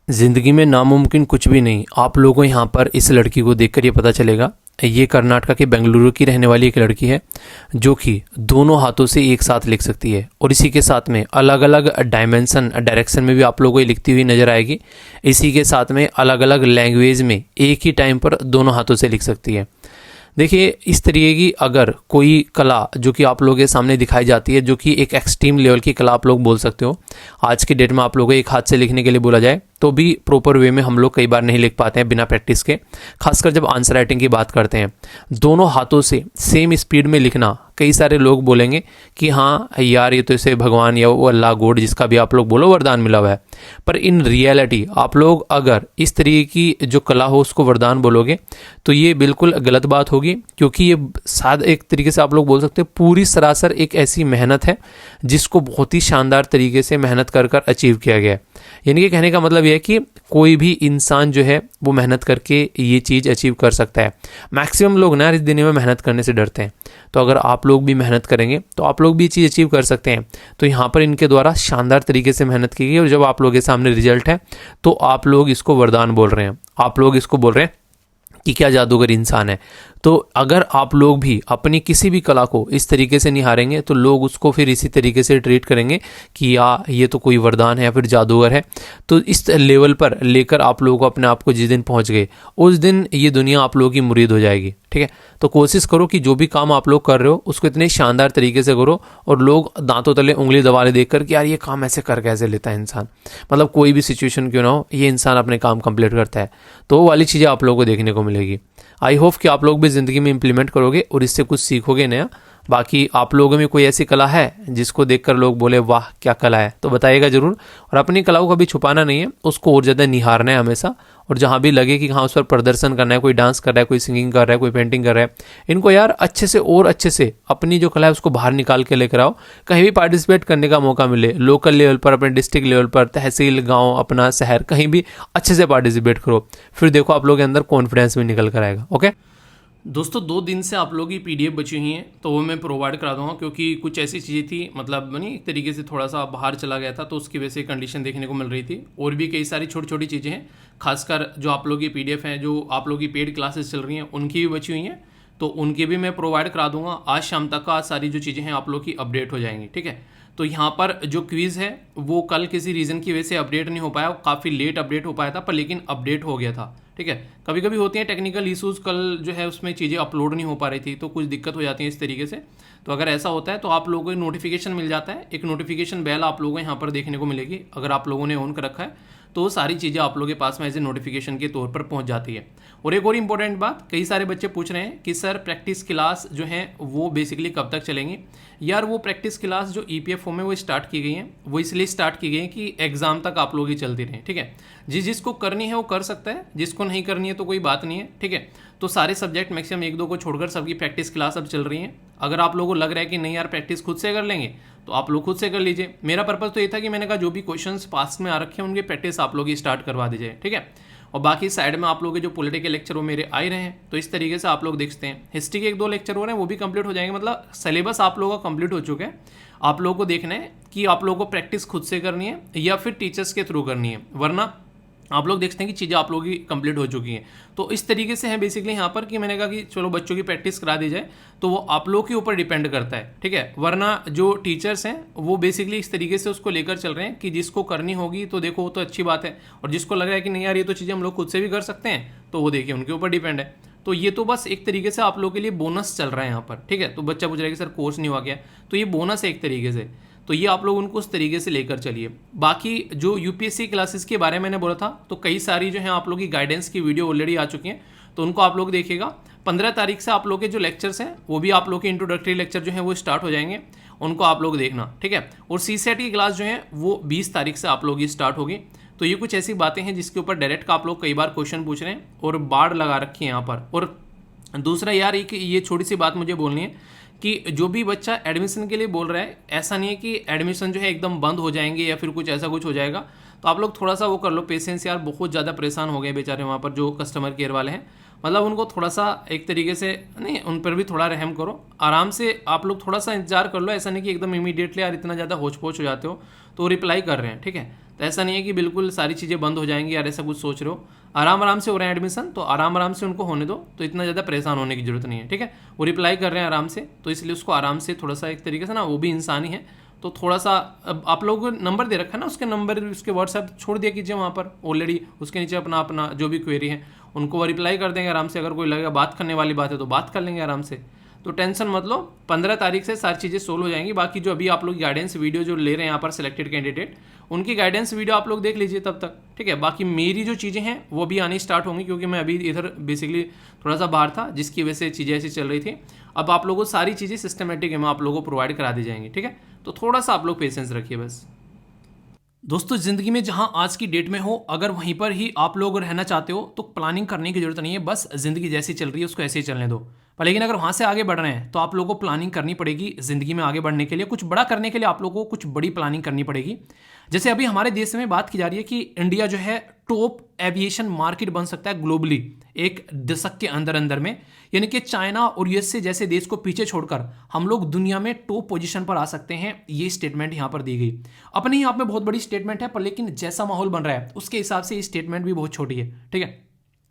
ज़िंदगी में नामुमकिन कुछ भी नहीं। आप लोगों को यहाँ पर इस लड़की को देखकर ये पता चलेगा। ये कर्नाटका के बेंगलुरु की रहने वाली एक लड़की है जो कि दोनों हाथों से एक साथ लिख सकती है और इसी के साथ में अलग अलग डायरेक्शन में भी आप लोगों को ये लिखती हुई नज़र आएगी। इसी के साथ में अलग अलग लैंग्वेज में एक ही टाइम पर दोनों हाथों से लिख सकती है। देखिए, इस तरीके की अगर कोई कला जो कि आप लोगों के सामने दिखाई जाती है, जो कि एक एक्सट्रीम लेवल की कला आप लोग बोल सकते हो। आज की डेट में आप लोगों को एक हाथ से लिखने के लिए बोला जाए तो भी प्रॉपर वे में हम लोग कई बार नहीं लिख पाते हैं बिना प्रैक्टिस के। खासकर जब आंसर राइटिंग की बात करते हैं, दोनों हाथों से सेम स्पीड में लिखना, कई सारे लोग बोलेंगे कि हाँ यार ये तो इसे भगवान या वो अल्लाह गॉड जिसका भी आप लोग बोलो वरदान मिला हुआ है। पर इन रियलिटी आप लोग अगर इस तरीके की जो कला हो उसको वरदान बोलोगे तो ये बिल्कुल गलत बात होगी, क्योंकि ये शायद एक तरीके से आप लोग बोल सकते हैं पूरी सरासर एक ऐसी मेहनत है जिसको बहुत ही शानदार तरीके से मेहनत कर कर अचीव किया गया है। यानी कि कहने का मतलब यह है कि कोई भी इंसान जो है वो मेहनत करके ये चीज़ अचीव कर सकता है। मैक्सिमम लोग ना इस दुनिया में मेहनत करने से डरते हैं, तो अगर आप लोग भी मेहनत करेंगे तो आप लोग भी ये चीज़ अचीव कर सकते हैं। तो यहाँ पर इनके द्वारा शानदार तरीके से मेहनत की गई और जब आप लोगों के सामने रिजल्ट है तो आप लोग इसको वरदान बोल रहे हैं, आप लोग इसको बोल रहे हैं कि क्या जादूगर इंसान है। तो अगर आप लोग भी अपनी किसी भी कला को इस तरीके से निहारेंगे तो लोग उसको फिर इसी तरीके से ट्रीट करेंगे कि ये तो कोई वरदान है या फिर जादूगर है। तो इस लेवल पर लेकर आप लोगों को अपने आप को जिस दिन पहुंच गए उस दिन ये दुनिया आप लोगों की मुरीद हो जाएगी। ठीक है, तो कोशिश करो कि जो भी काम आप लोग कर रहे हो उसको इतने शानदार तरीके से करो और लोग दांतों तले उंगली दबा ले देखकर कि यार ये काम ऐसे कर कैसे लेता है इंसान, मतलब कोई भी सिचुएशन क्यों ना हो ये इंसान अपने काम कंप्लीट करता है। तो वो वाली चीज़ें आप लोगों को देखने को मिलेगी। आई होप कि आप लोग भी ज़िंदगी में इंप्लीमेंट करोगे और इससे कुछ सीखोगे नया। बाकी आप लोगों में कोई ऐसी कला है जिसको देखकर लोग बोले वाह क्या कला है, तो बताइएगा ज़रूर। और अपनी कला को कभी छुपाना नहीं है, उसको और ज़्यादा निहारना है हमेशा। और जहाँ भी लगे कि हाँ उस पर प्रदर्शन करना है, कोई डांस कर रहा है, कोई सिंगिंग कर रहा है, कोई पेंटिंग कर रहा है, इनको यार अच्छे से और अच्छे से अपनी जो कला है उसको बाहर निकाल के लेकर आओ। कहीं भी पार्टिसिपेट करने का मौका मिले, लोकल लेवल पर, अपने डिस्ट्रिक्ट लेवल पर, तहसील, गाँव, अपना शहर, कहीं भी अच्छे से पार्टिसिपेट करो। फिर देखो आप लोगों के अंदर कॉन्फिडेंस भी निकल कर आएगा। ओके दोस्तों, 2 दिन से आप लोगों की पीडीएफ बची हुई है तो वो मैं प्रोवाइड करा दूंगा, क्योंकि कुछ ऐसी चीज़ें थी, मतलब नहीं एक तरीके से थोड़ा सा बाहर चला गया था तो उसकी वजह से कंडीशन देखने को मिल रही थी। और भी कई सारी छोटी छोटी चीज़ें हैं, खासकर जो आप लोगों की पीडीएफ हैं, जो आप लोगों की पेड क्लासेस चल रही हैं उनकी भी बची हुई हैं, तो उनके भी मैं प्रोवाइड करा दूंगा। आज शाम तक आज सारी जो चीज़ें हैं आप लोग की अपडेट हो जाएंगी। ठीक है, तो यहाँ पर जो क्विज़ है वो कल किसी रीज़न की वजह से अपडेट नहीं हो पाया, काफ़ी लेट अपडेट हो पाया था, पर लेकिन अपडेट हो गया था। ठीक है, कभी कभी होती हैं टेक्निकल इश्यूज़, कल जो है उसमें चीज़ें अपलोड नहीं हो पा रही थी तो कुछ दिक्कत हो जाती है इस तरीके से। तो अगर ऐसा होता है तो आप लोगों को नोटिफिकेशन मिल जाता है, एक नोटिफिकेशन बेल आप लोगों को यहाँ पर देखने को मिलेगी। अगर आप लोगों ने ऑन कर रखा है तो सारी चीज़ें आप लोगों के पास में एज ए नोटिफिकेशन के तौर पर पहुँच जाती है। और एक और इंपॉर्टेंट बात, कई सारे बच्चे पूछ रहे हैं कि सर प्रैक्टिस क्लास जो है वो बेसिकली कब तक चलेंगी। यार वो प्रैक्टिस क्लास जो ईपीएफओ में वो स्टार्ट की गई हैं वो इसलिए स्टार्ट की गई हैं कि एग्जाम तक आप लोगों की चलती रहें। ठीक है, जिसको करनी है वो कर सकता है, जिसको नहीं करनी है तो कोई बात नहीं है। ठीक है, तो सारे सब्जेक्ट मैक्सिमम 1-2 को छोड़कर सबकी प्रैक्टिस क्लास अब चल रही हैं। अगर आप लोगों को लग रहा है कि नहीं यार प्रैक्टिस खुद से कर लेंगे तो आप लोग खुद से कर लीजिए। मेरा पर्पज़ तो ये था कि मैंने कहा जो भी क्वेश्चंस पास में आ रखे हैं उनकी प्रैक्टिस आप लोग स्टार्ट करवा दीजिए। ठीक है, और बाकी साइड में आप लोगों के जो पॉलिटिकल लेक्चर वो मेरे आ ही रहे हैं, तो इस तरीके से आप लोग देखते हैं। हिस्ट्री के 1-2 लेक्चर हो रहे हैं वो भी कंप्लीट हो जाएंगे, मतलब सिलेबस आप लोगों का कंप्लीट हो चुका है। आप लोगों को देखना है कि आप लोगों को प्रैक्टिस खुद से करनी है या फिर टीचर्स के थ्रू करनी है, वरना आप लोग देखते हैं कि चीज़ें आप लोगों की कंप्लीट हो चुकी हैं। तो इस तरीके से है बेसिकली यहाँ पर कि मैंने कहा कि चलो बच्चों की प्रैक्टिस करा दी जाए, तो वो आप लोग के ऊपर डिपेंड करता है। ठीक है, वरना जो टीचर्स हैं वो बेसिकली इस तरीके से उसको लेकर चल रहे हैं कि जिसको करनी होगी तो देखो वो तो अच्छी बात है, और जिसको लग रहा है कि नहीं यार ये तो चीज़ें हम लोग खुद से भी कर सकते हैं तो वो देखिए उनके ऊपर डिपेंड है। तो ये तो बस एक तरीके से आप लोगों के लिए बोनस चल रहा है यहाँ पर। ठीक है, तो बच्चा पूछ रहा है कि सर कोर्स नहीं हुआ गया, तो ये बोनस है एक तरीके से, तो ये आप लोग उनको उस तरीके से लेकर चलिए। बाकी जो यूपीएससी क्लासेस के बारे में मैंने बोला था तो कई सारी जो है आप लोग की गाइडेंस की वीडियो ऑलरेडी आ चुकी हैं, तो उनको आप लोग देखिएगा। 15 तारीख से आप लोग के जो लेक्चर्स हैं वो भी आप लोग के इंट्रोडक्टरी लेक्चर जो है वो स्टार्ट हो जाएंगे, उनको आप लोग देखना। ठीक है, और सीसेट की क्लास जो है वो 20 तारीख से आप लोग की स्टार्ट होगी। तो ये कुछ ऐसी बातें हैं जिसके ऊपर डायरेक्ट का आप लोग कई बार क्वेश्चन पूछ रहे हैं और बाढ़ लगा रखी है यहाँ पर। और दूसरा यार एक ये छोटी सी बात मुझे बोलनी है कि जो भी बच्चा एडमिशन के लिए बोल रहा है, ऐसा नहीं है कि एडमिशन जो है एकदम बंद हो जाएंगे या फिर कुछ ऐसा कुछ हो जाएगा। तो आप लोग थोड़ा सा वो कर लो पेशेंस यार, बहुत ज़्यादा परेशान हो गए बेचारे वहाँ पर जो कस्टमर केयर वाले हैं, मतलब उनको थोड़ा सा एक तरीके से नहीं, उन पर भी थोड़ा रहम करो, आराम से आप लोग थोड़ा सा इंतजार कर लो। ऐसा नहीं कि एकदम इमीडिएटली यार इतना ज़्यादा होच पोच हो जाते हो, तो रिप्लाई कर रहे हैं। ठीक है, तो ऐसा नहीं है कि बिल्कुल सारी चीज़ें बंद हो जाएंगी यार, ऐसा कुछ सोच रहे हो। आराम आराम से हो रहे हैं एडमिशन, तो आराम आराम से उनको होने दो, तो इतना ज़्यादा परेशान होने की जरूरत नहीं है, ठीक है। वो रिप्लाई कर रहे हैं आराम से, तो इसलिए उसको आराम से थोड़ा सा एक तरीके से ना, वो भी इंसान ही है, तो थोड़ा सा अब आप लोगों को नंबर दे रखा है ना, उसके नंबर उसके व्हाट्सएप छोड़ दिया कीजिए वहाँ पर ऑलरेडी, उसके नीचे अपना अपना जो भी क्वेरी है उनको वो रिप्लाई कर देंगे आराम से। अगर कोई लगेगा बात करने वाली बात है तो बात कर लेंगे आराम से, तो टेंशन मत लो। 15 तारीख से सारी चीज़ें सोल्व हो जाएंगी। बाकी जो अभी आप लोग गाइडेंस वीडियो जो ले रहे हैं यहाँ पर सिलेक्टेड कैंडिडेट, उनकी गाइडेंस वीडियो आप लोग देख लीजिए तब तक, ठीक है। बाकी मेरी जो चीज़ें हैं वो भी आनी स्टार्ट होंगी, क्योंकि मैं अभी इधर बेसिकली थोड़ा सा बाहर था, जिसकी वजह से चीज़ें ऐसी चल रही थी। अब आप लोगों को सारी चीज़ें सिस्टमेटिक में आप लोगों को प्रोवाइड करा दी जाएंगी, ठीक है। तो थोड़ा सा आप लोग पेशेंस रखिए बस। दोस्तों, ज़िंदगी में जहां आज की डेट में हो, अगर वहीं पर ही आप लोग रहना चाहते हो तो प्लानिंग करने की जरूरत नहीं है, बस ज़िंदगी जैसी चल रही है उसको ऐसे ही चलने दो। पर लेकिन अगर वहां से आगे बढ़ रहे हैं तो आप लोगों को प्लानिंग करनी पड़ेगी। ज़िंदगी में आगे बढ़ने के लिए, कुछ बड़ा करने के लिए आप लोगों को कुछ बड़ी प्लानिंग करनी पड़ेगी। जैसे अभी हमारे देश में बात की जा रही है कि इंडिया जो है टॉप एविएशन मार्केट बन सकता है ग्लोबली एक दशक के अंदर अंदर में, यानी कि चाइना और यूएसए जैसे देश को पीछे छोड़कर हम लोग दुनिया में टॉप पोजीशन पर आ सकते हैं। ये स्टेटमेंट यहाँ पर दी गई, अपने ही आप में बहुत बड़ी स्टेटमेंट है, पर लेकिन जैसा माहौल बन रहा है उसके हिसाब से ये स्टेटमेंट भी बहुत छोटी है, ठीक है।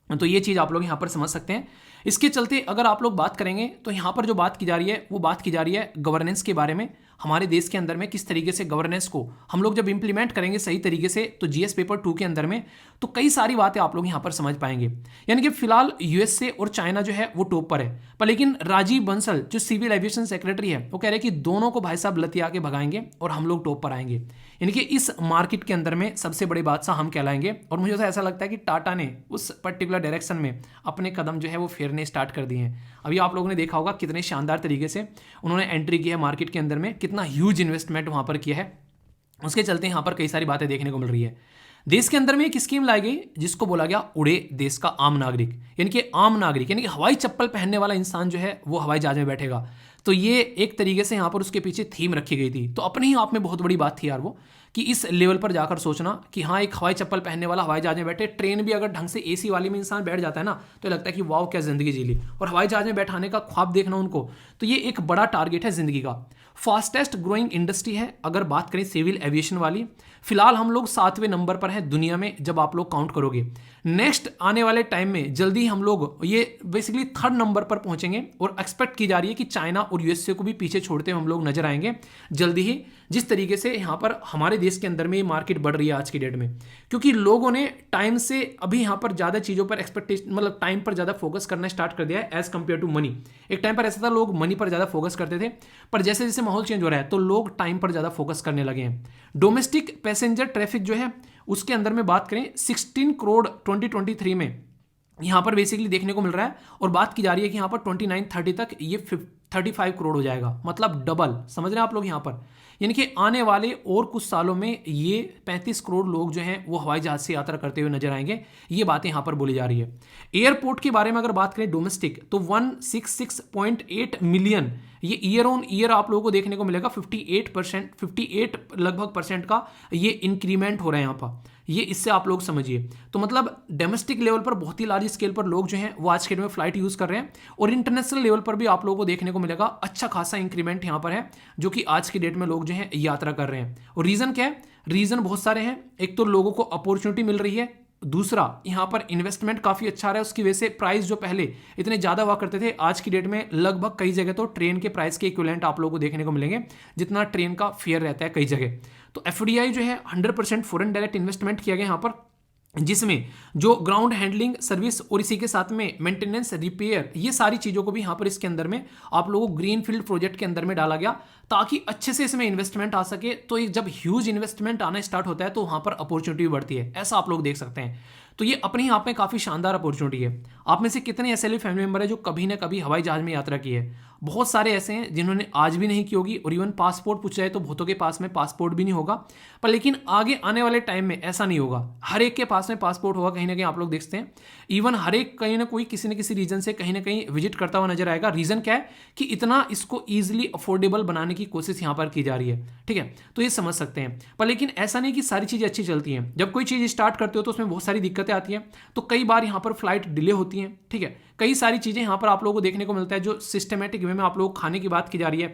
तो ये चीज़ आप लोग यहाँ पर समझ सकते हैं। इसके चलते अगर आप लोग बात करेंगे तो यहाँ पर जो बात की जा रही है वो बात की जा रही है गवर्नेंस के बारे में। हमारे देश के अंदर में किस तरीके से गवर्नेंस को हम लोग जब इंप्लीमेंट करेंगे सही तरीके से, तो जीएस पेपर 2 के अंदर में तो कई सारी बातें आप लोग यहाँ पर समझ पाएंगे। यानी कि फिलहाल यूएसए और चाइना जो है वो टॉप पर है, पर लेकिन राजीव बंसल जो सिविल एविएशन सेक्रेटरी है वो कह रहे हैं कि दोनों को भाई साहब लतिया के भगाएंगे और हम लोग टॉप पर आएंगे। यानी कि इस मार्केट के अंदर में सबसे बड़े बादशाह हम कहलाएंगे। और मुझे तो ऐसा लगता है कि टाटा ने उस पर्टिकुलर डायरेक्शन में अपने कदम जो है वो फेरने स्टार्ट कर दिए हैं। अभी आप लोगों ने देखा होगा कितने शानदार तरीके से उन्होंने एंट्री की है मार्केट के अंदर में, कितना ह्यूज इन्वेस्टमेंट वहां पर किया है। उसके चलते यहाँ पर कई सारी बातें देखने को मिल रही है। देश के अंदर में एक स्कीम लाई गई जिसको बोला गया उड़े देश का आम नागरिक, यानी कि आम नागरिक यानी कि हवाई चप्पल पहनने वाला इंसान जो है वो हवाई जहाज में बैठेगा। तो ये एक तरीके से यहाँ पर उसके पीछे थीम रखी गई थी। तो अपने ही आप में बहुत बड़ी बात थी यार वो, कि इस लेवल पर जाकर सोचना कि हाँ एक हवाई चप्पल पहनने वाला हवाई जहाज में बैठे। ट्रेन भी अगर ढंग से एसी वाली में इंसान बैठ जाता है ना तो लगता है कि वाह क्या जिंदगी जी ली, और हवाई जहाज में बैठाने का ख्वाब देखना उनको, तो ये एक बड़ा टारगेट है जिंदगी का। फास्टेस्ट ग्रोइंग इंडस्ट्री है अगर बात करें सिविल एविएशन वाली। फिलहाल हम लोग 7वें नंबर पर हैं दुनिया में जब आप लोग काउंट करोगे। नेक्स्ट आने वाले टाइम में जल्दी हम लोग ये बेसिकली 3rd नंबर पर पहुंचेंगे, और एक्सपेक्ट की जा रही है कि चाइना और यूएसए को भी पीछे छोड़ते हुए हम लोग नजर आएंगे जल्दी ही। जिस तरीके से यहाँ पर हमारे देश के अंदर में ये मार्केट बढ़ रही है आज की डेट में, क्योंकि लोगों ने टाइम से अभी यहाँ पर ज़्यादा चीज़ों पर एक्सपेक्टेशन मतलब टाइम पर ज़्यादा फोकस करना स्टार्ट कर दिया है एज कंपेयर टू मनी। एक टाइम पर ऐसा था लोग मनी पर ज़्यादा फोकस करते थे, पर जैसे जैसे माहौल चेंज हो रहा है तो लोग टाइम पर ज़्यादा फोकस करने लगे हैं। डोमेस्टिक पैसेंजर ट्रैफिक जो है उसके अंदर में बात करें 16 करोड़ 2023 में यहाँ पर बेसिकली देखने को मिल रहा है, और बात की जा रही है कि यहाँ पर 29-30 तक ये 35 करोड़ हो जाएगा, मतलब डबल। समझ रहे हैं आप लोग यहाँ पर, यानी कि आने वाले और कुछ सालों में ये 35 करोड़ लोग जो हैं वो हवाई जहाज से यात्रा करते हुए नजर आएंगे। ये बातें यहाँ पर बोली जा रही है। एयरपोर्ट के बारे में अगर बात करें डोमेस्टिक, तो 166.8 मिलियन ये ईयर ऑन ईयर आप लोगों को देखने को मिलेगा। 58 लगभग परसेंट का ये इंक्रीमेंट हो रहा है यहाँ पर। ये इससे आप लोग समझिए, तो मतलब डोमेस्टिक लेवल पर बहुत ही लार्ज स्केल पर लोग जो हैं वो आज के डेट में फ्लाइट यूज कर रहे हैं, और इंटरनेशनल लेवल पर भी आप लोगों को देखने को मिलेगा अच्छा खासा इंक्रीमेंट यहाँ पर है, जो कि आज की डेट में लोग जो हैं यात्रा कर रहे हैं। और रीजन क्या है? रीजन बहुत सारे हैं। एक तो लोगों को अपॉर्चुनिटी मिल रही है, दूसरा यहाँ पर इन्वेस्टमेंट काफ़ी अच्छा रहा है, उसकी वजह से प्राइस जो पहले इतने ज़्यादा हुआ करते थे आज की डेट में लगभग कई जगह तो ट्रेन के प्राइस के इक्विवेलेंट आप लोगों को देखने को मिलेंगे जितना ट्रेन का फेयर रहता है कई जगह। तो एफडीआई जो है 100% फॉरेन डायरेक्ट इन्वेस्टमेंट किया गया यहाँ पर, जिसमें जो ग्राउंड हैंडलिंग सर्विस और इसी के साथ में मेंटेनेंस रिपेयर ये सारी चीज़ों को भी यहाँ पर इसके अंदर में आप लोगों को ग्रीन फील्ड प्रोजेक्ट के अंदर में डाला गया ताकि अच्छे से इसमें इन्वेस्टमेंट आ सके। तो जब ह्यूज इन्वेस्टमेंट आना स्टार्ट होता है तो वहाँ पर अपॉर्चुनिटी भी बढ़ती है, ऐसा आप लोग देख सकते हैं। तो ये अपने ही आप में काफ़ी शानदार अपॉर्चुनिटी है। आप में से कितने ऐसे फैमिली मेंबर है जो कभी ना कभी हवाई जहाज में यात्रा की है? बहुत सारे ऐसे हैं जिन्होंने आज भी नहीं की होगी, और इवन पासपोर्ट पूछा जाए तो बहुतों के पास में पासपोर्ट भी नहीं होगा। पर लेकिन आगे आने वाले टाइम में ऐसा नहीं होगा, हर एक के पास में पासपोर्ट होगा कहीं ना कहीं। आप लोग देखते हैं इवन हर एक कहीं ना कोई किसी न किसी रीजन से कहीं ना कहीं विजिट करता हुआ नजर आएगा। रीजन क्या है कि इतना इसको ईजिली अफोर्डेबल बनाने की कोशिश यहाँ पर की जा रही है, ठीक है। तो ये समझ सकते हैं, पर लेकिन ऐसा नहीं कि सारी चीज़ें अच्छी चलती हैं। जब कोई चीज़ स्टार्ट करते हो तो उसमें बहुत सारी दिक्कतें आती हैं, तो कई बार यहाँ पर फ्लाइट डिले होती हैं, ठीक है। कई सारी चीज़ें यहाँ पर आप लोगों को देखने को मिलता है जो सिस्टमेटिक वे में आप लोगों को खाने की बात की जा रही है,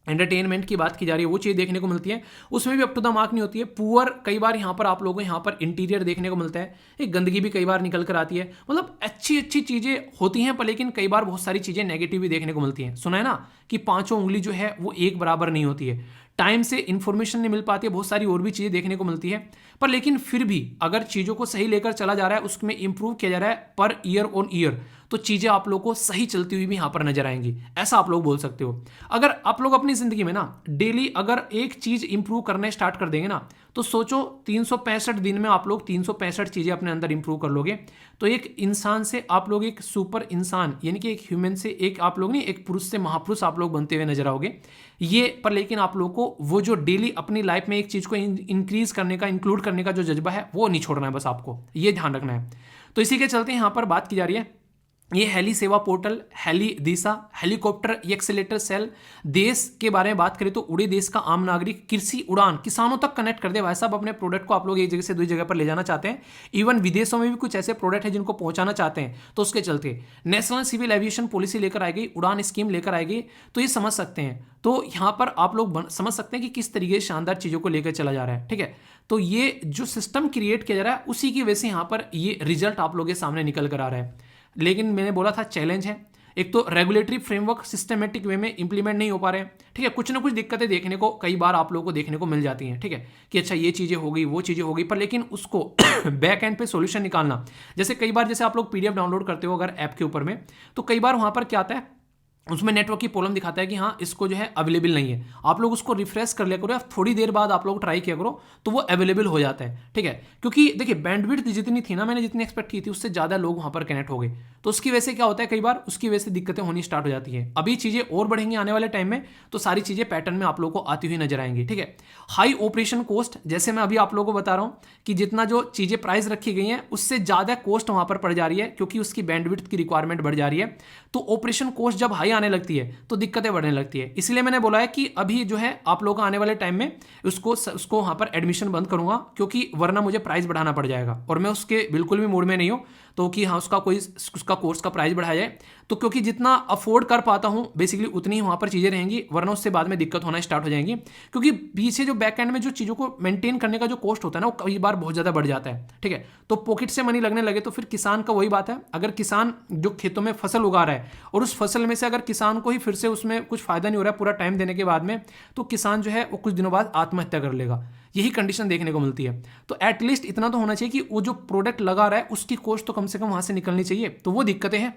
एंटरटेनमेंट की बात की जा रही है वो चीज़ देखने को मिलती है, उसमें भी अप टू द मार्क नहीं होती है। पुअर कई बार यहाँ पर आप लोगों को यहाँ पर इंटीरियर देखने को मिलता है, एक गंदगी भी कई बार निकल कर आती है। मतलब अच्छी अच्छी चीज़ें होती हैं पर लेकिन कई बार बहुत सारी चीज़ें नेगेटिव भी देखने को मिलती हैं। सुना है ना कि पांचों उंगली जो है वो एक बराबर नहीं होती है, टाइम से इन्फॉर्मेशन नहीं मिल पाती है, बहुत सारी और भी चीज़ें देखने को मिलती है। पर लेकिन फिर भी अगर चीज़ों को सही लेकर चला जा रहा है, उसमें इंप्रूव किया जा रहा है पर ईयर ऑन ईयर, तो चीज़ें आप लोग को सही चलती हुई भी यहाँ पर नजर आएंगी, ऐसा आप लोग बोल सकते हो। अगर आप लोग अपनी ज़िंदगी में ना डेली अगर एक चीज़ इंप्रूव करना स्टार्ट कर देंगे ना, तो सोचो 365 दिन में आप लोग 365 चीज़ें अपने अंदर इंप्रूव कर लोगे, तो एक इंसान से आप लोग एक सुपर इंसान यानी कि एक ह्यूमन से एक आप लोग नहीं एक पुरुष से महापुरुष आप लोग बनते हुए नजर आओगे ये। पर लेकिन आप लोग को वो जो डेली अपनी लाइफ में एक चीज़ को इंक्रीज करने का, इंक्लूड करने का जो जज्बा है वो नहीं छोड़ना है, बस आपको ये ध्यान रखना है। तो इसी के चलते यहाँ पर बात की जा रही है ये हेली सेवा पोर्टल, हेली दिशा, हेलीकॉप्टर एक्सेलेटर सेल। देश के बारे में बात करें तो उड़े देश का आम नागरिक, कृषि उड़ान, किसानों तक कनेक्ट कर दे भाई साहब। अपने प्रोडक्ट को आप लोग एक जगह से दूसरी जगह पर ले जाना चाहते हैं, इवन विदेशों में भी कुछ ऐसे प्रोडक्ट है जिनको पहुंचाना चाहते हैं, तो उसके चलते नेशनल सिविल एविएशन पॉलिसी लेकर आएगी, उड़ान स्कीम लेकर आएगी, तो ये समझ सकते हैं। तो यहाँ पर आप लोग समझ सकते हैं कि किस तरीके से शानदार चीज़ों को लेकर चला जा रहा है, ठीक है। तो ये जो सिस्टम क्रिएट किया जा रहा है उसी की वजह से यहाँ पर ये रिजल्ट आप लोगों के सामने निकल कर आ रहा है। लेकिन मैंने बोला था चैलेंज है, एक तो रेगुलेटरी फ्रेमवर्क सिस्टमेटिक वे में इंप्लीमेंट नहीं हो पा रहे हैं, ठीक है। कुछ ना कुछ दिक्कतें देखने को कई बार आप लोगों को देखने को मिल जाती हैं, ठीक है, कि अच्छा ये चीज़ें हो गई वो चीज़ें हो गई, पर लेकिन उसको बैक एंड पे सॉल्यूशन निकालना, जैसे कई बार जैसे आप लोग पीडीएफ डाउनलोड करते हो अगर ऐप के ऊपर में, तो कई बार वहाँ पर क्या आता है उसमें नेटवर्क की प्रॉब्लम दिखाता है कि हाँ इसको जो है अवेलेबल नहीं है। आप लोग उसको रिफ्रेश कर लिया करो या थोड़ी देर बाद आप लोग ट्राई किया करो तो वो अवेलेबल हो जाता है, ठीक है। क्योंकि देखिए बैंडविड्थ जितनी थी ना, मैंने जितनी एक्सपेक्ट की थी उससे ज़्यादा लोग वहाँ पर कनेक्ट हो गए, तो उसकी वजह से क्या होता है कई बार उसकी वजह से दिक्कतें होनी स्टार्ट हो जाती है। अभी चीज़ें और बढ़ेंगी आने वाले टाइम में, तो सारी चीज़ें पैटर्न में आप लोग को आती हुई नजर आएंगी, ठीक है। हाई ऑपरेशन कॉस्ट, जैसे मैं अभी आप लोगों को बता रहा हूँ कि जितना जो चीज़ें प्राइस रखी गई हैं उससे ज़्यादा कॉस्ट वहाँ पर पड़ जा रही है, क्योंकि उसकी बैंडविड्थ की रिक्वायरमेंट बढ़ जा रही है। तो ऑपरेशन कॉस्ट जब हाई आने लगती है तो दिक्कतें बढ़ने लगती है। इसलिए मैंने बोला है कि अभी जो है आप लोगों को आने वाले टाइम में उसको वहाँ पर एडमिशन बंद करूँगा, क्योंकि वरना मुझे प्राइस बढ़ाना पड़ जाएगा और मैं उसके बिल्कुल भी मूड में नहीं हूँ। तो कि हाँ उसका कोर्स का प्राइस बढ़ाया जाए, तो क्योंकि जितना अफोर्ड कर पाता हूँ बेसिकली उतनी ही वहाँ पर चीज़ें रहेंगी, वरना उससे बाद में दिक्कत होना स्टार्ट हो जाएंगी। क्योंकि पीछे जो बैक एंड में जो चीज़ों को मेंटेन करने का जो कॉस्ट होता है ना वो कई बार बहुत ज़्यादा बढ़ जाता है, ठीक है। तो पॉकेट से मनी लगने लगे तो फिर किसान का वही बात है, अगर किसान जो खेतों में फसल उगा रहा है और उस फसल में से अगर किसान को ही फिर से उसमें कुछ फायदा नहीं हो रहा है पूरा टाइम देने के बाद में, तो किसान जो है वो कुछ दिनों बाद आत्महत्या कर लेगा। यही कंडीशन देखने को मिलती है। तो एटलीस्ट इतना तो होना चाहिए कि वो जो प्रोडक्ट लगा रहा है उसकी कॉस्ट तो कम से कम वहां से निकलनी चाहिए। तो वो दिक्कतें हैं।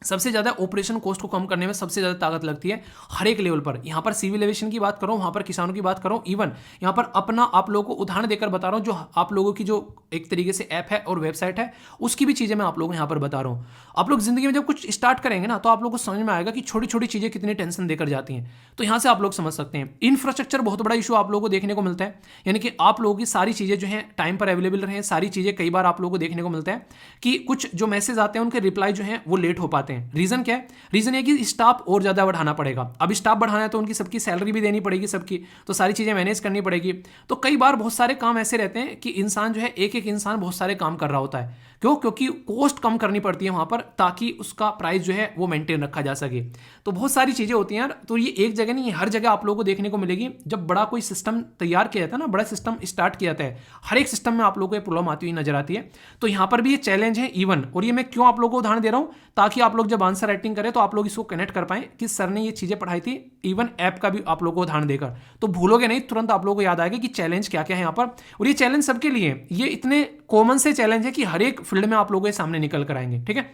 सबसे ज़्यादा ऑपरेशन कॉस्ट को कम करने में सबसे ज़्यादा ताकत लगती है हर एक लेवल पर। यहाँ पर सिविल एविएशन की बात करो, वहाँ पर किसानों की बात करो, इवन यहाँ पर अपना आप लोगों को उदाहरण देकर बता रहा हूँ, जो आप लोगों की जो एक तरीके से ऐप है और वेबसाइट है उसकी भी चीज़ें मैं आप लोगों को यहाँ पर बता रहा हूँ। आप लोग जिंदगी में जब कुछ स्टार्ट करेंगे ना तो आप लोगों को समझ में आएगा कि छोटी छोटी चीज़ें कितनी टेंशन देकर जाती हैं। तो यहाँ से आप लोग समझ सकते हैं इंफ्रास्ट्रक्चर बहुत बड़ा इशू आप लोगों को देखने को मिलता है, यानी कि आप लोगों की सारी चीज़ें जो है टाइम पर अवेलेबल रहें। सारी चीज़ें कई बार आप लोगों को देखने को मिलता है कि कुछ जो मैसेज आते हैं उनके रिप्लाई जो है वो लेट हो पाते हैं। रीज़न क्या है? रीजन ये कि स्टाफ और ज्यादा बढ़ाना पड़ेगा। अब स्टाफ बढ़ाना है तो उनकी सबकी सैलरी भी देनी पड़ेगी सबकी, तो सारी चीजें मैनेज करनी पड़ेगी। तो कई बार बहुत सारे काम ऐसे रहते हैं कि इंसान जो है एक एक इंसान बहुत सारे काम कर रहा होता है। क्यों? क्योंकि कॉस्ट कम करनी पड़ती है वहां पर, ताकि उसका प्राइस जो है वो मेंटेन रखा जा सके। तो बहुत सारी चीजें होती हैं यार। तो ये एक जगह नहीं, हर जगह आप लोगों को देखने को मिलेगी। जब बड़ा कोई सिस्टम तैयार किया जाता है ना, बड़ा सिस्टम स्टार्ट किया जाता है, हर एक सिस्टम में आप लोगों को प्रॉब्लम आती हुई नजर आती है। तो यहाँ पर भी ये चैलेंज है इवन। और ये मैं क्यों आप लोगों को उदाहरण दे रहा हूँ, ताकि आप लोग जब आंसर राइटिंग करें तो आप लोग इसको कनेक्ट कर पाएं कि सर ने ये चीजें पढ़ाई थी, इवन ऐप का भी आप लोगों को उदाहरण देकर। तो भूलोगे नहीं, तुरंत आप लोगों को याद आएगा कि चैलेंज क्या क्या है यहाँ पर। और ये चैलेंज सबके लिए, ये इतने कॉमन से चैलेंज है कि हर एक फील्ड में आप लोगों के सामने निकल कर आएंगे, ठीक है।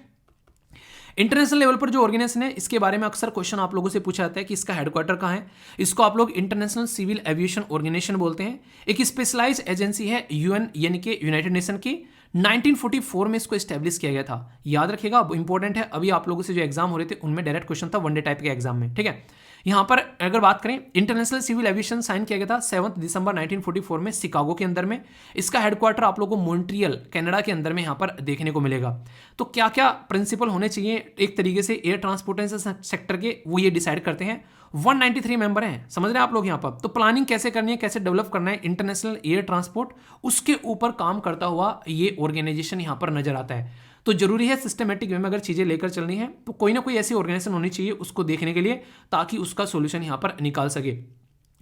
इंटरनेशनल लेवल पर जो ऑर्गेनाइजेशन है, इसके बारे में अक्सर क्वेश्चन आप लोगों से पूछा जाता है कि इसका हेडक्वार्टर कहाँ है। इसको आप लोग इंटरनेशनल सिविल एविएशन ऑर्गेनाइजेशन बोलते हैं। एक स्पेशलाइज एजेंसी है यूएन यानी कि यूनाइटेड नेशन की। 1944 में इसको स्टैब्लिश किया गया था। याद रखिएगा, इंपॉर्टेंट है। अभी आप लोगों से जो एग्जाम हो रहे थे उनमें डायरेक्ट क्वेश्चन था वनडे टाइप के एग्जाम में, ठीक है। यहाँ पर अगर बात करें, इंटरनेशनल सिविल एविएशन साइन किया गया था 7 दिसंबर 1944 में शिकागो के अंदर में। इसका हेडक्वार्टर आप लोगों को मॉन्ट्रियल कनाडा के अंदर में यहाँ पर देखने को मिलेगा। तो क्या क्या प्रिंसिपल होने चाहिए एक तरीके से एयर ट्रांसपोर्टेशन सेक्टर के, वो ये डिसाइड करते हैं। 193 मेंबर हैं, समझ रहे हैं आप लोग यहाँ पर। तो प्लानिंग कैसे करनी है, कैसे डेवलप करना है इंटरनेशनल एयर ट्रांसपोर्ट, उसके ऊपर काम करता हुआ ये ऑर्गेनाइजेशन यहाँ पर नजर आता है। तो जरूरी है सिस्टमेटिक वे में अगर चीजें लेकर चलनी है तो कोई ना कोई ऐसी ऑर्गेनाइजेशन होनी चाहिए उसको देखने के लिए, ताकि उसका सोल्यूशन यहाँ पर निकाल सके।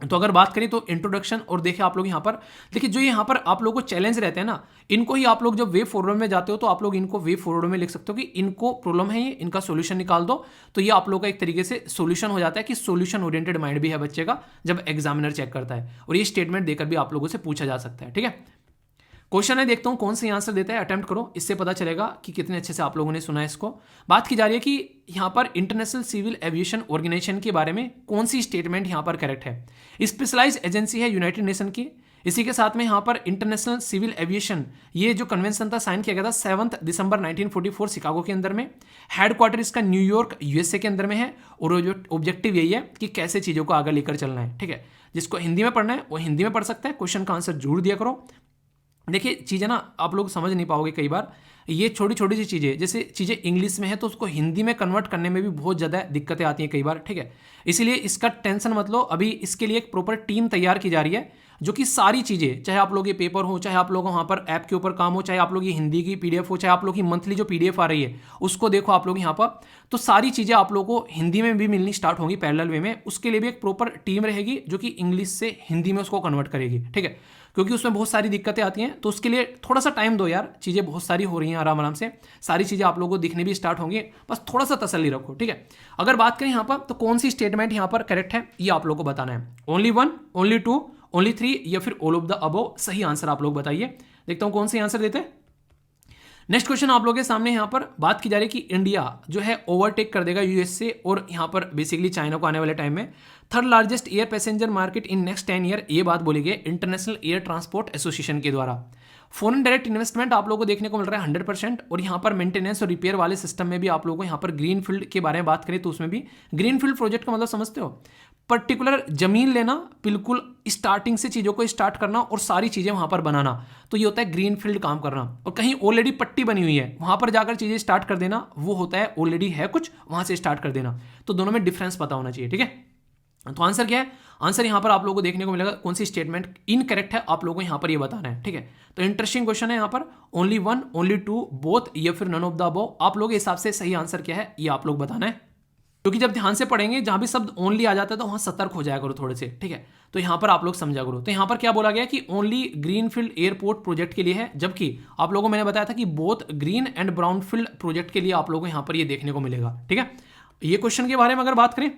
तो अगर बात करें तो इंट्रोडक्शन और देखिए आप लोग यहाँ पर, देखिए जो यहाँ पर आप लोगों को चैलेंज रहते हैं ना, इनको ही आप लोग जब वे फॉरवर्ड में जाते हो तो आप लोग इनको वे फॉरवर्ड में लिख सकते हो कि इनको प्रॉब्लम है ये, इनका सॉल्यूशन निकाल दो। तो ये आप लोग का एक तरीके से सॉल्यूशन हो जाता है कि सॉल्यूशन ओरिएंटेड माइंड भी है बच्चे का जब एग्जामिनर चेक करता है, और ये स्टेटमेंट देकर भी आप लोगों से पूछा जा सकता है। ठीक है, क्वेश्चन है, देखता हूं कौन सी आंसर देता है, अटेम्प्ट करो, इससे पता चलेगा कि कितने अच्छे से आप लोगों ने सुना है इसको। बात की जा रही है कि यहां पर इंटरनेशनल सिविल एविएशन ऑर्गेनाइजेशन के बारे में कौन सी स्टेटमेंट यहां पर करेक्ट है। स्पेशलाइज्ड एजेंसी है यूनाइटेड नेशन की, इसी के साथ में यहां पर इंटरनेशनल सिविल एविएशन ये जो कन्वेंशन था साइन किया गया था 7 दिसंबर 1944 शिकागो के अंदर में। हेडक्वार्टर इसका न्यूयॉर्क यूएसए के अंदर में है, और ऑब्जेक्टिव यही है कि कैसे चीज़ों को आगे लेकर चलना है। ठीक है, जिसको हिंदी में पढ़ना है वो हिंदी में पढ़ सकता है, क्वेश्चन का आंसर जरूर दिया करो। देखिए चीज़ें ना आप लोग समझ नहीं पाओगे कई बार, ये छोटी छोटी सी चीज़ें, जैसे चीज़ें इंग्लिश में है तो उसको हिंदी में कन्वर्ट करने में भी बहुत ज़्यादा दिक्कतें आती हैं कई बार। ठीक है, इसीलिए इसका टेंशन मत लो, अभी इसके लिए एक प्रॉपर टीम तैयार की जा रही है जो कि सारी चीज़ें, चाहे आप लोग ये पेपर हो, चाहे आप लोग वहाँ पर ऐप के ऊपर काम हो, चाहे आप लोग ये हिंदी की पीडीएफ हो, चाहे आप लोग की मंथली जो पीडीएफ आ रही है उसको देखो आप लोग यहाँ पर, तो सारी चीज़ें आप लोगों को हिंदी में भी मिलनी स्टार्ट होंगी पैरेलल वे में। उसके लिए भी एक प्रॉपर टीम रहेगी जो कि इंग्लिश से हिंदी में उसको कन्वर्ट करेगी। ठीक है, क्योंकि उसमें बहुत सारी दिक्कतें आती हैं, तो उसके लिए थोड़ा सा टाइम दो यार, चीज़ें बहुत सारी हो रही हैं, आराम आराम से सारी चीज़ें आप लोगों को दिखने भी स्टार्ट होंगी, बस थोड़ा सा तसल्ली रखो। ठीक है, अगर बात करें यहाँ पर तो कौन सी स्टेटमेंट यहाँ पर करेक्ट है ये आप लोग को बताना है। ओनली 1, ओनली 2, ओनली 3 या फिर ऑल ऑफ द अबव, सही आंसर आप लोग बताइए, देखता हूं कौन सी आंसर देते हैं। नेक्स्ट क्वेश्चन आप लोगों के सामने यहाँ पर बात की जा रही है कि इंडिया जो है ओवरटेक कर देगा यूएसए और यहाँ पर बेसिकली चाइना को आने वाले टाइम में, third largest air passenger market in next 10 year, ये बात बोली गई इंटरनेशनल एयर ट्रांसपोर्ट एसोसिएशन के द्वारा। फॉरेन डायरेक्ट इन्वेस्टमेंट आप लोगों को देखने को मिल रहा है 100%, और यहाँ पर मेंटेनेंस और रिपेयर वाले सिस्टम में भी आप लोगों को यहाँ पर ग्रीन फील्ड के बारे में बात करें तो उसमें भी ग्रीन फील्ड प्रोजेक्ट का मतलब समझते हो, पर्टिकुलर जमीन लेना, बिल्कुल स्टार्टिंग से चीज़ों को स्टार्ट करना और सारी चीज़ें वहाँ पर बनाना, तो ये होता है ग्रीन फील्ड काम करना। और कहीं ऑलरेडी पट्टी बनी हुई है वहाँ पर जाकर चीज़ें स्टार्ट कर देना, वो होता है ऑलरेडी है कुछ वहाँ से स्टार्ट कर देना। तो दोनों में डिफरेंस पता होना चाहिए। ठीक है, तो आंसर क्या है, आंसर यहाँ पर आप लोगों को देखने को मिलेगा कौन सी स्टेटमेंट इनकरेक्ट है, आप लोगों को यहाँ पर ये बताना है। ठीक है, तो इंटरेस्टिंग क्वेश्चन है यहाँ पर, ओनली 1, ओनली 2, बोथ या फिर नन ऑफ द अबव, आप लोग के हिसाब से सही आंसर क्या है ये आप लोग बताना है। क्योंकि जब ध्यान से पढ़ेंगे जहां भी शब्द ओनली आ जाता है तो वहां सतर्क हो जाया करो थोड़े से। ठीक है, तो यहां पर आप लोग समझा करो। तो यहां पर क्या बोला गया कि ओनली ग्रीनफील्ड एयरपोर्ट प्रोजेक्ट के लिए है, जबकि आप लोगों को मैंने बताया था कि both green and brownfield project के लिए आप लोगों को यहां पर ये देखने को मिलेगा। ठीक है, ये क्वेश्चन के बारे में अगर बात करें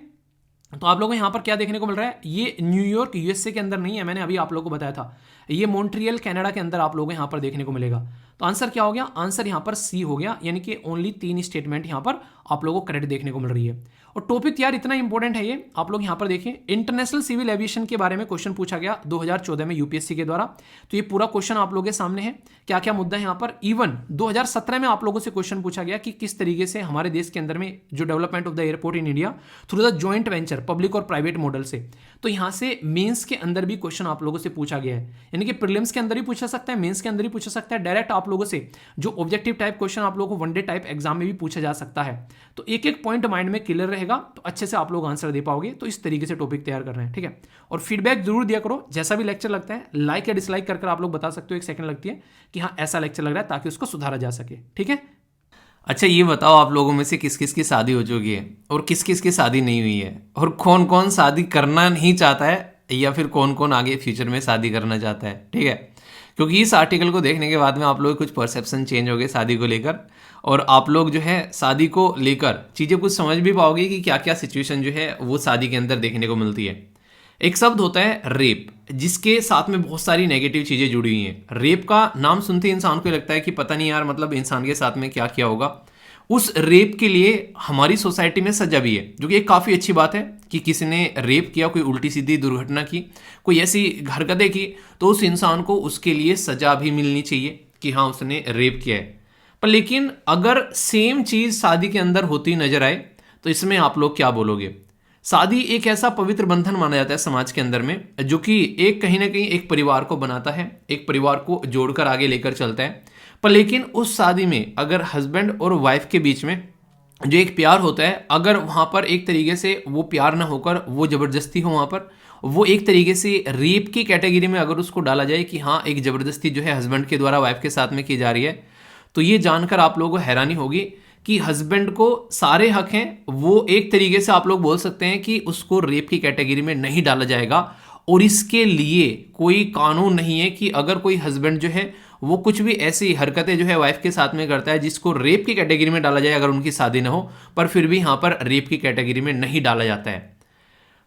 तो आप लोगों को यहाँ पर क्या देखने को मिल रहा है, ये न्यूयॉर्क यूएसए के अंदर नहीं है, मैंने अभी आप लोगों को बताया था, ये मॉन्ट्रियल कनाडा के अंदर आप लोगों को यहाँ पर देखने को मिलेगा। तो आंसर क्या हो गया, आंसर यहाँ पर सी हो गया, यानी कि ओनली 3 स्टेटमेंट यहाँ पर आप लोगों को करेक्ट देखने को मिल रही है। और टॉपिक यार इतना इंपॉर्टेंट है ये, आप लोग यहाँ पर देखिए इंटरनेशनल सिविल एविएशन के बारे में क्वेश्चन पूछा गया 2014 में यूपीएससी के द्वारा। तो ये पूरा क्वेश्चन आप लोगों के सामने है, क्या क्या मुद्दा है यहाँ पर। इवन 2017 में आप लोगों से क्वेश्चन पूछा गया कि किस तरीके से हमारे देश के अंदर में जो development of the airport in India through the joint venture public और प्राइवेट मॉडल से, तो यहाँ से मेंस के अंदर भी क्वेश्चन आप लोगों से पूछा गया है, यानी कि प्रीलिम्स के अंदर ही पूछा सकता है, मेंस के अंदर ही पूछा सकता है, डायरेक्ट आप लोगों से जो ऑब्जेक्टिव टाइप क्वेश्चन आप लोगों को वनडे टाइप एग्जाम में भी पूछा जा सकता है। तो एक एक पॉइंट माइंड में क्लियर रहेगा तो अच्छे से आप लोग आंसर दे पाओगे। तो इस तरीके से टॉपिक तैयार कर रहे हैं। ठीक है, और फीडबैक जरूर दिया करो, जैसा भी लेक्चर लगता है लाइक या डिसलाइक कर आप लोग बता सकते हो, 1 सेकंड लगती है कि हाँ ऐसा लेक्चर लग रहा है, ताकि उसको सुधारा जा सके। ठीक है, अच्छा ये बताओ आप लोगों में से किस किस की शादी हो चुकी है और किस किस की शादी नहीं हुई है, और कौन कौन शादी करना नहीं चाहता है या फिर कौन कौन आगे फ्यूचर में शादी करना चाहता है। ठीक है, क्योंकि इस आर्टिकल को देखने के बाद में आप लोग कुछ परसेप्शन चेंज हो गए शादी को लेकर, और आप लोग जो है शादी को लेकर चीज़ें कुछ समझ भी पाओगे कि क्या क्या सिचुएशन जो है वो शादी के अंदर देखने को मिलती है। एक शब्द होता है रेप, जिसके साथ में बहुत सारी नेगेटिव चीज़ें जुड़ी हुई हैं। रेप का नाम सुनते ही इंसान को लगता है कि पता नहीं यार, मतलब इंसान के साथ में क्या क्या होगा। उस रेप के लिए हमारी सोसाइटी में सजा भी है, जो कि एक काफ़ी अच्छी बात है कि किसी ने रेप किया, कोई उल्टी सीधी दुर्घटना की, कोई ऐसी हरकतें की, तो उस इंसान को उसके लिए सजा भी मिलनी चाहिए कि हाँ उसने रेप किया है। पर लेकिन अगर सेम चीज़ शादी के अंदर होती नजर आए तो इसमें आप लोग क्या बोलोगे। शादी एक ऐसा पवित्र बंधन माना जाता है समाज के अंदर में, जो कि एक कहीं ना कहीं एक परिवार को बनाता है, एक परिवार को जोड़कर आगे लेकर चलता है। पर लेकिन उस शादी में अगर हस्बैंड और वाइफ के बीच में जो एक प्यार होता है, अगर वहाँ पर एक तरीके से वो प्यार ना होकर वो ज़बरदस्ती हो, वहाँ पर वो एक तरीके से रेप की कैटेगरी में अगर उसको डाला जाए कि हाँ एक ज़बरदस्ती जो है हस्बैंड के द्वारा वाइफ के साथ में की जा रही है, तो ये जानकर आप लोगों को हैरानी होगी कि हस्बैंड को सारे हक हैं। वो एक तरीके से आप लोग बोल सकते हैं कि उसको रेप की कैटेगरी में नहीं डाला जाएगा, और इसके लिए कोई कानून नहीं है कि अगर कोई हस्बैंड जो है वो कुछ भी ऐसी हरकतें जो है वाइफ के साथ में करता है जिसको रेप की कैटेगरी में डाला जाए, अगर उनकी शादी ना हो, पर फिर भी यहाँ पर रेप की कैटेगरी में नहीं डाला जाता है।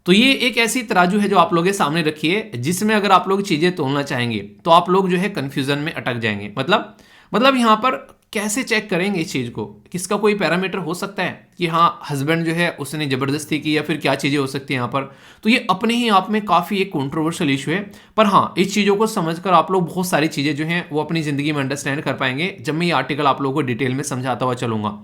तो ये एक ऐसी तराजू है जो आप लोगों के सामने रखी है, जिसमें अगर आप लोग चीजें तोलना चाहेंगे तो आप लोग जो है कंफ्यूजन में अटक जाएंगे। मतलब यहाँ पर कैसे चेक करेंगे इस चीज को, किसका कोई पैरामीटर हो सकता है कि हाँ हस्बैंड जो है उसने जबरदस्ती की, या फिर क्या चीजें हो सकती है यहाँ पर। तो ये अपने ही आप में काफी एक कंट्रोवर्शियल इशू है, पर हाँ इस चीजों को समझकर आप लोग बहुत सारी चीजें जो हैं वो अपनी जिंदगी में अंडरस्टैंड कर पाएंगे जब मैं ये आर्टिकल आप लोगों को डिटेल में समझाता हुआ चलूंगा।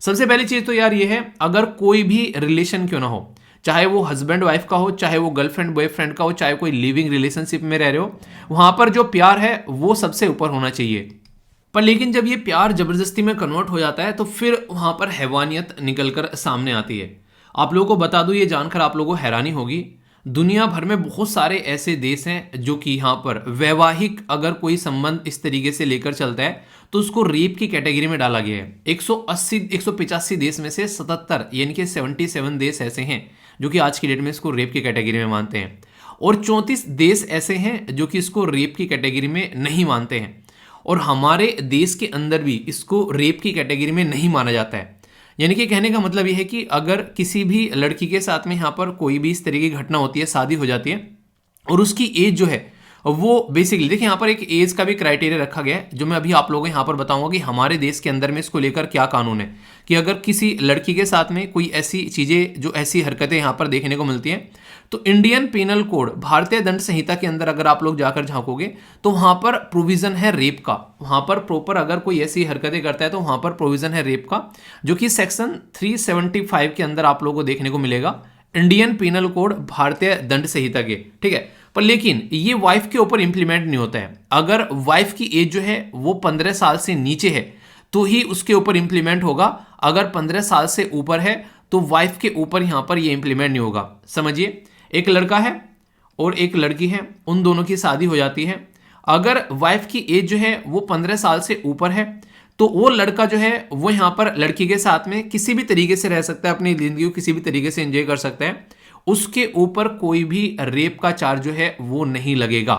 सबसे पहली चीज तो यार ये है, अगर कोई भी रिलेशन क्यों ना हो, चाहे वो हस्बैंड वाइफ का हो, चाहे वो गर्लफ्रेंड बॉयफ्रेंड का हो, चाहे कोई लिविंग रिलेशनशिप में रह रहे हो, वहां पर जो प्यार है वो सबसे ऊपर होना चाहिए। पर लेकिन जब ये प्यार जबरदस्ती में कन्वर्ट हो जाता है तो फिर वहां पर हैवानियत निकलकर सामने आती है। आप लोगों को बता दूं, ये जानकर आप लोगों को हैरानी होगी, दुनिया भर में बहुत सारे ऐसे देश हैं जो कि यहाँ पर वैवाहिक अगर कोई संबंध इस तरीके से लेकर चलता है तो उसको रेप की कैटेगरी में डाला गया है। 185 देश में से 77 यानी कि 77 देश ऐसे हैं जो कि आज की डेट में इसको रेप की कैटेगरी में मानते हैं, और 34 देश ऐसे हैं जो कि इसको रेप की कैटेगरी में नहीं मानते हैं, और हमारे देश के अंदर भी इसको रेप की कैटेगरी में नहीं माना जाता है। यानी कि कहने का मतलब यह है कि अगर किसी भी लड़की के साथ में यहाँ पर कोई भी इस तरह की घटना होती है, शादी हो जाती है, और उसकी एज जो है वो बेसिकली देखिए यहाँ पर एक एज का भी क्राइटेरिया रखा गया है, जो मैं अभी आप लोगों को यहाँ पर बताऊंगा कि हमारे देश के अंदर में इसको लेकर क्या कानून है, कि अगर किसी लड़की के साथ में कोई ऐसी चीजें जो ऐसी हरकतें यहाँ पर देखने को मिलती हैं, तो इंडियन पीनल कोड भारतीय दंड संहिता के अंदर अगर आप लोग जाकर झांकोगे तो वहां पर प्रोविजन है रेप का। वहां पर प्रॉपर अगर कोई ऐसी हरकतें करता है तो वहां पर प्रोविजन है रेप का, जो कि सेक्शन 375 के अंदर आप लोगों को देखने को मिलेगा, इंडियन पीनल कोड भारतीय दंड संहिता के। ठीक है, पर लेकिन ये वाइफ के ऊपर इंप्लीमेंट नहीं होता है। अगर वाइफ की एज जो है वो 15 साल से नीचे है तो ही उसके ऊपर इंप्लीमेंट होगा, अगर 15 साल से ऊपर है तो वाइफ के ऊपर यहां पर ये इंप्लीमेंट नहीं होगा। समझिए, एक लड़का है और एक लड़की है, उन दोनों की शादी हो जाती है, अगर वाइफ की एज जो है वो 15 साल से ऊपर है तो वो लड़का जो है वो यहाँ पर लड़की के साथ में किसी भी तरीके से रह सकता है, अपनी जिंदगी को किसी भी तरीके से एंजॉय कर सकता है, उसके ऊपर कोई भी रेप का चार्ज जो है वो नहीं लगेगा।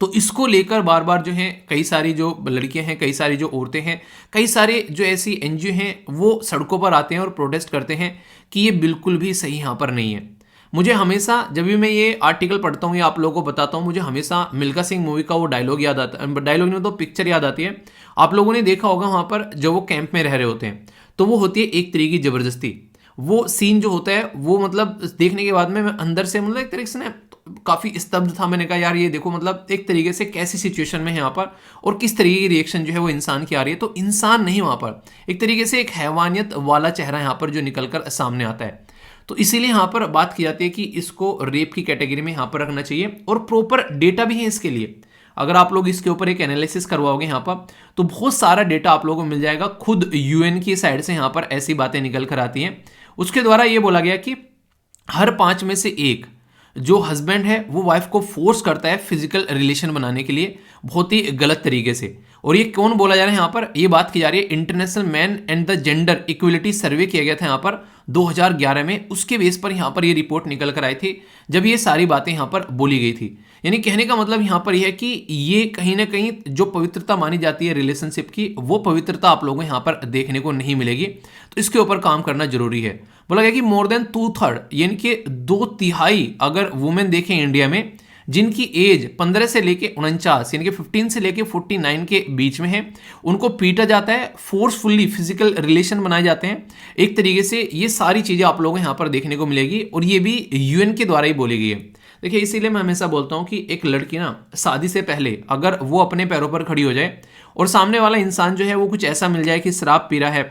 तो इसको लेकर बार बार जो है कई सारी जो लड़कियां हैं, कई सारी जो औरतें हैं, कई सारे जो ऐसी एनजीओ हैं वो सड़कों पर आते हैं और प्रोटेस्ट करते हैं कि ये बिल्कुल भी सही यहाँ पर नहीं है। मुझे हमेशा जब भी मैं ये आर्टिकल पढ़ता हूँ या आप लोगों को बताता हूँ, मुझे हमेशा मिल्खा सिंह मूवी का वो डायलॉग याद आता है, डायलॉग नहीं तो पिक्चर याद आती है। आप लोगों ने देखा होगा वहाँ पर जब वो कैंप में रह रहे होते हैं तो वो होती है एक तरीके की जबरदस्ती। वो सीन जो होता है वो मतलब देखने के बाद में मैं अंदर से मतलब एक तरीके से ना काफी स्तब्ध था। मैंने कहा यार ये देखो मतलब एक तरीके से कैसी सिचुएशन में है यहाँ पर और किस तरीके की रिएक्शन जो है वो इंसान की आ रही है। तो इंसान नहीं, वहाँ पर एक तरीके से एक हैवानियत वाला चेहरा यहाँ पर जो निकल कर सामने आता है। तो इसीलिए यहाँ पर बात की जाती है कि इसको रेप की कैटेगरी में यहाँ पर रखना चाहिए, और प्रॉपर डेटा भी है इसके लिए। अगर आप लोग इसके ऊपर एक एनालिसिस करवाओगे यहाँ पर तो बहुत सारा डेटा आप लोगों को मिल जाएगा। खुद यूएन की साइड से यहाँ पर ऐसी बातें निकल कर आती हैं। उसके द्वारा ये बोला गया कि हर 5 में से 1 जो हस्बैंड है वो वाइफ को फोर्स करता है फिजिकल रिलेशन बनाने के लिए, बहुत ही गलत तरीके से। और ये कौन बोला जा रहा है यहाँ पर, ये बात की जा रही है international man and the gender equality survey किया गया था यहाँ पर 2011 में। उसके बेस पर यहाँ पर ये रिपोर्ट निकल कर आई थी जब ये सारी बातें यहाँ पर बोली गई थी। यानी कहने का मतलब यहाँ पर यह है कि ये कहीं ना कहीं जो पवित्रता मानी जाती है रिलेशनशिप की, वो पवित्रता आप लोगों को यहाँ पर देखने को नहीं मिलेगी। तो इसके ऊपर काम करना जरूरी है। बोला गया कि मोर देन 2/3 यानी कि 2/3 अगर वुमेन देखें इंडिया में जिनकी एज 15 से लेके 49 यानी कि 15 से लेके 49 के बीच में है, उनको पीटा जाता है, फोर्सफुली फिजिकल रिलेशन बनाए जाते हैं एक तरीके से। ये सारी चीजें आप लोगों को यहाँ पर देखने को मिलेगी और ये भी यूएन के द्वारा ही बोली गई है। देखिए इसीलिए मैं हमेशा बोलता हूँ कि एक लड़की ना शादी से पहले अगर वो अपने पैरों पर खड़ी हो जाए और सामने वाला इंसान जो है वो कुछ ऐसा मिल जाए कि शराब पी रहा है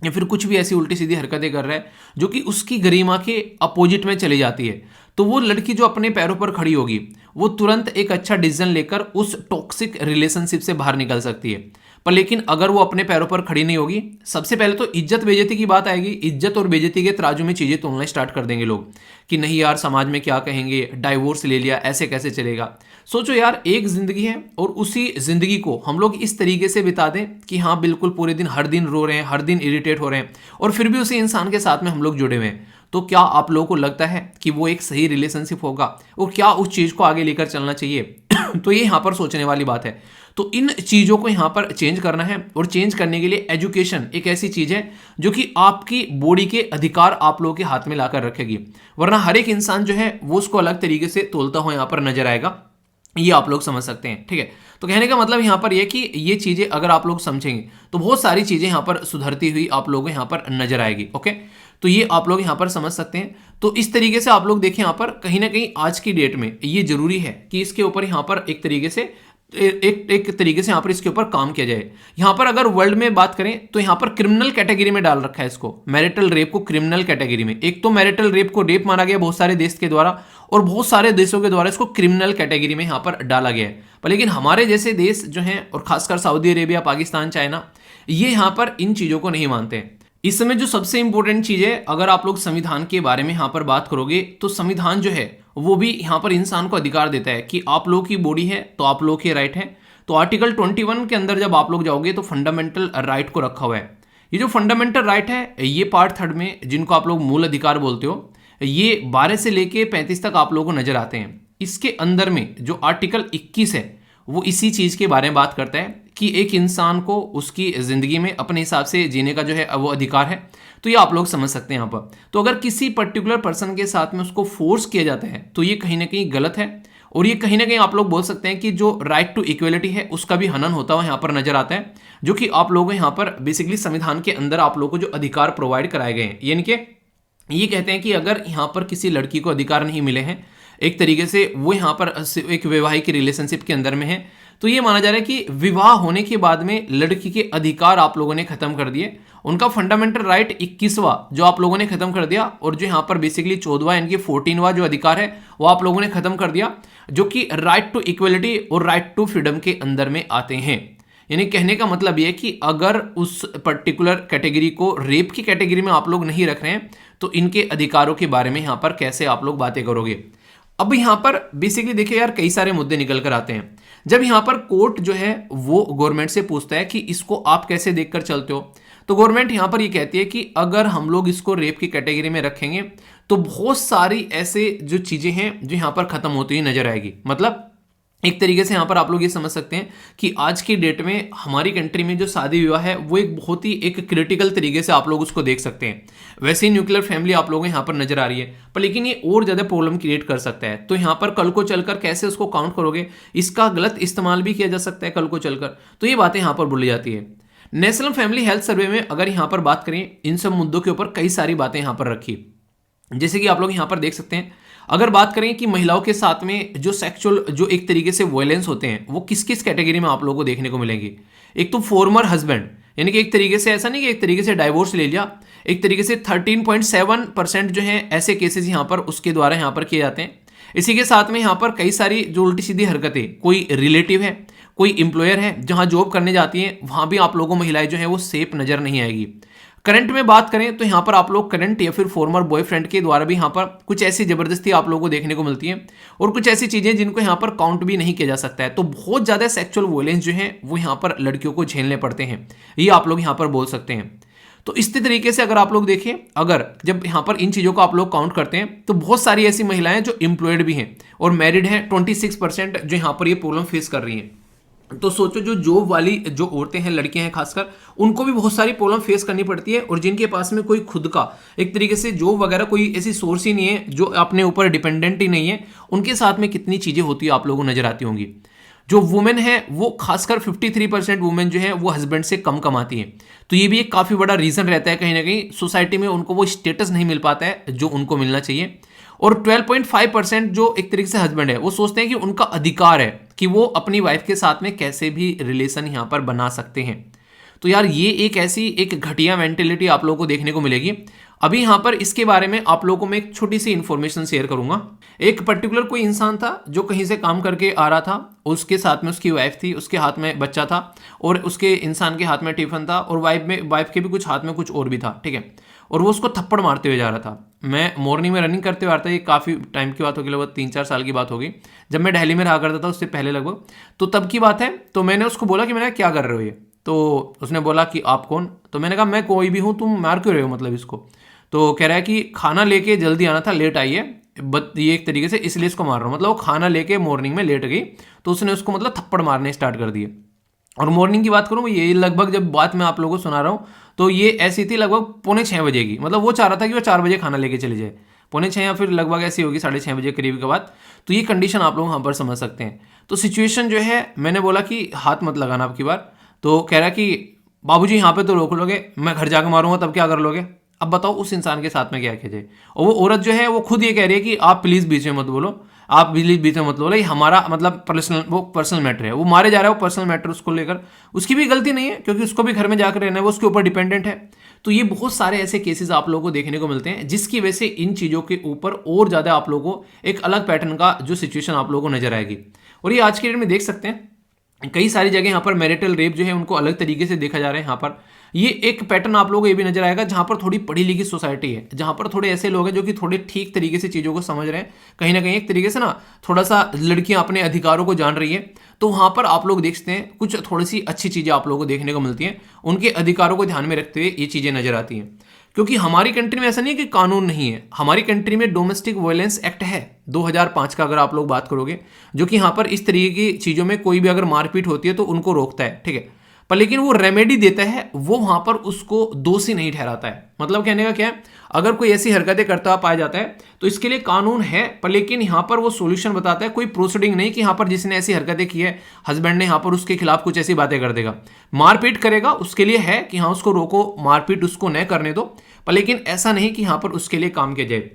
या फिर कुछ भी ऐसी उल्टी सीधी हरकतें कर रहा है जो कि उसकी गरिमा के अपोजिट में चली जाती है, तो वो लड़की जो अपने पैरों पर खड़ी होगी वो तुरंत एक अच्छा डिसीजन लेकर उस टॉक्सिक रिलेशनशिप से बाहर निकल सकती है। पर लेकिन अगर वो अपने पैरों पर खड़ी नहीं होगी, सबसे पहले तो इज्जत बेइज्जती की बात आएगी। इज्जत और बेइज्जती के तराजू में चीजें तोलना स्टार्ट कर देंगे लोग कि नहीं यार समाज में क्या कहेंगे, डाइवोर्स ले लिया, ऐसे कैसे चलेगा। सोचो यार, एक जिंदगी है और उसी जिंदगी को हम लोग इस तरीके से बिता दें कि हाँ बिल्कुल पूरे दिन हर दिन रो रहे हैं, हर दिन इरिटेट हो रहे हैं, और फिर भी उसी इंसान के साथ में हम लोग जुड़े हुए हैं। तो क्या आप लोगों को लगता है कि वो एक सही रिलेशनशिप होगा, और क्या उस चीज को आगे लेकर चलना चाहिए? तो ये यहाँ पर सोचने वाली बात है। तो इन चीजों को यहाँ पर चेंज करना है, और चेंज करने के लिए एजुकेशन एक ऐसी चीज है जो कि आपकी बॉडी के अधिकार आप लोगों के हाथ में लाकर रखेगी। वरना हर एक इंसान जो है वो उसको अलग तरीके से तोलता हुआ यहाँ पर नजर आएगा। ये आप लोग समझ सकते हैं, ठीक है। तो कहने का मतलब यहाँ पर यह कि ये चीजें अगर आप लोग समझेंगे तो बहुत सारी चीजें यहाँ पर सुधरती हुई आप लोगों को यहाँ पर नजर आएगी। ओके, तो ये आप लोग यहाँ पर समझ सकते हैं। तो इस तरीके से आप लोग देखें, यहाँ पर कहीं ना कहीं आज की डेट में ये जरूरी है कि इसके ऊपर यहाँ पर एक तरीके से एक तरीके से यहाँ पर इसके ऊपर काम किया जाए। यहाँ पर अगर वर्ल्ड में बात करें तो यहाँ पर क्रिमिनल कैटेगरी में डाल रखा है इसको, मैरिटल रेप को क्रिमिनल कैटेगरी में। एक तो मैरिटल रेप को रेप माना गया बहुत सारे देश के द्वारा, और बहुत सारे देशों के द्वारा इसको क्रिमिनल कैटेगरी में यहाँ पर डाला गया है। पर लेकिन हमारे जैसे देश जो हैं, और खासकर सऊदी अरेबिया, पाकिस्तान, चाइना, ये यहाँ पर इन चीजों को नहीं मानते हैं। इस समय जो सबसे इंपॉर्टेंट चीज है, अगर आप लोग संविधान के बारे में यहाँ पर बात करोगे तो संविधान जो है वो भी यहाँ पर इंसान को अधिकार देता है कि आप लोगों की बॉडी है तो आप लोगों के राइट है। तो आर्टिकल 21 के अंदर जब आप लोग जाओगे तो फंडामेंटल राइट को रखा हुआ है। ये जो फंडामेंटल राइट है, ये पार्ट 3 में, जिनको आप लोग मूल अधिकार बोलते हो, ये 12 से लेके 35 तक आप लोगों को नजर आते हैं। इसके अंदर में जो आर्टिकल 21 है वो इसी चीज के बारे में बात करता है कि एक इंसान को उसकी जिंदगी में अपने हिसाब से जीने का जो है वो अधिकार है। तो ये आप लोग समझ सकते हैं यहाँ पर। तो अगर किसी पर्टिकुलर पर्सन के साथ में उसको फोर्स किया जाता है तो ये कहीं ना कहीं गलत है, और ये कहीं ना कहीं आप लोग बोल सकते हैं कि जो राइट टू इक्वलिटी है उसका भी हनन होता हुआ यहाँ पर नजर आता है, जो कि आप लोगों को यहाँ पर बेसिकली संविधान के अंदर आप लोगों को जो अधिकार प्रोवाइड कराए गए हैं, यानी कि ये कहते हैं कि अगर यहाँ पर किसी लड़की को अधिकार नहीं मिले हैं एक तरीके से, वो यहाँ पर एक वैवाहिक रिलेशनशिप के अंदर में है, तो ये माना जा रहा है कि विवाह होने के बाद में लड़की के अधिकार आप लोगों ने खत्म कर दिए। उनका फंडामेंटल राइट 21वां जो आप लोगों ने खत्म कर दिया, और जो यहाँ पर बेसिकली 14वां यानी कि 14वां जो अधिकार है वो आप लोगों ने खत्म कर दिया, जो कि राइट टू इक्वलिटी और राइट टू फ्रीडम के अंदर में आते हैं। यानी कहने का मतलब यह कि अगर उस पर्टिकुलर कैटेगरी को रेप की कैटेगरी में आप लोग नहीं रख रहे हैं तो इनके अधिकारों के बारे में यहाँ पर कैसे आप लोग बातें करोगे। अब यहाँ पर बेसिकली देखिए यार, कई सारे मुद्दे निकल कर आते हैं। जब यहाँ पर कोर्ट जो है वो गवर्नमेंट से पूछता है कि इसको आप कैसे देखकर चलते हो, तो गवर्नमेंट यहाँ पर ये कहती है कि अगर हम लोग इसको रेप की कैटेगरी में रखेंगे तो बहुत सारी ऐसे जो चीजें हैं जो यहाँ पर खत्म होती हुई नजर आएगी। मतलब एक तरीके से यहाँ पर आप लोग ये समझ सकते हैं कि आज की डेट में हमारी कंट्री में जो शादी विवाह है वो एक बहुत ही एक क्रिटिकल तरीके से आप लोग उसको देख सकते हैं। वैसे ही न्यूक्लियर फैमिली आप लोगों को यहाँ पर नजर आ रही है, पर लेकिन ये और ज्यादा प्रॉब्लम क्रिएट कर सकता है। तो यहाँ पर कल को चलकर कैसे उसको काउंट करोगे, इसका गलत इस्तेमाल भी किया जा सकता है कल को चलकर। तो ये बातें यहाँ पर बोली जाती है। नेशनल फैमिली हेल्थ सर्वे में अगर यहाँ पर बात करें, इन सब मुद्दों के ऊपर कई सारी बातें यहाँ पर रखी, जैसे कि आप लोग यहाँ पर देख सकते हैं। अगर बात करें कि महिलाओं के साथ में जो सेक्सुअल जो एक तरीके से वायलेंस होते हैं वो किस किस कैटेगरी में आप लोगों को देखने को मिलेंगे। एक तो फॉर्मर हस्बैंड, यानी कि एक तरीके से ऐसा नहीं कि एक तरीके से डाइवोर्स ले लिया, एक तरीके से 13.7% जो है ऐसे केसेस यहाँ पर उसके द्वारा यहाँ पर किए जाते हैं। इसी के साथ में यहाँ पर कई सारी जो उल्टी सीधी हरकतें, कोई रिलेटिव है, कोई एम्प्लॉयर है, जहाँ जॉब करने जाती है वहाँ भी आप लोगों को महिलाएं जो है वो सेफ नजर नहीं आएगी। करंट में बात करें तो यहाँ पर आप लोग करंट या फिर फॉर्मर बॉयफ्रेंड के द्वारा भी यहाँ पर कुछ ऐसी जबरदस्ती आप लोगों को देखने को मिलती है, और कुछ ऐसी चीजें जिनको यहाँ पर काउंट भी नहीं किया जा सकता है। तो बहुत ज्यादा सेक्सुअल वायलेंस जो है वो यहाँ पर लड़कियों को झेलने पड़ते हैं, ये आप लोग यहाँ पर बोल सकते हैं। तो इस तरीके से अगर आप लोग देखें, अगर जब यहाँ पर इन चीजों को आप लोग काउंट करते हैं तो बहुत सारी ऐसी महिलाएं जो एम्प्लॉयड भी हैं और मैरिड हैं, 26% जो यहाँ पर ये प्रॉब्लम फेस कर रही हैं। तो सोचो जो जॉब वाली जो औरतें हैं, लड़कियां हैं खासकर, उनको भी बहुत सारी प्रॉब्लम फेस करनी पड़ती है, और जिनके पास में कोई खुद का एक तरीके से जॉब वगैरह कोई ऐसी सोर्स ही नहीं है, जो अपने ऊपर डिपेंडेंट ही नहीं है, उनके साथ में कितनी चीजें होती है आप लोगों को नजर आती होंगी। जो वुमेन है वो खासकर 53% वुमेन जो है वो हस्बैंड से कम कमाती हैं। तो ये भी एक काफी बड़ा रीजन रहता है, कहीं ना कहीं सोसाइटी में उनको वो स्टेटस नहीं मिल पाता है जो उनको मिलना चाहिए। और 12.5% जो एक तरीके से हस्बैंड है वो सोचते हैं कि उनका अधिकार है कि वो अपनी वाइफ के साथ में कैसे भी रिलेशन यहाँ पर बना सकते हैं। तो यार ये एक ऐसी एक घटिया मेंटेलिटी आप लोगों को देखने को मिलेगी। अभी यहाँ पर इसके बारे में आप लोगों को मैं एक छोटी सी इन्फॉर्मेशन शेयर करूंगा। एक पर्टिकुलर कोई इंसान था जो कहीं से काम करके आ रहा था, उसके साथ में उसकी वाइफ थी, उसके हाथ में बच्चा था और उसके इंसान के हाथ में टिफिन था और वाइफ के भी कुछ हाथ में कुछ और भी था, ठीक है। और वो उसको थप्पड़ मारते हुए जा रहा था। मैं मॉर्निंग में रनिंग करते हुए आ रहा था, ये काफ़ी टाइम की बात होगी, लगभग 3-4 साल की बात होगी, जब मैं दिल्ली में रहा करता था उससे पहले लगभग। तो तब की बात है। तो मैंने उसको बोला कि मैंने क्या कर रहे हो ये, तो उसने बोला कि आप कौन। तो मैंने कहा मैं कोई भी हूँ, तुम मार क्यों रहे हो मतलब इसको। तो कह रहा है कि खाना लेके जल्दी आना था, लेट आई है, ये एक तरीके से इसलिए इसको मार रहा हूँ। मतलब वो खाना लेके मॉर्निंग में लेट गई तो उसने उसको मतलब थप्पड़ मारने स्टार्ट कर दिए। और मॉर्निंग की बात करूँ, ये लगभग जब बात मैं आप लोगों को सुना रहा हूँ तो ये ऐसी थी लगभग 5:45 बजे की। मतलब वो चाह रहा था कि वो 4 बजे खाना लेके चले जाए, 5:45 या फिर लगभग ऐसी होगी 6:30 बजे करीब के बाद। तो ये कंडीशन आप लोग यहाँ पर समझ सकते हैं। तो सिचुएशन जो है, मैंने बोला कि हाथ मत लगाना आपकी बार। तो कह रहा कि बाबूजी यहाँ पे तो रोक लोगे, मैं घर जाकर मारूंगा तब क्या कर लोगे। अब बताओ उस इंसान के साथ में क्या किया जाए। और वो औरत जो है वो खुद ये कह रही है कि आप प्लीज़ बीच में मत बोलो, आप प्लीज बीच में मत बोलो, ये हमारा मतलब पर्सनल मैटर है। वो मारे जा रहा है, वो पर्सनल मैटर उसको लेकर, उसकी भी गलती नहीं है क्योंकि उसको भी घर में जाकर रहना है, वो उसके ऊपर डिपेंडेंट है। तो ये बहुत सारे ऐसे केसेस आप लोगों को देखने को मिलते हैं जिसकी वजह से इन चीज़ों के ऊपर और ज़्यादा आप लोगों को एक अलग पैटर्न का जो सिचुएशन आप लोगों को नजर आएगी। और ये आज के डेट में देख सकते हैं कई सारी जगह यहाँ पर मैरिटल रेप जो है उनको अलग तरीके से देखा जा रहा है। यहाँ पर ये एक पैटर्न आप लोगों को ये भी नजर आएगा जहाँ पर थोड़ी पढ़ी लिखी सोसाइटी है, जहाँ पर थोड़े ऐसे लोग हैं जो कि थोड़े ठीक तरीके से चीज़ों को समझ रहे हैं, कहीं ना कहीं एक तरीके से ना थोड़ा सा लड़कियां अपने अधिकारों को जान रही है। तो वहाँ पर आप लोग देखते हैं कुछ थोड़ी सी अच्छी चीज़ें आप लोगों को देखने को मिलती हैं, उनके अधिकारों को ध्यान में रखते हुए ये चीज़ें नजर आती हैं। क्योंकि हमारी कंट्री में ऐसा नहीं है कि कानून नहीं है, हमारी कंट्री में डोमेस्टिक वायलेंस एक्ट है 2005 का, अगर आप लोग बात करोगे, जो कि यहाँ पर इस तरीके की चीज़ों में कोई भी अगर मारपीट होती है तो उनको रोकता है, ठीक है। पर लेकिन वो रेमेडी देता है, वो वहां पर उसको दोषी नहीं ठहराता है। मतलब कहने का क्या है, अगर कोई ऐसी हरकतें करता हुआ पाया जाता है तो इसके लिए कानून है, पर लेकिन यहां पर वो सॉल्यूशन बताता है, कोई प्रोसीडिंग नहीं कि यहां पर जिसने ऐसी हरकतें की है हस्बैंड ने यहां पर उसके खिलाफ कुछ ऐसी बातें कर देगा, मारपीट करेगा, उसके लिए है कि हाँ उसको रोको, मारपीट उसको न करने दो, पर लेकिन ऐसा नहीं कि यहां पर उसके लिए काम किया जाए।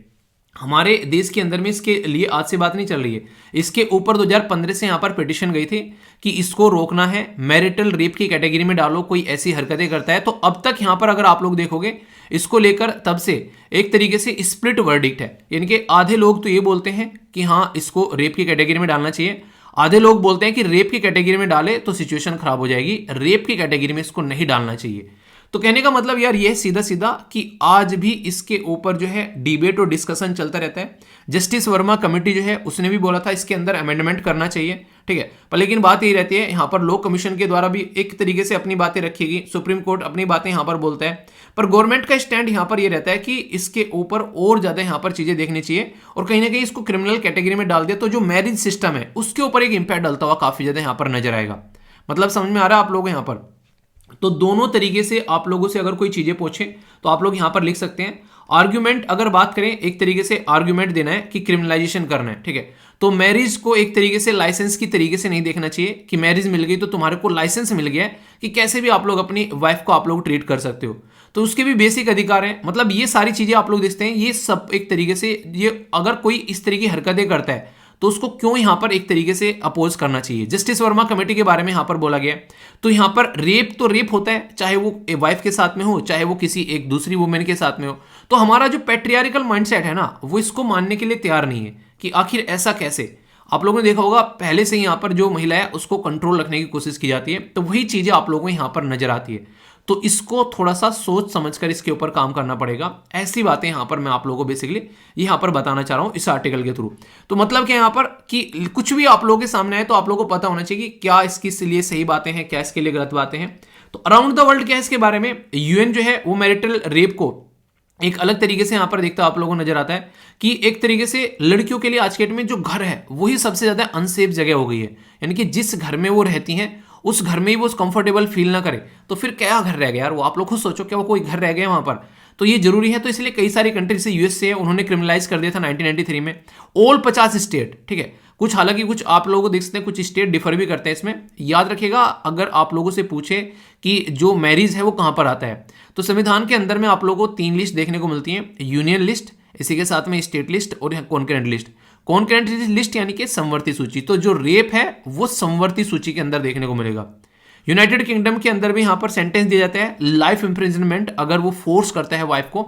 हमारे देश के अंदर में इसके लिए आज से बात नहीं चल रही है, इसके ऊपर 2015 से यहाँ पर पिटीशन गई थी कि इसको रोकना है, मैरिटल रेप की कैटेगरी में डालो, कोई ऐसी हरकतें करता है। तो अब तक यहाँ पर अगर आप लोग देखोगे इसको लेकर तब से एक तरीके से स्प्लिट वर्डिक्ट है, यानी कि आधे लोग तो ये बोलते हैं कि हाँ इसको रेप की कैटेगरी में डालना चाहिए, आधे लोग बोलते हैं कि रेप की कैटेगरी में डाले तो सिचुएशन खराब हो जाएगी, रेप की कैटेगरी में इसको नहीं डालना चाहिए। तो कहने का मतलब यार ये सीधा सीधा कि आज भी इसके ऊपर जो है डिबेट और डिस्कशन चलता रहता है। जस्टिस वर्मा कमेटी जो है उसने भी बोला था इसके अंदर अमेंडमेंट करना चाहिए, ठीक है। पर लेकिन बात यही रहती है, यहाँ पर लॉ कमीशन के द्वारा भी एक तरीके से अपनी बातें रखीगी, सुप्रीम कोर्ट अपनी बातें यहाँ पर बोलता है, पर गवर्नमेंट का स्टैंड यहाँ पर ये रहता है कि इसके ऊपर और ज्यादा यहाँ पर चीजें देखनी चाहिए और कहीं ना कहीं इसको क्रिमिनल कैटेगरी में डाल दिया तो जो मैरिज सिस्टम है उसके ऊपर एक इंपैक्ट डालता हुआ काफी ज्यादा यहाँ पर नजर आएगा। मतलब समझ में आ रहा है आप लोग यहाँ पर। तो दोनों तरीके से आप लोगों से अगर कोई चीजें पूछे तो आप लोग यहां पर लिख सकते हैं। आर्ग्यूमेंट अगर बात करें, एक तरीके से आर्ग्यूमेंट देना है कि क्रिमिनलाइजेशन करना है, ठीक है। तो मैरिज को एक तरीके से लाइसेंस की तरीके से नहीं देखना चाहिए कि मैरिज मिल गई तो तुम्हारे को लाइसेंस मिल गया है कि कैसे भी आप लोग अपनी वाइफ को आप लोग ट्रीट कर सकते हो, तो उसके भी बेसिक अधिकार हैं। मतलब ये सारी चीजें आप लोग देखते हैं, ये सब एक तरीके से ये अगर कोई इस तरह की हरकतें करता है तो उसको क्यों यहां पर एक तरीके से अपोज करना चाहिए। जस्टिस वर्मा कमेटी के बारे में यहां पर बोला गया। तो यहां पर रेप तो रेप होता है, चाहे वो वाइफ के साथ में हो, चाहे वो किसी एक दूसरी वुमेन के साथ में हो। तो हमारा जो पैट्रियार्कल माइंडसेट है ना, वो इसको मानने के लिए तैयार नहीं है कि आखिर ऐसा कैसे। आप लोगों ने देखा होगा पहले से यहां पर जो महिला है उसको कंट्रोल रखने की कोशिश की जाती है, तो वही चीजें आप लोगों को यहां पर नजर आती है। तो इसको थोड़ा सा सोच समझकर इसके ऊपर काम करना पड़ेगा। ऐसी बातें यहां पर मैं आप लोगों को बेसिकली यहां पर बताना चाह रहा हूं इस आर्टिकल के थ्रू। तो मतलब क्या यहां पर कि कुछ भी आप लोगों के सामने आए तो आप लोगों को पता होना चाहिए कि क्या इसके लिए सही बातें हैं, क्या इसके लिए गलत बातें हैं। तो अराउंड द वर्ल्ड क्या है इसके बारे में, यूएन जो है वो मैरिटल रेप को एक अलग तरीके से यहां पर देखता आप लोगों को नजर आता है कि एक तरीके से लड़कियों के लिए आज के डेट में जो घर है वही सबसे ज्यादा अनसेफ जगह हो गई है। यानी कि जिस घर में वो रहती हैं उस घर में ही वो कंफर्टेबल फील ना करे तो फिर क्या घर रह गया यार। वो आप लोग खुद सोचो, क्या वो कोई घर रह गया वहां पर। तो ये जरूरी है। तो इसलिए कई सारी कंट्री जैसे यूएसए है, उन्होंने क्रिमिनलाइज कर दिया था 1993 में ऑल 50 स्टेट, ठीक है। कुछ हालांकि कुछ आप लोगों को देख सकते हैं कुछ स्टेट डिफर भी करते हैं इसमें। याद रखिएगा अगर आप लोगों से पूछे कि जो मैरिज है वो कहां पर आता है, तो संविधान के अंदर में आप लोगों को 3 लिस्ट देखने को मिलती है, यूनियन लिस्ट, इसी के साथ में स्टेट लिस्ट और कॉन्करेंट लिस्ट। कॉन्करेंट लिस्ट यानी कि समवर्ती सूची। तो जो रेप है वो समवर्ती सूची के अंदर देखने को मिलेगा। यूनाइटेड किंगडम के अंदर भी यहाँ पर सेंटेंस दिया जाता है लाइफ इम्प्रिजनमेंट अगर वो फोर्स करता है वाइफ को।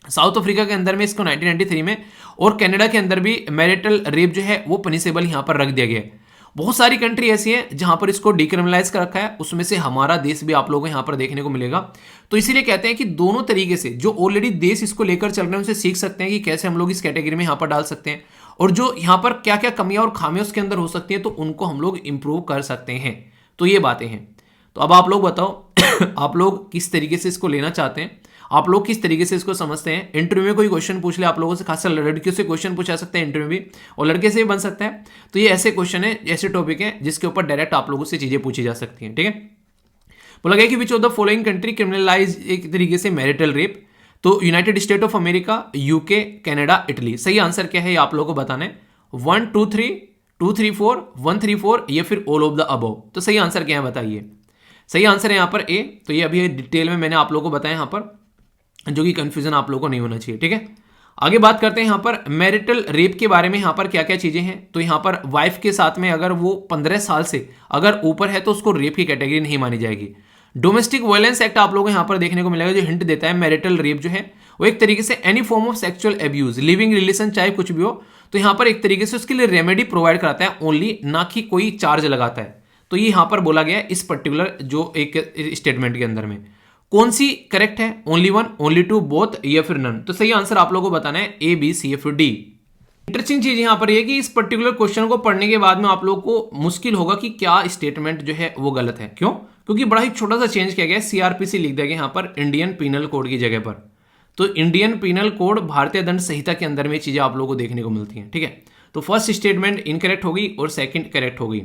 साउथ अफ्रीका के अंदर में इसको 1993 में, और कनाडा के अंदर भी मैरिटल रेप जो है वो पनिशेबल यहाँ पर रख दिया गया है। बहुत सारी कंट्री ऐसी है जहां पर इसको डिक्रिमिनलाइज कर रखा है, उसमें से हमारा देश भी आप लोगों को यहां पर देखने को मिलेगा। तो इसीलिए कहते हैं कि दोनों तरीके से जो ऑलरेडी देश इसको लेकर चल रहे हैं उनसे सीख सकते हैं कि कैसे हम लोग इस कैटेगरी में यहां पर डाल सकते हैं, और जो यहां पर क्या क्या कमियां और खामियां उसके अंदर हो सकती हैं तो उनको हम लोग इंप्रूव कर सकते हैं। तो ये बातें हैं। तो अब आप लोग बताओ आप लोग किस तरीके से इसको लेना चाहते हैं, आप लोग किस तरीके से इसको समझते हैं। इंटरव्यू में कोई क्वेश्चन पूछ ले आप लोगों से, खासकर लड़कियों से क्वेश्चन पूछा सकते हैं इंटरव्यू भी, और लड़के से भी बन सकता है। तो ये ऐसे क्वेश्चन है, ऐसे टॉपिक है जिसके ऊपर डायरेक्ट आप लोगों से चीजें पूछी जा सकती हैं। ठीक है, बोला गया कि which of the following country criminalize एक तरीके से मैरिटल रेप। तो United State of America, UK, Canada, Italy. सही आंसर क्या है ये आप लोगों को बताना है। 1 2 3 2 3 4 1 3 4 या फिर ऑल ऑफ द अबव। तो सही आंसर क्या है बताइए। सही आंसर है यहाँ पर ए। तो ये अभी डिटेल में मैंने आप लोगों को बताया यहाँ पर, जो कि कंफ्यूजन आप लोगों को नहीं होना चाहिए। ठीक है, आगे बात करते हैं यहाँ पर मैरिटल रेप के बारे में। यहाँ पर क्या क्या चीजें हैं, तो यहाँ पर वाइफ के साथ में अगर वो 15 साल से अगर ऊपर है तो उसको रेप की कैटेगरी नहीं मानी जाएगी। डोमेस्टिक वायलेंस एक्ट आप लोगों को यहाँ पर देखने को मिलेगा, जो हिंट देता है मैरिटल रेप जो है वो एक तरीके से any form of sexual abuse, living relation चाहे कुछ भी हो, तो यहाँ पर एक तरीके से उसके लिए रेमेडी प्रोवाइड कराता है ओनली, ना कि कोई चार्ज लगाता है। तो ये यहाँ पर बोला गया है इस पर्टिकुलर जो एक स्टेटमेंट के अंदर में। कौन सी करेक्ट है, only one, only two, both या फिर नन। तो सही आंसर आप लोगों को बताना है ए, बी, सी या फिर डी। इंटरेस्टिंग चीज यहां पर यह कि इस पर्टिकुलर क्वेश्चन को पढ़ने के बाद में आप लोगों को मुश्किल होगा कि क्या स्टेटमेंट जो है वो गलत है। क्यों? क्योंकि बड़ा ही छोटा सा चेंज किया गया है, सीआरपीसी लिख दिया गया यहां पर इंडियन पीनल कोड की जगह पर। तो इंडियन पीनल कोड भारतीय दंड संहिता के अंदर में चीजें आप लोगों को देखने को मिलती हैं। ठीक है, तो फर्स्ट स्टेटमेंट इनकरेक्ट होगी और सेकंड करेक्ट होगी।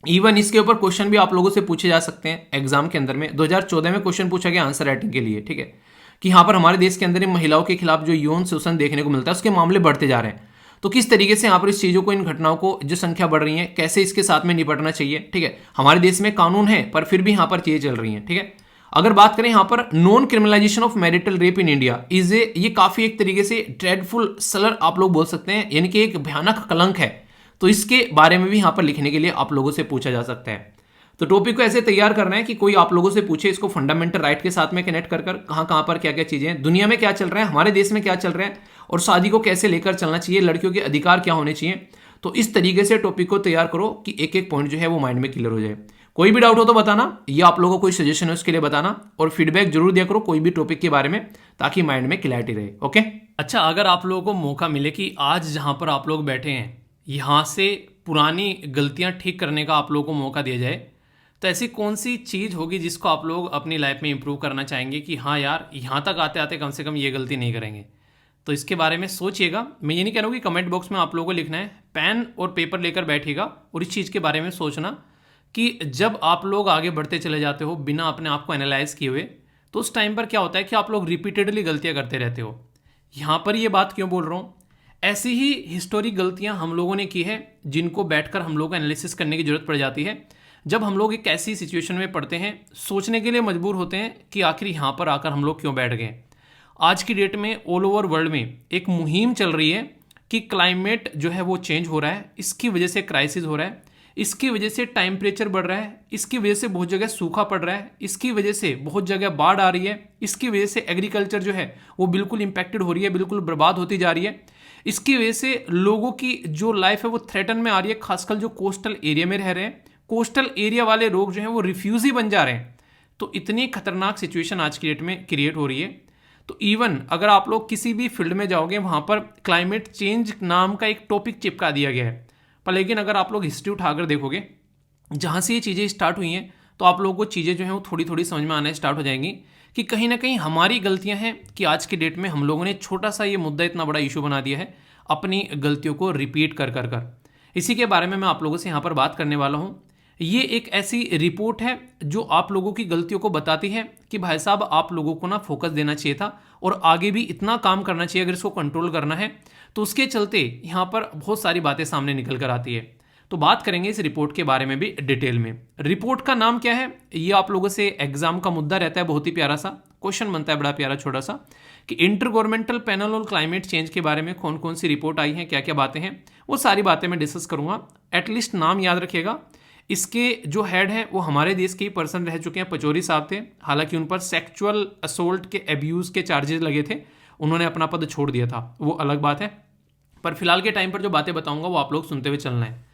इवन इसके ऊपर क्वेश्चन भी आप लोगों से पूछे जा सकते हैं एग्जाम के अंदर में। 2014 में क्वेश्चन पूछा गया आंसर राइटिंग के लिए। ठीक है, कि यहाँ पर हमारे देश के अंदर महिलाओं के खिलाफ जो यौन शोषण देखने को मिलता है उसके मामले बढ़ते जा रहे हैं। तो किस तरीके से यहाँ पर इस चीजों को, इन घटनाओं को जो संख्या बढ़ रही है, कैसे इसके साथ में निपटना चाहिए। ठीक है, हमारे देश में कानून है पर फिर भी यहाँ पर चीजें चल रही हैं। ठीक है, अगर बात करें यहाँ पर non criminalisation of marital rape in India is a, ये काफी एक तरीके से ड्रेडफुल सलर आप लोग बोल सकते हैं, यानी कि एक भयानक कलंक है। तो इसके बारे में भी यहाँ पर लिखने के लिए आप लोगों से पूछा जा सकता है। तो टॉपिक को ऐसे तैयार करना है कि कोई आप लोगों से पूछे, इसको फंडामेंटल राइट के साथ में कनेक्ट कर कहाँ कहाँ पर क्या क्या चीजें हैं, दुनिया में क्या चल रहा है, हमारे देश में क्या चल रहा है, और शादी को कैसे लेकर चलना चाहिए, लड़कियों के अधिकार क्या होने चाहिए। तो इस तरीके से टॉपिक को तैयार करो कि एक एक पॉइंट जो है वो माइंड में क्लियर हो जाए। कोई भी डाउट हो तो बताना, या आप लोगों को कोई सजेशन है उसके लिए बताना, और फीडबैक जरूर दिया करो कोई भी टॉपिक के बारे में, ताकि माइंड में क्लैरिटी रहे। ओके, अच्छा, अगर आप लोगों को मौका मिले कि आज जहां पर आप लोग बैठे हैं यहाँ से पुरानी गलतियां ठीक करने का आप लोगों को मौका दिया जाए, तो ऐसी कौन सी चीज़ होगी जिसको आप लोग अपनी लाइफ में इंप्रूव करना चाहेंगे कि हाँ यार, यहाँ तक आते आते कम से कम ये गलती नहीं करेंगे। तो इसके बारे में सोचिएगा। मैं ये नहीं कह रहा हूँ कि कमेंट बॉक्स में आप लोगों को लिखना है, पेन और पेपर लेकर बैठिएगा और इस चीज़ के बारे में सोचना कि जब आप लोग आगे बढ़ते चले जाते हो बिना अपने आप को एनालाइज किए हुए, तो उस टाइम पर क्या होता है कि आप लोग रिपीटेडली गलतियाँ करते रहते हो। यहाँ पर ये बात क्यों बोल रहा हूँ, ऐसी ही हिस्टोरिक गलतियां हम लोगों ने की है जिनको बैठकर हम लोग को एनालिसिस करने की जरूरत पड़ जाती है। जब हम लोग एक ऐसी सिचुएशन में पड़ते हैं, सोचने के लिए मजबूर होते हैं कि आखिर यहाँ पर आकर हम लोग क्यों बैठ गए। आज की डेट में ऑल ओवर वर्ल्ड में एक मुहिम चल रही है कि क्लाइमेट जो है वो चेंज हो रहा है, इसकी वजह से क्राइसिस हो रहा है, इसकी वजह से टेम्परेचर बढ़ रहा है, इसकी वजह से बहुत जगह सूखा पड़ रहा है, इसकी वजह से बहुत जगह बाढ़ आ रही है, इसकी वजह से एग्रीकल्चर जो है वो बिल्कुल इंपैक्टेड हो रही है, बिल्कुल बर्बाद होती जा रही है। इसकी वजह से लोगों की जो लाइफ है वो थ्रेटन में आ रही है, खासकर जो कोस्टल एरिया में रह रहे हैं। कोस्टल एरिया वाले लोग जो हैं वो रिफ्यूजी बन जा रहे हैं। तो इतनी खतरनाक सिचुएशन आज की डेट में क्रिएट हो रही है। तो इवन अगर आप लोग किसी भी फील्ड में जाओगे वहाँ पर क्लाइमेट चेंज नाम का एक टॉपिक चिपका दिया गया है। पर लेकिन अगर आप लोग हिस्ट्री उठाकर देखोगे, जहाँ से ये चीज़ें स्टार्ट हुई हैं, तो आप लोगों को चीज़ें जो हैं वो थोड़ी थोड़ी समझ में आना स्टार्ट हो जाएंगी कि कहीं ना कहीं हमारी गलतियां हैं कि आज की डेट में हम लोगों ने छोटा सा ये मुद्दा इतना बड़ा इशू बना दिया है अपनी गलतियों को रिपीट कर कर कर। इसी के बारे में मैं आप लोगों से यहाँ पर बात करने वाला हूँ। ये एक ऐसी रिपोर्ट है जो आप लोगों की गलतियों को बताती है कि भाई साहब आप लोगों को ना फोकस देना चाहिए था और आगे भी इतना काम करना चाहिए। अगर इसको कंट्रोल करना है तो उसके चलते यहाँ पर बहुत सारी बातें सामने निकल कर आती है। तो बात करेंगे इस रिपोर्ट के बारे में भी डिटेल में। रिपोर्ट का नाम क्या है, ये आप लोगों से एग्जाम का मुद्दा रहता है, बहुत ही प्यारा सा क्वेश्चन बनता है, बड़ा प्यारा छोटा सा, कि इंटर गवर्नमेंटल पैनल और क्लाइमेट चेंज के बारे में कौन कौन सी रिपोर्ट आई है, क्या क्या बातें हैं, वो सारी बातें मैं डिस्कस करूंगा। एटलीस्ट नाम याद रखिएगा, इसके जो हेड हैं वो हमारे देश के ही पर्सन रह चुके हैं, पचौरी साहब थे। हालांकि उन पर सेक्सुअल असोल्ट के एब्यूज़ के चार्जेस लगे थे, उन्होंने अपना पद छोड़ दिया था, वो अलग बात है। पर फिलहाल के टाइम पर जो बातें बताऊंगा वो आप लोग सुनते हुए चलना है।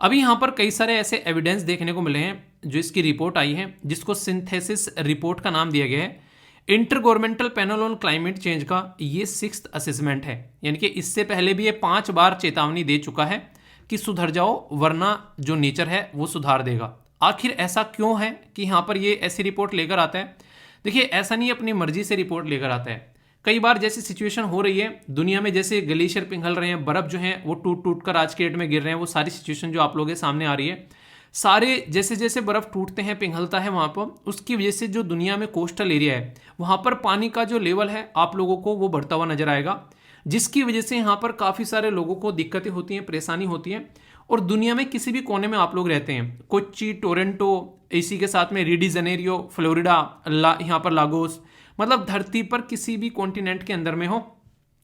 अभी यहाँ पर कई सारे ऐसे एविडेंस देखने को मिले हैं जो इसकी रिपोर्ट आई है, जिसको सिंथेसिस रिपोर्ट का नाम दिया गया है। Inter governmental panel on climate change का ये 6th असेसमेंट है, यानी कि इससे पहले भी ये 5 बार चेतावनी दे चुका है कि सुधर जाओ वरना जो नेचर है वो सुधार देगा। आखिर ऐसा क्यों है कि यहाँ पर ये ऐसी रिपोर्ट लेकर आता है? देखिए, ऐसा नहीं अपनी मर्जी से रिपोर्ट लेकर आता है। कई बार जैसी सिचुएशन हो रही है दुनिया में, जैसे ग्लेशियर पिघल रहे हैं, बर्फ जो है वो टूट टूट कर आज के डेट में गिर रहे हैं, वो सारी सिचुएशन जो आप लोगों के सामने आ रही है, सारे जैसे जैसे बर्फ टूटते हैं पिघलता है वहाँ पर, उसकी वजह से जो दुनिया में कोस्टल एरिया है वहाँ पर पानी का जो लेवल है आप लोगों को वो बढ़ता हुआ नजर आएगा, जिसकी वजह से यहाँ पर काफ़ी सारे लोगों को दिक्कतें होती हैं, परेशानी होती है। और दुनिया में किसी भी कोने में आप लोग रहते हैं, कोच्चि, टोरंटो, इसी के साथ में री डी जेनेरियो, फ्लोरिडा, यहाँ पर लागोस, मतलब धरती पर किसी भी कॉन्टिनेंट के अंदर में हो,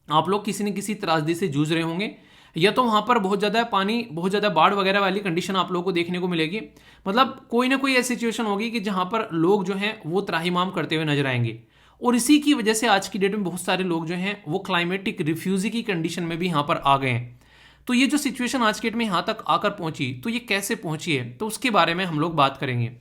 आप लोग किसी न किसी त्रासदी से जूझ रहे होंगे। या तो वहाँ पर बहुत ज़्यादा पानी, बहुत ज़्यादा बाढ़ वगैरह वाली कंडीशन आप लोगों को देखने को मिलेगी, मतलब कोई ना कोई ऐसी सिचुएशन होगी कि जहाँ पर लोग जो हैं वो त्राहिमाम करते हुए नजर आएंगे। और इसी की वजह से आज की डेट में बहुत सारे लोग जो हैं वो क्लाइमेटिक रिफ्यूजी की कंडीशन में भी यहाँ पर आ गए हैं। तो ये जो सिचुएशन आज के डेट में यहाँ तक आकर पहुंची, तो ये कैसे पहुंची है, तो उसके बारे में हम लोग बात करेंगे।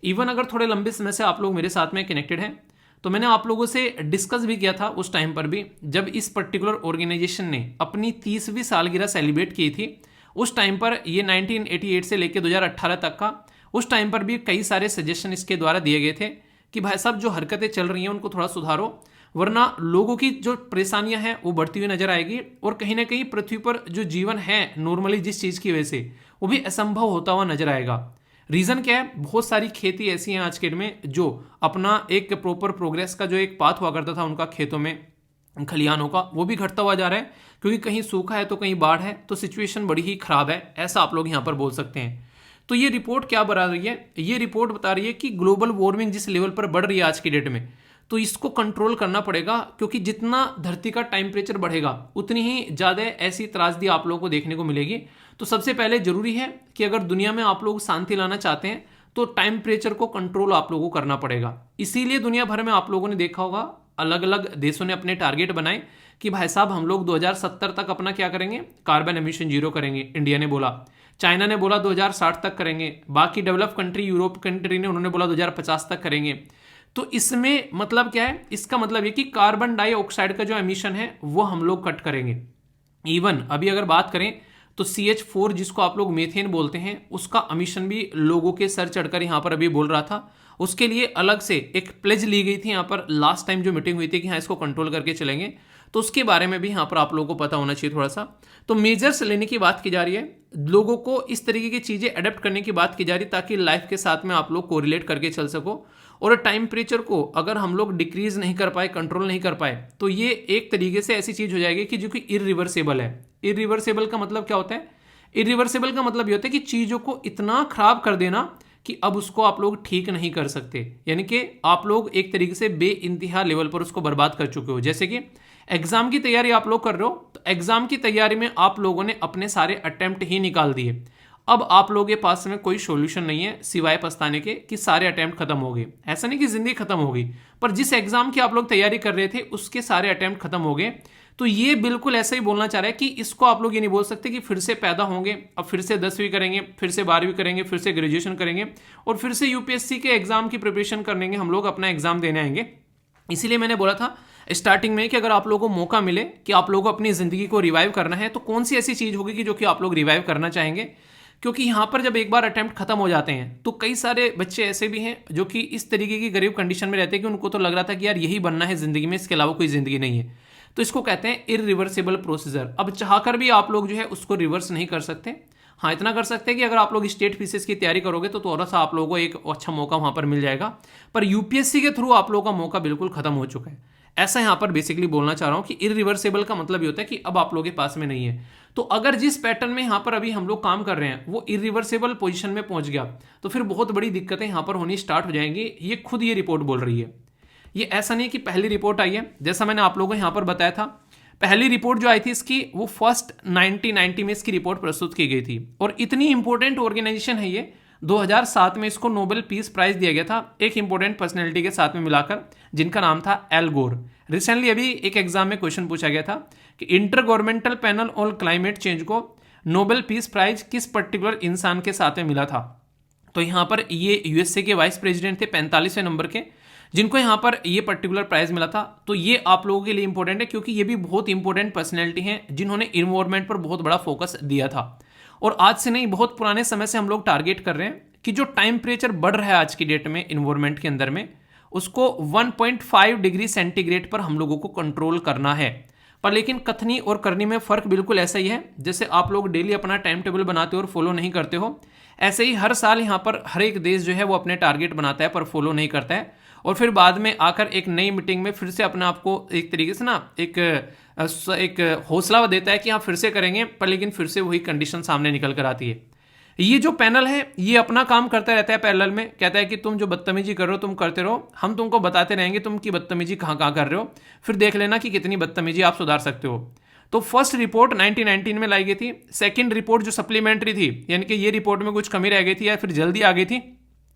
इवन अगर थोड़े लंबे समय से आप लोग मेरे साथ में कनेक्टेड हैं तो मैंने आप लोगों से डिस्कस भी किया था उस टाइम पर भी, जब इस पर्टिकुलर ऑर्गेनाइजेशन ने अपनी 30वीं सालगिरह सेलिब्रेट की थी। उस टाइम पर ये 1988 से लेकर 2018 तक का, उस टाइम पर भी कई सारे सजेशन इसके द्वारा दिए गए थे कि भाई साहब जो हरकतें चल रही हैं उनको थोड़ा सुधारो, वरना लोगों की जो परेशानियां हैं वो बढ़ती हुई नजर आएगी और कहीं ना कहीं पृथ्वी पर जो जीवन है नॉर्मली जिस चीज़ की वजह से, वो भी असंभव होता हुआ नजर आएगा। रीज़न क्या है? बहुत सारी खेती ऐसी हैं आज के डेट में जो अपना एक प्रॉपर प्रोग्रेस का जो एक पाथ हुआ करता था उनका खेतों में, खलिहानों का, वो भी घटता हुआ जा रहा है, क्योंकि कहीं सूखा है तो कहीं बाढ़ है, तो सिचुएशन बड़ी ही खराब है, ऐसा आप लोग यहाँ पर बोल सकते हैं। तो ये रिपोर्ट क्या बता रही है? ये रिपोर्ट बता रही है कि ग्लोबल वार्मिंग जिस लेवल पर बढ़ रही है आज की डेट में, तो इसको कंट्रोल करना पड़ेगा, क्योंकि जितना धरती का टेम्परेचर बढ़ेगा उतनी ही ज़्यादा ऐसी त्रासदी आप लोगों को देखने को मिलेगी। तो सबसे पहले जरूरी है कि अगर दुनिया में आप लोग शांति लाना चाहते हैं तो टेम्परेचर को कंट्रोल आप लोगों को करना पड़ेगा। इसीलिए दुनिया भर में आप लोगों ने देखा होगा अलग अलग देशों ने अपने टारगेट बनाए कि भाई साहब हम लोग 2070 तक अपना क्या करेंगे, कार्बन एमिशन जीरो करेंगे। इंडिया ने बोला, चाइना ने बोला 2060 तक करेंगे, बाकी डेवलप कंट्री, यूरोप कंट्री ने उन्होंने बोला 2050 तक करेंगे। तो इसमें मतलब क्या है? इसका मतलब ये कि कार्बन डाइऑक्साइड का जो एमिशन है वो हम लोग कट करेंगे। इवन अभी अगर बात करें तो CH4 जिसको आप लोग मीथेन बोलते हैं, उसका एमिशन भी लोगों के सर चढ़कर यहाँ पर अभी बोल रहा था। उसके लिए अलग से एक प्लेज ली गई थी यहाँ पर लास्ट टाइम जो मीटिंग हुई थी कि हाँ इसको कंट्रोल करके चलेंगे, तो उसके बारे में भी यहाँ पर आप लोगों को पता होना चाहिए थोड़ा सा। तो मेजर्स लेने की बात की जा रही है, लोगों को इस तरीके की चीज़ें अडेप्ट करने की बात की जा रही है ताकि लाइफ के साथ में आप लोग कोरिलेट करके चल सको। और टेम्परेचर को अगर हम लोग डिक्रीज नहीं कर पाए, कंट्रोल नहीं कर पाए, तो ये एक तरीके से ऐसी चीज़ हो जाएगी कि जो कि इरिवर्सिबल है। इरिवर्सिबल का मतलब क्या होता है? इरिवर्सिबल का मतलब ये होता है कि चीज़ों को इतना खराब कर देना कि अब उसको आप लोग ठीक नहीं कर सकते, यानी कि आप लोग एक तरीके से बेइंतहा लेवल पर उसको बर्बाद कर चुके हो। जैसे कि एग्जाम की तैयारी आप लोग कर रहे हो, तो एग्जाम की तैयारी में आप लोगों ने अपने सारे अटेम्प्ट ही निकाल दिए, अब आप लोगों के पास में कोई सॉल्यूशन नहीं है सिवाय पछताने के कि सारे अटेम्प्ट खत्म हो गए। ऐसा नहीं कि जिंदगी खत्म हो गई, पर जिस एग्जाम की आप लोग तैयारी कर रहे थे उसके सारे अटेम्प्ट खत्म हो गए। तो ये बिल्कुल ऐसा ही बोलना चाह रहा है कि इसको आप लोग ये नहीं बोल सकते कि फिर से पैदा होंगे, अब फिर से 10वीं करेंगे, फिर से 12वीं करेंगे, फिर से ग्रेजुएशन करेंगे और फिर से UPSC के एग्जाम की प्रिपरेशन करेंगे, हम लोग अपना एग्जाम देने आएंगे। इसीलिए मैंने बोला था स्टार्टिंग में कि अगर आप लोगों को मौका मिले कि आप लोगों को अपनी ज़िंदगी को रिवाइव करना है, तो कौन सी ऐसी चीज़ होगी कि जो कि आप लोग रिवाइव करना चाहेंगे। क्योंकि यहाँ पर जब एक बार अटेम्प्ट खत्म हो जाते हैं तो कई सारे बच्चे ऐसे भी हैं जो कि इस तरीके की गरीब कंडीशन में रहते हैं कि उनको तो लग रहा था कि यार यही बनना है ज़िंदगी में, इसके अलावा कोई ज़िंदगी नहीं है। तो इसको कहते हैं इरिवर्सिबल प्रोसीजर। अब चाहकर भी आप लोग जो है उसको रिवर्स नहीं कर सकते। हाँ, इतना कर सकते हैं कि अगर आप लोग स्टेट पीसीएस की तैयारी करोगे तो थोड़ा सा आप लोगों को एक अच्छा मौका वहाँ पर मिल जाएगा, पर UPSC के थ्रू आप लोगों का मौका बिल्कुल खत्म हो चुका है। ऐसा यहाँ पर बेसिकली बोलना चाह रहा हूँ कि इरिवर्सिबल का मतलब ये होता है कि अब आप लोगों के पास में नहीं है। तो अगर जिस पैटर्न में यहाँ पर अभी हम लोग काम कर रहे हैं वो इरिवर्सिबल पोजीशन में पहुंच गया तो फिर बहुत बड़ी दिक्कतें यहाँ पर होनी स्टार्ट हो जाएंगी। ये खुद ये रिपोर्ट बोल रही है। ये ऐसा नहीं कि पहली रिपोर्ट आई है, जैसा मैंने आप लोगों को यहाँ पर बताया था, पहली रिपोर्ट जो आई थी इसकी वो फर्स्ट 1990 में इसकी रिपोर्ट प्रस्तुत की गई थी। और इतनी इंपॉर्टेंट ऑर्गेनाइजेशन है ये, 2007 में इसको नोबेल पीस प्राइज दिया गया था एक इंपॉर्टेंट पर्सनैलिटी के साथ में मिलाकर, जिनका नाम था एल गोर। रिसेंटली अभी एक एग्जाम में क्वेश्चन पूछा गया था कि inter governmental panel on climate change को नोबेल पीस प्राइज किस पर्टिकुलर इंसान के साथ में मिला था। तो यहाँ पर ये यूएसए के वाइस प्रेसिडेंट थे 45वें नंबर के, जिनको यहाँ पर ये पर्टिकुलर प्राइज मिला था। तो ये आप लोगों के लिए इंपॉर्टेंट है क्योंकि ये भी बहुत इंपॉर्टेंट पर्सनैलिटी हैं जिन्होंने इन्वायरमेंट पर बहुत बड़ा फोकस दिया था। और आज से नहीं, बहुत पुराने समय से हम लोग टारगेट कर रहे हैं कि जो टेम्परेचर बढ़ रहा है आज की डेट में इन्वायरमेंट के अंदर में, उसको 1.5 डिग्री सेंटीग्रेड पर हम लोगों को कंट्रोल करना है। पर लेकिन कथनी और करनी में फर्क बिल्कुल ऐसा ही है। जैसे आप लोग डेली अपना टाइम टेबल बनाते हो और फॉलो नहीं करते हो, ऐसे ही हर साल यहाँ पर हर एक देश जो है वो अपने टारगेट बनाता है पर फॉलो नहीं करता है, और फिर बाद में आकर एक नई मीटिंग में फिर से अपने आप को एक तरीके से ना एक हौसला देता है कि हाँ फिर से करेंगे, पर लेकिन फिर से वही कंडीशन सामने निकल कर आती है। ये जो पैनल है ये अपना काम करता रहता है पैरेलल में, कहता है कि तुम जो बदतमीजी कर रहे हो तुम करते रहो, हम तुमको बताते रहेंगे तुम की बदतमीजी कहाँ कहाँ कर रहे हो, फिर देख लेना कि कितनी बदतमीजी आप सुधार सकते हो। तो फर्स्ट रिपोर्ट 1919 में लाई गई थी। सेकंड रिपोर्ट जो सप्लीमेंट्री थी, यानी कि ये रिपोर्ट में कुछ कमी रह गई थी या फिर जल्दी आ गई थी।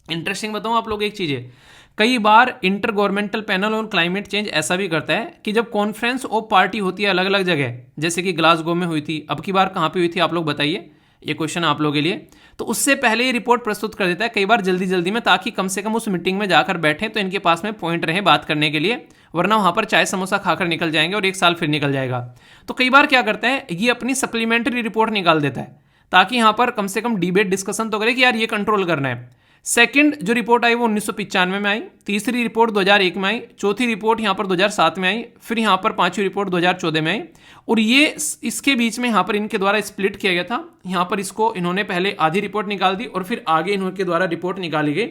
इंटरेस्टिंग बताऊं आप लोग एक चीज़ है, कई बार intergovernmental panel on climate change ऐसा भी करता है कि जब कॉन्फ्रेंस ऑफ पार्टी होती है अलग अलग जगह, जैसे कि ग्लासगो में हुई थी, अब की बार कहाँ पे हुई थी आप लोग बताइए, ये क्वेश्चन आप लोगों के लिए। तो उससे पहले ये रिपोर्ट प्रस्तुत कर देता है कई बार जल्दी जल्दी में, ताकि कम से कम उस मीटिंग में जाकर बैठें तो इनके पास में पॉइंट रहे बात करने के लिए, वरना वहाँ पर चाय समोसा खाकर निकल जाएंगे और एक साल फिर निकल जाएगा। तो कई बार क्या करता है, ये अपनी सप्लीमेंट्री रिपोर्ट निकाल देता है ताकि यहाँ पर कम से कम डिबेट डिस्कशन तो करे कि यार ये कंट्रोल करना है। सेकंड जो रिपोर्ट आई वो 1995 में आई, तीसरी रिपोर्ट 2001 में आई, चौथी रिपोर्ट यहाँ पर 2007 में आई, फिर यहाँ पर पांचवी रिपोर्ट 2014 में आई, और ये इसके बीच में यहाँ पर इनके द्वारा स्प्लिट किया गया था। यहाँ पर इसको इन्होंने पहले आधी रिपोर्ट निकाल दी और फिर आगे इनके द्वारा रिपोर्ट निकाली गई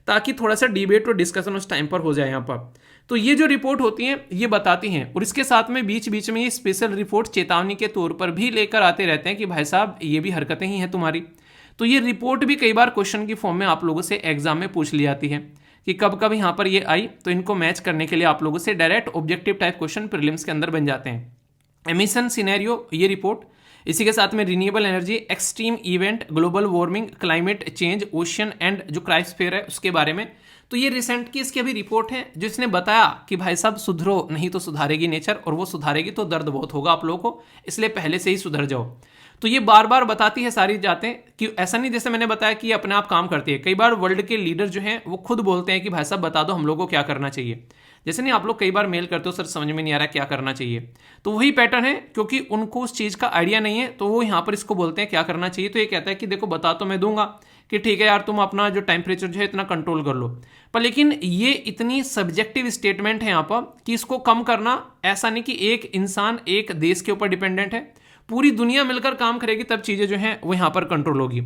ताकि थोड़ा सा डिबेट और डिस्कशन उस टाइम पर हो जाए यहाँ पर। तो ये जो रिपोर्ट होती हैं ये बताती हैं, और इसके साथ में बीच बीच में ये स्पेशल रिपोर्ट चेतावनी के तौर पर भी लेकर आते रहते हैं कि भाई साहब ये भी हरकतें ही हैं तुम्हारी। तो ये रिपोर्ट भी कई बार क्वेश्चन की फॉर्म में आप लोगों से एग्जाम में पूछ ली जाती है कि कब कब यहाँ पर ये आई, तो इनको मैच करने के लिए आप लोगों से direct objective type question prelims के अंदर बन जाते हैं। एमिशन सिनेरियो ये रिपोर्ट, इसी के साथ में renewable energy, extreme event, global warming, climate change, ocean and जो क्रायोस्फीयर है उसके बारे में। तो ये रिसेंट की इसकी अभी रिपोर्ट है जिसने बताया कि भाई साहब सुधरो, नहीं तो सुधारेगी नेचर, और वो सुधारेगी तो दर्द बहुत होगा आप लोगों को, इसलिए पहले से ही सुधर जाओ। तो ये बार बार बताती है सारी जातें कि ऐसा नहीं जैसे मैंने बताया कि ये अपने आप काम करती है, कई बार वर्ल्ड के लीडर जो हैं वो खुद बोलते हैं कि भाई साहब बता दो हम लोगों को क्या करना चाहिए। जैसे नहीं आप लोग कई बार मेल करते हो सर समझ में नहीं आ रहा क्या करना चाहिए, तो वही पैटर्न है, क्योंकि उनको उस चीज़ का आइडिया नहीं है तो वो यहाँ पर इसको बोलते हैं क्या करना चाहिए। तो ये कहता है कि देखो बता तो मैं दूंगा कि ठीक है यार तुम अपना जो टेम्परेचर जो है इतना कंट्रोल कर लो, पर लेकिन ये इतनी सब्जेक्टिव स्टेटमेंट है यहाँ पर कि इसको कम करना ऐसा नहीं कि एक इंसान एक देश के ऊपर डिपेंडेंट है, पूरी दुनिया मिलकर काम करेगी तब चीज़ें जो हैं वो यहाँ पर कंट्रोल होगी।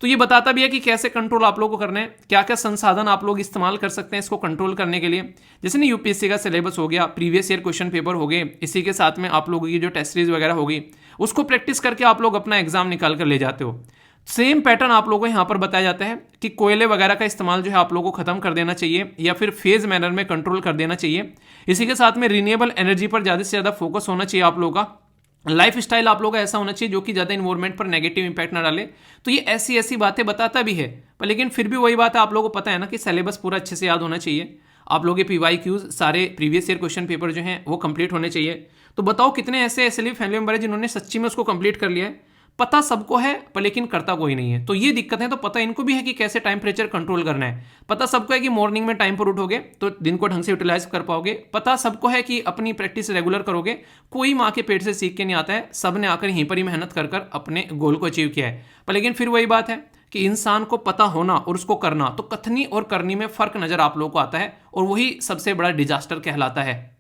तो ये बताता भी है कि कैसे कंट्रोल आप लोगों को करना है, क्या क्या संसाधन आप लोग इस्तेमाल कर सकते हैं इसको कंट्रोल करने के लिए। जैसे ना यूपीएससी का सिलेबस हो गया, प्रीवियस ईयर क्वेश्चन पेपर हो गए, इसी के साथ में आप लोगों की जो टेस्ट सीरीज वगैरह होगी उसको प्रैक्टिस करके आप लोग अपना एग्जाम निकाल कर ले जाते हो। सेम पैटर्न आप लोगों को यहाँ पर बताया जाता है कि कोयले वगैरह का इस्तेमाल जो है आप लोगों को खत्म कर देना चाहिए या फिर फेज मैनर में कंट्रोल कर देना चाहिए। इसी के साथ में रिन्यूएबल एनर्जी पर ज़्यादा से ज़्यादा फोकस होना चाहिए आप लोगों का। लाइफ स्टाइल आप लोगों का ऐसा होना चाहिए जो कि ज़्यादा इन्वायरमेंट पर नेगेटिव इंपैक्ट ना डाले। तो ये ऐसी ऐसी बातें बताता भी है, पर लेकिन फिर भी वही बात है, आप लोगों को पता है ना कि सिलेबस पूरा अच्छे से याद होना चाहिए। आप लोगों के PYQs सारे प्रीवियस ईयर क्वेश्चन पेपर जो हैं वो कंप्लीट होने चाहिए। तो बताओ कितने ऐसे लिए फैमिली मेंबर है जिन्होंने सच्ची में उसको कंप्लीट कर लिया है। पता सबको है पर लेकिन करता कोई नहीं है, तो ये दिक्कत है। तो पता इनको भी है कि कैसे टेम्परेचर कंट्रोल करना है, पता सबको है कि मॉर्निंग में टाइम पर उठोगे तो दिन को ढंग से यूटिलाइज कर पाओगे, पता सबको है कि अपनी प्रैक्टिस रेगुलर करोगे। कोई माँ के पेट से सीख के नहीं आता है, सब ने आकर यहीं पर ही मेहनत कर कर अपने गोल को अचीव किया है। पर लेकिन फिर वही बात है कि इंसान को पता होना और उसको करना, तो कथनी और करनी में फर्क नजर आप लोगों को आता है, और वही सबसे बड़ा डिजास्टर कहलाता है।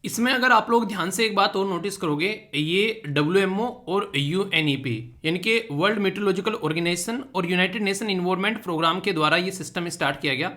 इसमें अगर आप लोग ध्यान से एक बात और नोटिस करोगे, ये WMO और UNEP यानी कि वर्ल्ड मेट्रोलॉजिकल ऑर्गेनाइजेशन और यूनाइटेड नेशन इन्वायरमेंट प्रोग्राम के द्वारा ये सिस्टम स्टार्ट किया गया,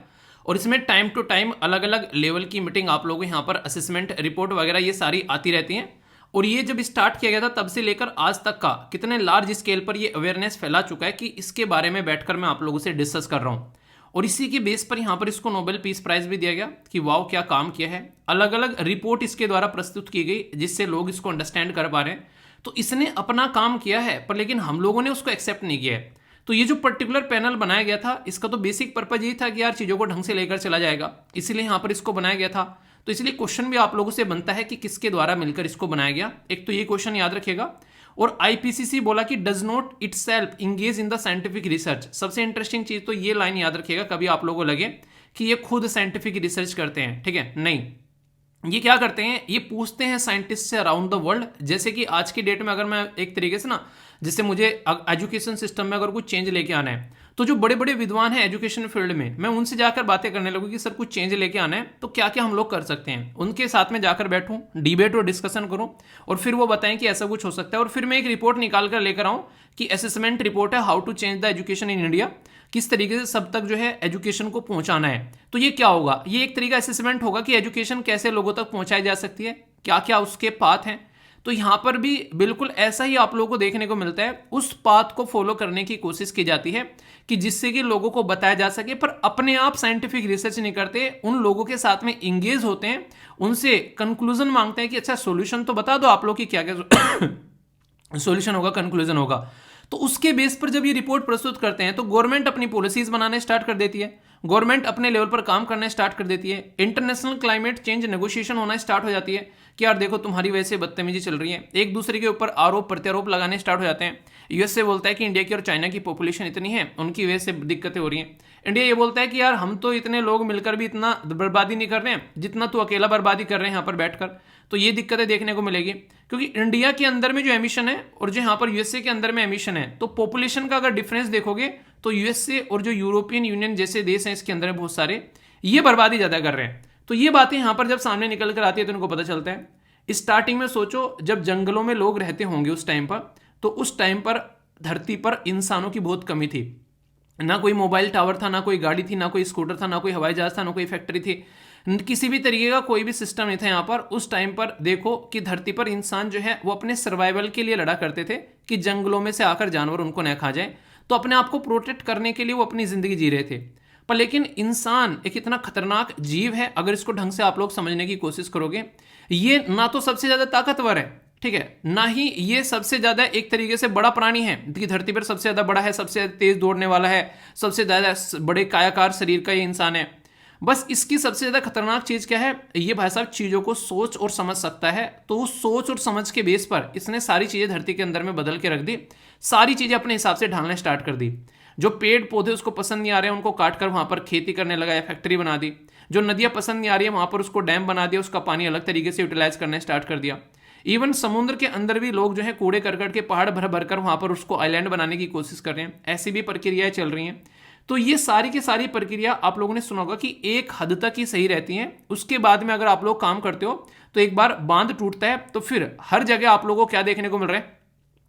और इसमें टाइम टू टाइम अलग अलग लेवल की मीटिंग आप लोगों को यहाँ पर असेसमेंट रिपोर्ट वगैरह ये सारी आती रहती हैं। और ये जब स्टार्ट किया गया था तब से लेकर आज तक का कितने लार्ज स्केल पर ये अवेयरनेस फैला चुका है कि इसके बारे में बैठकर मैं आप लोगों से डिस्कस कर रहा हूँ। और इसी के बेस पर यहाँ पर इसको नोबेल पीस प्राइज भी दिया गया कि वाओ क्या काम किया है। अलग अलग रिपोर्ट इसके द्वारा प्रस्तुत की गई जिससे लोग इसको अंडरस्टैंड कर पा रहे हैं। तो इसने अपना काम किया है, पर लेकिन हम लोगों ने उसको एक्सेप्ट नहीं किया है। तो ये जो पर्टिकुलर पैनल बनाया गया था, इसका तो बेसिक पर्पज यही था कि यार चीज़ों को ढंग से लेकर चला जाएगा, इसीलिए यहाँ पर इसको बनाया गया था। तो इसलिए क्वेश्चन भी आप लोगों से बनता है कि किसके द्वारा मिलकर इसको बनाया गया। एक तो ये क्वेश्चन याद रखिएगा। और आईपीसीसी बोला कि does not itself engage in the scientific research. सबसे इंटरेस्टिंग चीज तो ये लाइन याद रखिएगा, कभी आप लोगों को लगे कि ये खुद साइंटिफिक रिसर्च करते हैं, ठीक है, नहीं, ये क्या करते हैं, ये पूछते हैं साइंटिस्ट से अराउंड द वर्ल्ड। जैसे कि आज की डेट में अगर मैं एक तरीके से ना, जैसे मुझे एजुकेशन सिस्टम में अगर कुछ चेंज लेके आना है, तो जो बड़े बड़े विद्वान हैं एजुकेशन फील्ड में, मैं उनसे जाकर बातें करने लगूँ कि सर कुछ चेंज लेके आना है तो क्या क्या हम लोग कर सकते हैं। उनके साथ में जाकर बैठूं, डिबेट और डिस्कशन करूं, और फिर वो बताएं कि ऐसा कुछ हो सकता है, और फिर मैं एक रिपोर्ट निकाल कर लेकर आऊं कि असेसमेंट रिपोर्ट है how to change the education in India, किस तरीके से सब तक जो है एजुकेशन को पहुंचाना है। तो ये क्या होगा, ये एक तरीका असेसमेंट होगा कि एजुकेशन कैसे लोगों तक पहुंचाई जा सकती है, क्या क्या उसके पाथ हैं। तो यहां पर भी बिल्कुल ऐसा ही आप लोगों को देखने को मिलता है, उस पाथ को फॉलो करने की कोशिश की जाती है कि जिससे कि लोगों को बताया जा सके, पर अपने आप साइंटिफिक रिसर्च नहीं करते, उन लोगों के साथ में इंगेज होते हैं, उनसे कंक्लूजन मांगते हैं कि अच्छा सॉल्यूशन तो बता दो आप लोग की क्या क्या सॉल्यूशन होगा, कंक्लूजन होगा। तो उसके बेस पर जब ये रिपोर्ट प्रस्तुत करते हैं तो गवर्नमेंट अपनी पॉलिसीज बनाने स्टार्ट कर देती है, गवर्नमेंट अपने लेवल पर काम करना स्टार्ट कर देती है, इंटरनेशनल क्लाइमेट चेंज नेगोशिएशन होना स्टार्ट हो जाती है कि यार देखो तुम्हारी वजह से बदतमीजी चल रही है, एक दूसरे के ऊपर आरोप प्रत्यारोप लगाने स्टार्ट हो जाते हैं। यूएसए बोलता है कि इंडिया की और चाइना की पॉपुलेशन इतनी है, उनकी वजह से दिक्कतें हो रही हैं। इंडिया ये बोलता है कि यार हम तो इतने लोग मिलकर भी इतना बर्बादी नहीं कर रहे हैं जितना तू अकेला बर्बादी कर रहे हैं यहाँ पर बैठकर। तो ये दिक्कतें देखने को मिलेगी, क्योंकि इंडिया के अंदर में जो एमिशन है और जो यहाँ पर यूएसए के अंदर में एमिशन है, तो पॉपुलेशन का अगर डिफरेंस देखोगे तो यूएसए और जो यूरोपियन यूनियन जैसे देश हैं इसके अंदर में बहुत सारे ये बर्बादी ज्यादा कर रहे हैं। तो ये बातें यहाँ पर जब सामने निकल कर आती है तो उनको पता चलता है। स्टार्टिंग में सोचो जब जंगलों में लोग रहते होंगे उस टाइम पर, तो उस टाइम पर धरती पर इंसानों की बहुत कमी थी, ना कोई मोबाइल टावर था, ना कोई गाड़ी थी, ना कोई स्कूटर था, ना कोई हवाई जहाज था, ना कोई फैक्ट्री थी, किसी भी तरीके का कोई भी सिस्टम नहीं था यहाँ पर। उस टाइम पर देखो कि धरती पर इंसान जो है वो अपने सर्वाइवल के लिए लड़ा करते थे कि जंगलों में से आकर जानवर उनको न खा जाए, तो अपने आप को प्रोटेक्ट करने के लिए वो अपनी जिंदगी जी रहे थे। पर लेकिन इंसान एक इतना खतरनाक जीव है, अगर इसको ढंग से आप लोग समझने की कोशिश करोगे, ये ना तो सबसे ज्यादा ताकतवर है, ठीक है, ना ही ये सबसे ज्यादा एक तरीके से बड़ा प्राणी है कि धरती पर सबसे ज्यादा बड़ा है, सबसे ज्यादा तेज दौड़ने वाला है, सबसे ज्यादा बड़े कायाकार शरीर का ये इंसान है। बस इसकी सबसे ज्यादा खतरनाक चीज क्या है, ये भाई साहब चीजों को सोच और समझ सकता है। तो उस सोच और समझ के बेस पर इसने सारी चीजें धरती के अंदर में बदल के रख दी, सारी चीजें अपने हिसाब से ढालना स्टार्ट कर दी। जो पेड़ पौधे उसको पसंद नहीं आ रहे हैं उनको काट कर वहां पर खेती करने लगा या फैक्ट्री बना दी, जो नदियां पसंद नहीं आ रही है वहां पर उसको डैम बना दिया, उसका पानी अलग तरीके से यूटिलाइज करना स्टार्ट कर दिया। इवन समुद्र के अंदर भी लोग जो है कूड़े करकट के पहाड़ भर भर कर वहां पर उसको आइलैंड बनाने की कोशिश कर रहे हैं, ऐसी भी प्रक्रियाएं चल रही हैं। तो ये सारी की सारी प्रक्रिया आप लोगों ने सुना होगा कि एक हद तक ही सही रहती हैं, उसके बाद में अगर आप लोग काम करते हो तो एक बार बांध टूटता है तो फिर हर जगह आप लोगों को क्या देखने को मिल रहा है,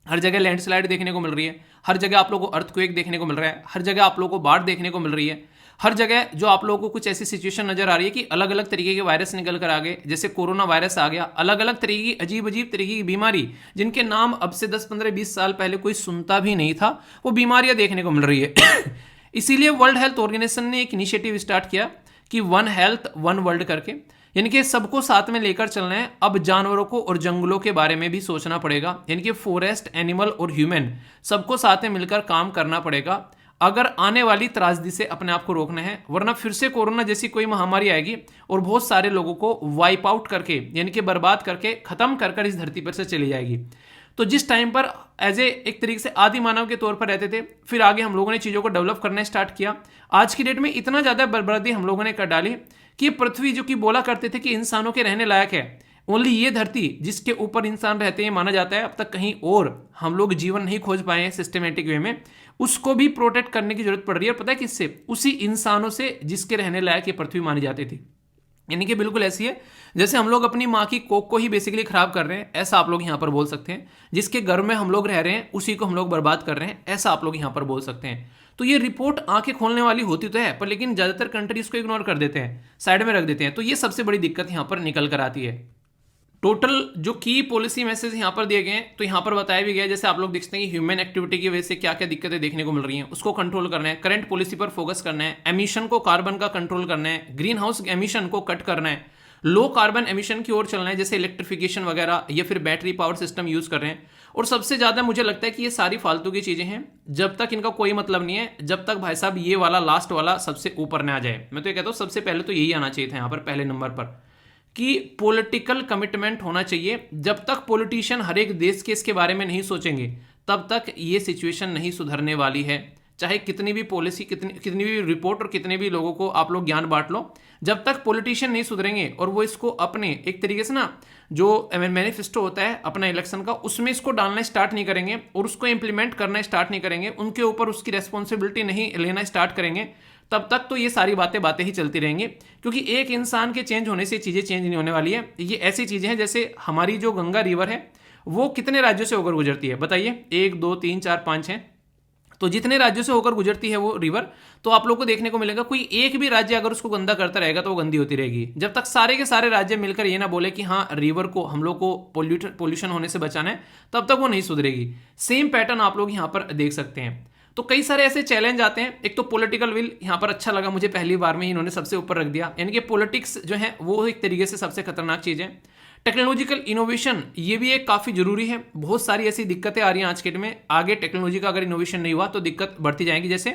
हर जगह लैंडस्लाइड देखने को मिल रही है, हर जगह आप लोगों को अर्थक्वेक देखने को मिल रहा है, हर जगह आप लोगों को बाढ़ देखने को मिल रही है, हर जगह जो आप लोगों को कुछ ऐसी सिचुएशन नजर आ रही है कि अलग अलग तरीके के वायरस निकल कर आ गए, जैसे कोरोना वायरस आ गया, अलग अलग तरीके की अजीब अजीब तरीके की बीमारी जिनके नाम अब से 10 15 20 साल पहले कोई सुनता भी नहीं था, वो बीमारियां देखने को मिल रही है। इसीलिए वर्ल्ड हेल्थ ऑर्गेनाइजेशन ने एक इनिशिएटिव स्टार्ट किया कि वन हेल्थ वन वर्ल्ड करके, यानी कि सबको साथ में लेकर चलना है। अब जानवरों को और जंगलों के बारे में भी सोचना पड़ेगा, यानी कि फॉरेस्ट, एनिमल और ह्यूमन सबको साथ में मिलकर काम करना पड़ेगा अगर आने वाली त्रासदी से अपने आप को रोकना है, वरना फिर से कोरोना जैसी कोई महामारी आएगी और बहुत सारे लोगों को वाइप आउट करके, यानी कि बर्बाद करके, खत्म कर इस धरती पर से चली जाएगी। तो जिस टाइम पर एज ए एक तरीके से आदि मानव के तौर पर रहते थे, फिर आगे हम लोगों ने चीज़ों को डेवलप करना स्टार्ट किया। आज की डेट में इतना ज़्यादा बर्बादी हम लोगों ने कर डाली कि पृथ्वी जो कि बोला करते थे कि इंसानों के रहने लायक है, ओनली ये धरती जिसके ऊपर इंसान रहते हैं माना जाता है, अब तक कहीं और हम लोग जीवन नहीं खोज पाए हैं सिस्टमेटिक वे में, उसको भी प्रोटेक्ट करने की जरूरत पड़ रही है। और पता है किससे? उसी इंसानों से जिसके रहने लायक ये पृथ्वी मानी जाती थी। यानी कि बिल्कुल ऐसी है जैसे हम लोग अपनी माँ की कोख को ही बेसिकली खराब कर रहे हैं, ऐसा आप लोग यहाँ पर बोल सकते हैं। जिसके घर में हम लोग रह रहे हैं उसी को हम लोग बर्बाद कर रहे हैं, ऐसा आप लोग यहाँ पर बोल सकते हैं। तो ये रिपोर्ट आंखें खोलने वाली होती तो है, पर लेकिन ज्यादातर कंट्री इसको इग्नोर कर देते हैं, साइड में रख देते हैं। तो ये सबसे बड़ी दिक्कत यहाँ पर निकल कर आती है। टोटल जो की पॉलिसी मैसेज यहाँ पर दिए गए हैं, तो यहाँ पर बताया भी गया है, जैसे आप लोग देखते हैं कि ह्यूमन एक्टिविटी की वजह से क्या क्या दिक्कतें देखने को मिल रही हैं, उसको कंट्रोल करना है, करंट पॉलिसी पर फोकस करना है, एमिशन को, कार्बन का कंट्रोल करना है, ग्रीन हाउस एमिशन को कट करना है, लो कार्बन एमिशन की ओर चलना है, जैसे इलेक्ट्रिफिकेशन वगैरह या फिर बैटरी पावर सिस्टम यूज कर रहे हैं। और सबसे ज्यादा मुझे लगता है कि ये सारी फालतू की चीजें हैं, जब तक इनका कोई मतलब नहीं है, जब तक भाई साहब ये वाला लास्ट वाला सबसे ऊपर ना आ जाए। मैं तो ये कहता हूँ सबसे पहले तो यही आना चाहिए था यहाँ पर पहले नंबर पर, कि पॉलिटिकल कमिटमेंट होना चाहिए। जब तक पॉलिटिशियन हर एक देश के इसके बारे में नहीं सोचेंगे तब तक ये सिचुएशन नहीं सुधरने वाली है। चाहे कितनी भी पॉलिसी, कितनी भी रिपोर्ट और कितने भी लोगों को आप लोग ज्ञान बांट लो, जब तक पॉलिटिशियन नहीं सुधरेंगे और वो इसको अपने एक तरीके से ना जो मैनिफेस्टो होता है अपना इलेक्शन का, उसमें इसको डालना स्टार्ट नहीं करेंगे और उसको इंप्लीमेंट करना स्टार्ट नहीं करेंगे, उनके ऊपर उसकी रेस्पॉन्सिबिलिटी नहीं लेना स्टार्ट करेंगे, तब तक तो ये सारी बातें ही चलती रहेंगी। क्योंकि एक इंसान के चेंज होने से चीज़ें चेंज नहीं होने वाली है। ये ऐसी चीज़ें हैं जैसे हमारी जो गंगा रिवर है वो कितने राज्यों से होकर गुजरती है बताइए, 1 2 3 4 5 है, तो जितने राज्यों से होकर गुजरती है वो रिवर, तो आप लोग को देखने को मिलेगा कोई एक भी राज्य अगर उसको गंदा करता रहेगा तो वो गंदी होती रहेगी। जब तक सारे के सारे राज्य मिलकर ये ना बोले कि हाँ रिवर को हम लोग को पोल्यूशन होने से बचाना है, तब तक वो नहीं सुधरेगी। सेम पैटर्न आप लोग यहाँ पर देख सकते हैं। तो कई सारे ऐसे चैलेंज आते हैं। एक तो पॉलिटिकल विल यहाँ पर अच्छा लगा मुझे, पहली बार में इन्होंने सबसे ऊपर रख दिया, यानी कि पॉलिटिक्स जो है वो एक तरीके से सबसे खतरनाक चीज़ है। टेक्नोलॉजिकल इनोवेशन ये भी एक काफ़ी जरूरी है। बहुत सारी ऐसी दिक्कतें आ रही हैं आज के डेट में, आगे टेक्नोलॉजी का अगर इनोवेशन नहीं हुआ तो दिक्कत बढ़ती जाएगी। जैसे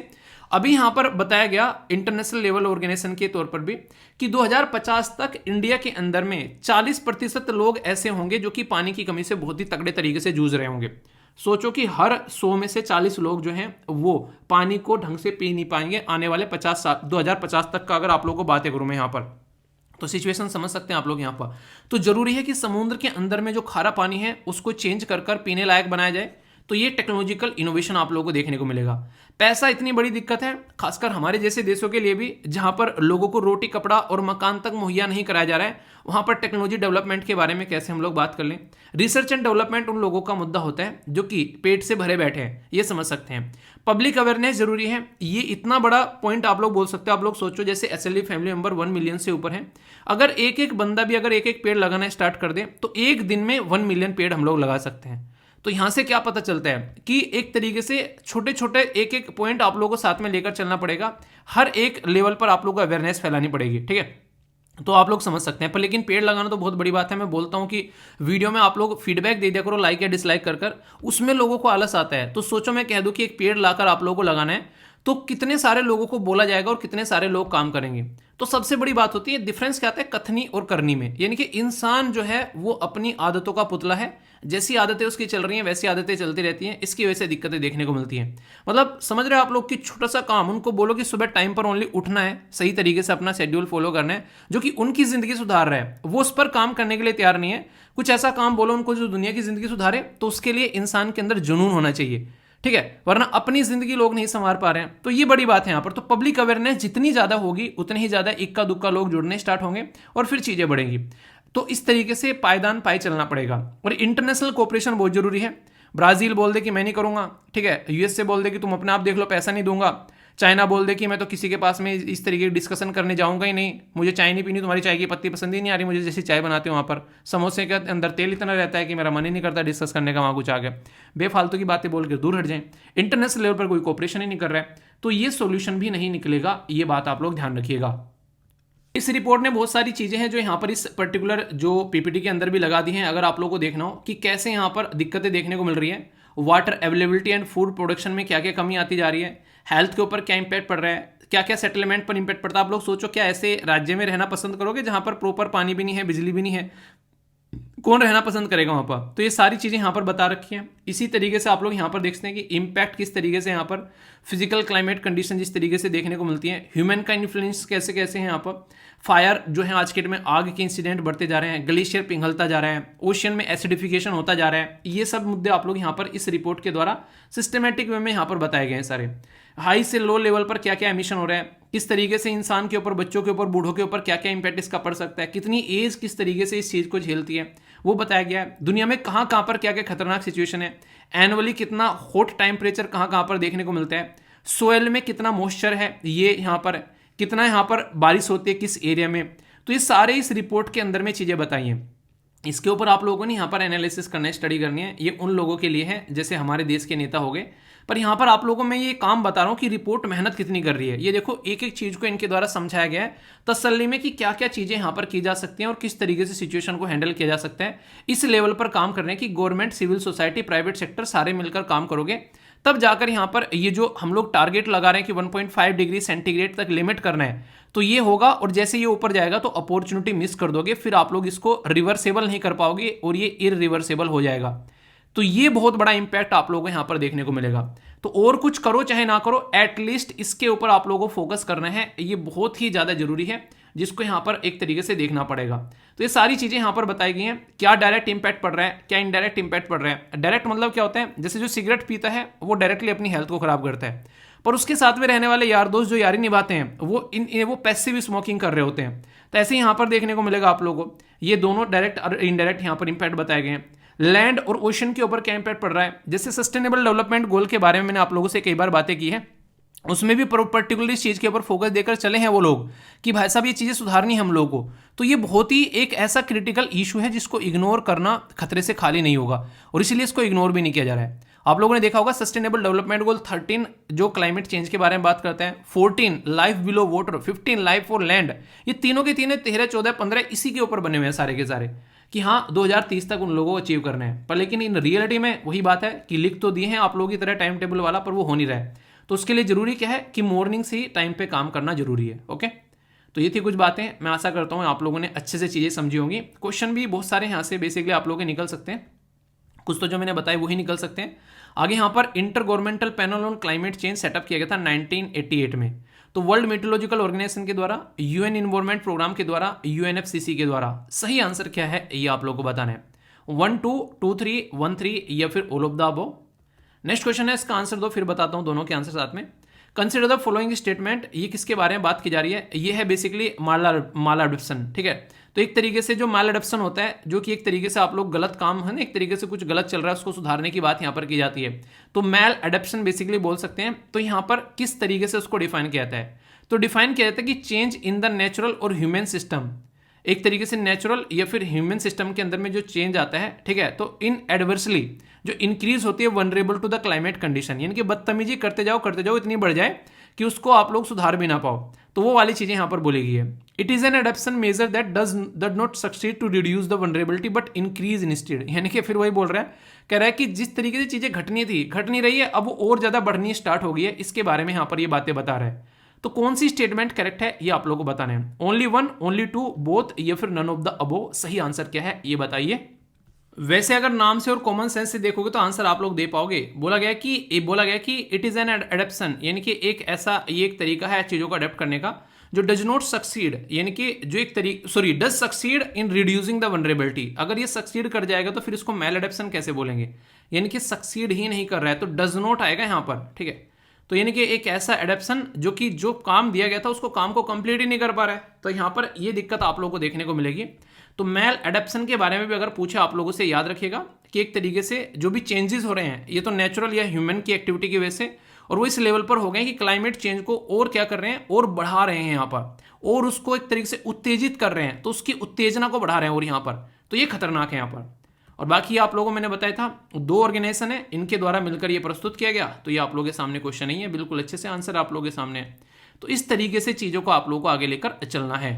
अभी यहाँ पर बताया गया इंटरनेशनल लेवल ऑर्गेनाइजेशन के तौर पर भी कि 2050 तक इंडिया के अंदर में 40% लोग ऐसे होंगे जो कि पानी की कमी से बहुत ही तगड़े तरीके से जूझ रहे होंगे। सोचो कि हर 100 में से 40 लोग जो हैं वो पानी को ढंग से पी नहीं पाएंगे आने वाले 50 साल 2050 तक का अगर आप लोगों को बातें करूं मैं यहाँ पर, तो सिचुएशन समझ सकते हैं आप लोग यहाँ पर। तो जरूरी है कि समुद्र के अंदर में जो खारा पानी है उसको चेंज कर कर पीने लायक बनाया जाए। तो ये टेक्नोलॉजिकल इनोवेशन आप लोगों को देखने को मिलेगा। पैसा इतनी बड़ी दिक्कत है खासकर हमारे जैसे देशों के लिए भी, जहां पर लोगों को रोटी कपड़ा और मकान तक मुहैया नहीं कराया जा रहा है, वहां पर टेक्नोलॉजी डेवलपमेंट के बारे में कैसे हम लोग बात कर लें। रिसर्च एंड डेवलपमेंट उन लोगों का मुद्दा होता है जो कि पेट से भरे बैठे हैं, ये समझ सकते हैं। पब्लिक अवेयरनेस जरूरी है। ये इतना बड़ा पॉइंट आप लोग बोल सकते हो। आप लोग सोचो जैसे SLE फैमिली मेंबर 1 मिलियन से ऊपर है, अगर एक एक बंदा भी अगर एक एक पेड़ लगाना स्टार्ट कर दे तो एक दिन में 1 मिलियन पेड़ हम लोग लगा सकते हैं। तो यहां से क्या पता चलता है कि एक तरीके से छोटे छोटे एक एक पॉइंट आप लोगों को साथ में लेकर चलना पड़ेगा, हर एक लेवल पर आप लोगों को अवेयरनेस फैलानी पड़ेगी, ठीक है। तो आप लोग समझ सकते हैं। पर लेकिन पेड़ लगाना तो बहुत बड़ी बात है। मैं बोलता हूं कि वीडियो में आप लोग फीडबैक दे दिया करो, लाइक या डिसलाइक कर कर, उसमें लोगों को आलस आता है। तो सोचो मैं कह दूं कि एक पेड़ लाकर आप लोगों को लगाना है तो कितने सारे लोगों को बोला जाएगा और कितने सारे लोग काम करेंगे। तो सबसे बड़ी बात होती है डिफरेंस क्या आता है कथनी और करनी में, यानी कि इंसान जो है वो अपनी आदतों का पुतला है, जैसी आदतें उसकी चल रही हैं वैसी आदतें चलती रहती हैं, इसकी वजह से दिक्कतें देखने को मिलती हैं। मतलब समझ रहे हो आप लोग कि छोटा सा काम उनको बोलो कि सुबह टाइम पर ओनली उठना है, सही तरीके से अपना शेड्यूल फॉलो करना है, जो कि उनकी जिंदगी सुधार रहा है, वो उस पर काम करने के लिए तैयार नहीं है। कुछ ऐसा काम बोलो उनको जो दुनिया की जिंदगी सुधारे, तो उसके लिए इंसान के अंदर जुनून होना चाहिए, ठीक है, वरना अपनी जिंदगी लोग नहीं संवार पा रहे हैं। तो ये बड़ी बात है यहाँ पर। तो पब्लिक अवेयरनेस जितनी ज्यादा होगी उतनी ही ज्यादा इक्का दुक्का लोग जुड़ने स्टार्ट होंगे और फिर चीजें बढ़ेंगी। तो इस तरीके से पायदान पाए चलना पड़ेगा। और इंटरनेशनल कोऑपरेशन बहुत जरूरी है। ब्राजील बोल दे कि मैं नहीं करूंगा, ठीक है, यूएस से बोल दे कि तुम अपने आप देख लो, पैसा नहीं दूंगा, चाइना बोल दे कि मैं तो किसी के पास में इस तरीके की डिस्कशन करने जाऊंगा ही नहीं, मुझे चाय नहीं पीनी, तुम्हारी चाय की पत्ती पसंद ही नहीं आ रही मुझे, जैसी चाय बनाते हो वहाँ पर समोसे के अंदर तेल इतना रहता है कि मेरा मन ही नहीं करता डिस्कस करने का, वहाँ कुछ आ गया, बेफालतू की बातें बोल के दूर हट जाएं। इंटरनेशनल लेवल पर कोई कोऑपरेशन ही नहीं कर रहा है, तो ये सोल्यूशन भी नहीं निकलेगा। ये बात आप लोग ध्यान रखिएगा। इस रिपोर्ट में बहुत सारी चीजें हैं जो यहाँ पर इस पर्टिकुलर जो पीपीटी के अंदर भी लगा दी हैं। अगर आप लोगों को देखना हो कि कैसे यहाँ पर दिक्कतें देखने को मिल रही है, water availability and food production में क्या क्या कमी आती जा रही है, हेल्थ के ऊपर क्या इंपैक्ट पड़ रहा है, क्या क्या सेटलमेंट पर इंपैक्ट पड़ता है। आप लोग सोचो क्या ऐसे राज्य में रहना पसंद करोगे जहां पर प्रॉपर पानी भी नहीं है, बिजली भी नहीं है, कौन रहना पसंद करेगा वहां पर। तो ये सारी चीजें यहाँ पर बता रखी हैं। इसी तरीके से आप लोग यहाँ पर देखते हैं कि इम्पैक्ट किस तरीके से यहाँ पर फिजिकल क्लाइमेट कंडीशन जिस तरीके से देखने को मिलती है, ह्यूमन का इन्फ्लुएंस कैसे कैसे है यहाँ पर, फायर जो है आज के डेट में आग के इंसिडेंट बढ़ते जा रहे हैं, ग्लेशियर पिघलता जा रहा है, ओशियन में एसिडिफिकेशन होता जा रहा है, ये सब मुद्दे आप लोग यहाँ पर इस रिपोर्ट के द्वारा सिस्टमेटिक वे में यहाँ पर बताए गए हैं सारे। हाई से लो लेवल पर क्या क्या एमिशन हो रहा है, किस तरीके से इंसान के ऊपर, बच्चों के ऊपर, बूढ़ों के ऊपर क्या क्या इंपैक्ट इसका पड़ सकता है, कितनी एज किस तरीके से इस चीज को झेलती है वो बताया गया है। दुनिया में कहाँ कहाँ पर क्या क्या खतरनाक सिचुएशन है, एनुअली कितना हॉट टेम्परेचर कहाँ कहाँ पर देखने को मिलता है, सोयल में कितना मॉइस्चर है, ये यहाँ पर कितना यहाँ पर बारिश होती है किस एरिया में। तो ये सारे इस रिपोर्ट के अंदर में चीजें बताई हैं। इसके ऊपर आप लोगों ने यहाँ पर एनालिसिस करना है, स्टडी करनी है। ये उन लोगों के लिए है जैसे हमारे देश के नेता हो गए पर यहाँ पर आप लोगों में ये काम बता रहा हूँ कि रिपोर्ट मेहनत कितनी कर रही है। ये देखो एक एक चीज को इनके द्वारा समझाया गया है तसल्ली में कि क्या क्या चीजें यहाँ पर की जा सकती हैं और किस तरीके से सिचुएशन को हैंडल किया जा सकता है। इस लेवल पर काम कर रहे हैं कि government, civil society, private sector सारे मिलकर काम करोगे तब जाकर यहाँ पर ये जो हम लोग टारगेट लगा रहे हैं कि 1.5 डिग्री सेंटीग्रेड तक लिमिट करना है तो ये होगा। और जैसे ये ऊपर जाएगा तो अपॉर्चुनिटी मिस कर दोगे, फिर आप लोग इसको रिवर्सेबल नहीं कर पाओगे और ये इरिवर्सेबल हो जाएगा। तो ये बहुत बड़ा इंपैक्ट आप लोगों को यहाँ पर देखने को मिलेगा। तो और कुछ करो चाहे ना करो, एटलीस्ट इसके ऊपर आप लोगों को फोकस करना है। ये बहुत ही ज्यादा जरूरी है जिसको यहाँ पर एक तरीके से देखना पड़ेगा। तो ये सारी चीजें यहाँ पर बताई गई हैं। क्या डायरेक्ट इंपैक्ट पड़ रहा है, क्या इनडायरेक्ट इंपैक्ट पड़ रहा है। डायरेक्ट मतलब क्या होता है, जैसे जो सिगरेट पीता है वो डायरेक्टली अपनी हेल्थ को खराब करता है, पर उसके साथ में रहने वाले यार दोस्त जो यारी निभाते हैं वो पैसिव स्मोकिंग कर रहे होते हैं। तो ऐसे यहाँ पर देखने को मिलेगा आप लोगों को। ये दोनों डायरेक्ट और इनडायरेक्ट यहाँ पर इंपैक्ट बताए गए हैं। लैंड और ओशन के ऊपर क्या इंपैक्ट पड़ रहा है, जैसे सस्टेनेबल डेवलपमेंट गोल के बारे में मैंने आप लोगों से कई बार बातें की है, उसमें भी पर्टिकुलर इस चीज के ऊपर फोकस देकर चले हैं वो लोग कि भाई साहब ये चीजें सुधारनी हम लोगों को। तो ये बहुत ही एक ऐसा क्रिटिकल इशू है जिसको इग्नोर करना खतरे से खाली नहीं होगा और इसीलिए इसको इग्नोर भी नहीं किया जा रहा है। आप लोगों ने देखा होगा सस्टेनेबल डेवलपमेंट गोल 13 जो क्लाइमेट चेंज के बारे में बात करते हैं, 14 life below water, 15 life for land, ये तीनों के तीनों 13, 14, 15 इसी के ऊपर बने हुए हैं सारे के सारे कि हाँ 2030 तक उन लोगों को अचीव करना है। पर लेकिन इन रियलिटी में वही बात है कि लिख तो दिए हैं आप लोगों की तरह टाइम टेबल वाला, पर वो हो नहीं रहा है। तो उसके लिए जरूरी क्या है कि मॉर्निंग से ही टाइम पे काम करना जरूरी है। ओके, तो ये थी कुछ बातें। मैं आशा करता हूँ आप लोगों ने अच्छे से चीज़ें समझी होंगी। क्वेश्चन भी बहुत सारे यहाँ से बेसिकली आप लोगों के निकल सकते हैं, कुछ तो जो मैंने बताया वही निकल सकते हैं। आगे यहाँ पर inter governmental panel on climate change setup किया गया था 1988 में। तो वर्ल्ड मेट्रोलॉजिकल ऑर्गेनाइजेशन के द्वारा, यूएन इन्वायरमेंट प्रोग्राम के द्वारा, यूएनएफसीसी के द्वारा। सही आंसर क्या है ये आप लोगों को बताना है, 1 2 2 3 1 3 या फिर all of the above. Next question है, इसका आंसर दो, फिर बताता हूं दोनों के आंसर साथ में। कंसिडर द फॉलोइंग स्टेटमेंट, ये किसके बारे में बात की जा रही है, ये है बेसिकली माल एडॉप्शन। ठीक है, तो एक तरीके से जो माल एडॉप्शन होता है, जो कि एक तरीके से आप लोग गलत काम है ना, एक तरीके से कुछ गलत चल रहा है उसको सुधारने की बात यहाँ पर की जाती है, तो माल एडॉप्शन बेसिकली बोल सकते हैं। तो यहाँ पर किस तरीके से उसको डिफाइन किया जाता है, तो डिफाइन किया जाता है कि चेंज इन द नेचुरल और ह्यूमन सिस्टम, एक तरीके से नेचुरल या फिर ह्यूमन सिस्टम के अंदर में जो चेंज आता है, ठीक है, तो इन एडवर्सली जो इंक्रीज होती है vulnerable to the climate condition, यानी कि बदतमीजी करते जाओ इतनी बढ़ जाए कि उसको आप लोग सुधार भी ना पाओ, तो वो वाली चीजें यहां पर बोली गई है। It is an adaption measure that does not succeed to reduce the vulnerability but increase instead, यानी कि फिर वही बोल रहा है, कह रहा है कि जिस तरीके से चीजें घटनी थी घट नहीं रही है, अब वो और ज्यादा बढ़नी स्टार्ट हो गई है, इसके बारे में यहां पर ये बातें बता रहा है। तो कौन सी स्टेटमेंट करेक्ट है ये आप लोगों को बताना है, only one, only two, both या फिर नन ऑफ द अबोव। सही आंसर क्या है ये बताइए। वैसे अगर नाम से और कॉमन सेंस से देखोगे तो आंसर आप लोग दे पाओगे। बोला गया कि इट इज एन एडप्शन, यानी कि एक ऐसा ये एक तरीका है चीजों को अडेप्ट करने का जो डज नॉट सक्सीड, यानी कि जो एक does succeed in reducing the vulnerability. अगर ये सक्सीड कर जाएगा तो फिर इसको मैल एडप्शन कैसे बोलेंगे, यानी कि सक्सीड ही नहीं कर रहा है तो डज नॉट आएगा यहां पर। ठीक है, तो यानी कि एक ऐसा एडप्शन जो कि जो काम दिया गया था उसको काम को कंप्लीट ही नहीं कर पा रहा है, तो यहां पर ये दिक्कत आप लोगों को देखने को मिलेगी। तो मैल एडप्शन के बारे में भी अगर पूछे आप लोगों से, याद रखिएगा कि एक तरीके से जो भी चेंजेस हो रहे हैं ये तो नेचुरल या ह्यूमन की एक्टिविटी की वजह से, और वो इस लेवल पर हो गए कि क्लाइमेट चेंज को और क्या कर रहे हैं, और बढ़ा रहे हैं यहाँ पर, और उसको एक तरीके से उत्तेजित कर रहे हैं, तो उसकी उत्तेजना को बढ़ा रहे हैं और यहाँ पर, तो ये खतरनाक है यहाँ पर। और बाकी आप लोगों को मैंने बताया था 2 ऑर्गेनाइजेशन है, इनके द्वारा मिलकर ये प्रस्तुत किया गया, तो ये आप लोगों के सामने क्वेश्चन नहीं है, बिल्कुल अच्छे से आंसर आप लोगों के सामने है। तो इस तरीके से चीजों को आप लोगों को आगे लेकर चलना है।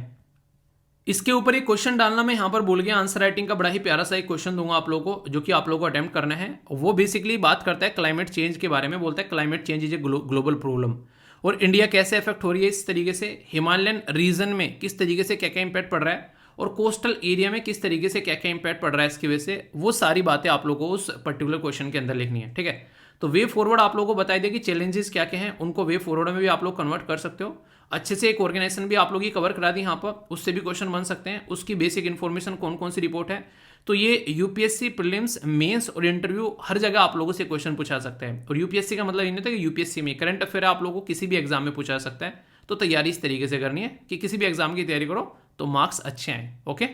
इसके ऊपर एक क्वेश्चन डालना मैं यहाँ पर भूल गया, आंसर राइटिंग का बड़ा ही प्यारा सा एक क्वेश्चन दूंगा आप लोगों को, जो कि आप लोगों को अटेम्प्ट करना है। वो बेसिकली बात करता है क्लाइमेट चेंज के बारे में, बोलता है climate change is a global problem, और इंडिया कैसे इफेक्ट हो रही है इस तरीके से, हिमालयन रीजन में किस तरीके से क्या क्या इंपैक्ट पड़ रहा है, और कोस्टल एरिया में किस तरीके से क्या क्या इंपैक्ट पड़ रहा है इसकी वजह से, वो सारी बातें आप लोगों को उस पर्टिकुलर क्वेश्चन के अंदर लिखनी है। ठीक है, तो वे फॉरवर्ड आप लोगों को बताई दे कि चैलेंजेस क्या क्या हैं, उनको वे फॉरवर्ड में भी आप लोग कन्वर्ट कर सकते हो। अच्छे से एक ऑर्गेनाइजेशन भी आप लोग की कवर करा दी यहाँ पर, उससे भी क्वेश्चन बन सकते हैं, उसकी बेसिक इन्फॉर्मेशन कौन कौन सी रिपोर्ट है, तो ये यूपीएससी प्रीलिम्स, मेंस और इंटरव्यू हर जगह आप लोगों से क्वेश्चन पूछा सकता है। और यूपीएससी का मतलब ये नहीं था कि यूपीएससी में करंट अफेयर आप लोगों को किसी भी एग्जाम में पूछा सकता है, तो तैयारी इस तरीके से करनी है कि किसी भी एग्जाम की तैयारी करो तो मार्क्स अच्छे आए। ओके,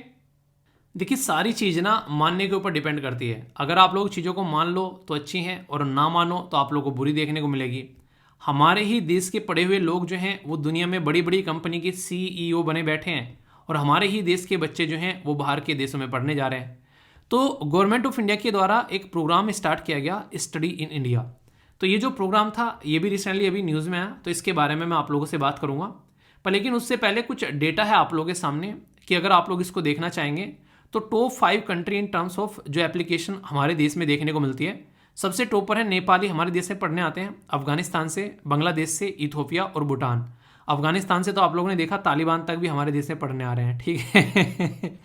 देखिए सारी चीज़ ना मानने के ऊपर डिपेंड करती है, अगर आप लोग चीज़ों को मान लो तो अच्छी हैं, और ना मानो तो आप लोगों को बुरी देखने को मिलेगी। हमारे ही देश के पढ़े हुए लोग जो हैं वो दुनिया में बड़ी बड़ी कंपनी के CEO बने बैठे हैं, और हमारे ही देश के बच्चे जो हैं वो बाहर के देशों में पढ़ने जा रहे हैं। तो गवर्नमेंट ऑफ इंडिया के द्वारा एक प्रोग्राम स्टार्ट किया गया, स्टडी इन इंडिया। तो ये जो प्रोग्राम था ये भी रिसेंटली अभी न्यूज़ में आया, तो इसके बारे में मैं आप लोगों से बात करूँगा। पर लेकिन उससे पहले कुछ डेटा है आप लोगों के सामने कि अगर आप लोग इसको देखना चाहेंगे तो top 5 country in terms of जो एप्लीकेशन हमारे देश में देखने को मिलती है, सबसे टॉप पर है नेपाली, हमारे देश में पढ़ने आते हैं, अफगानिस्तान से, बांग्लादेश से, इथोपिया और भूटान। अफगानिस्तान से तो आप लोगों ने देखा तालिबान तक भी हमारे देश में पढ़ने आ रहे हैं, ठीक है।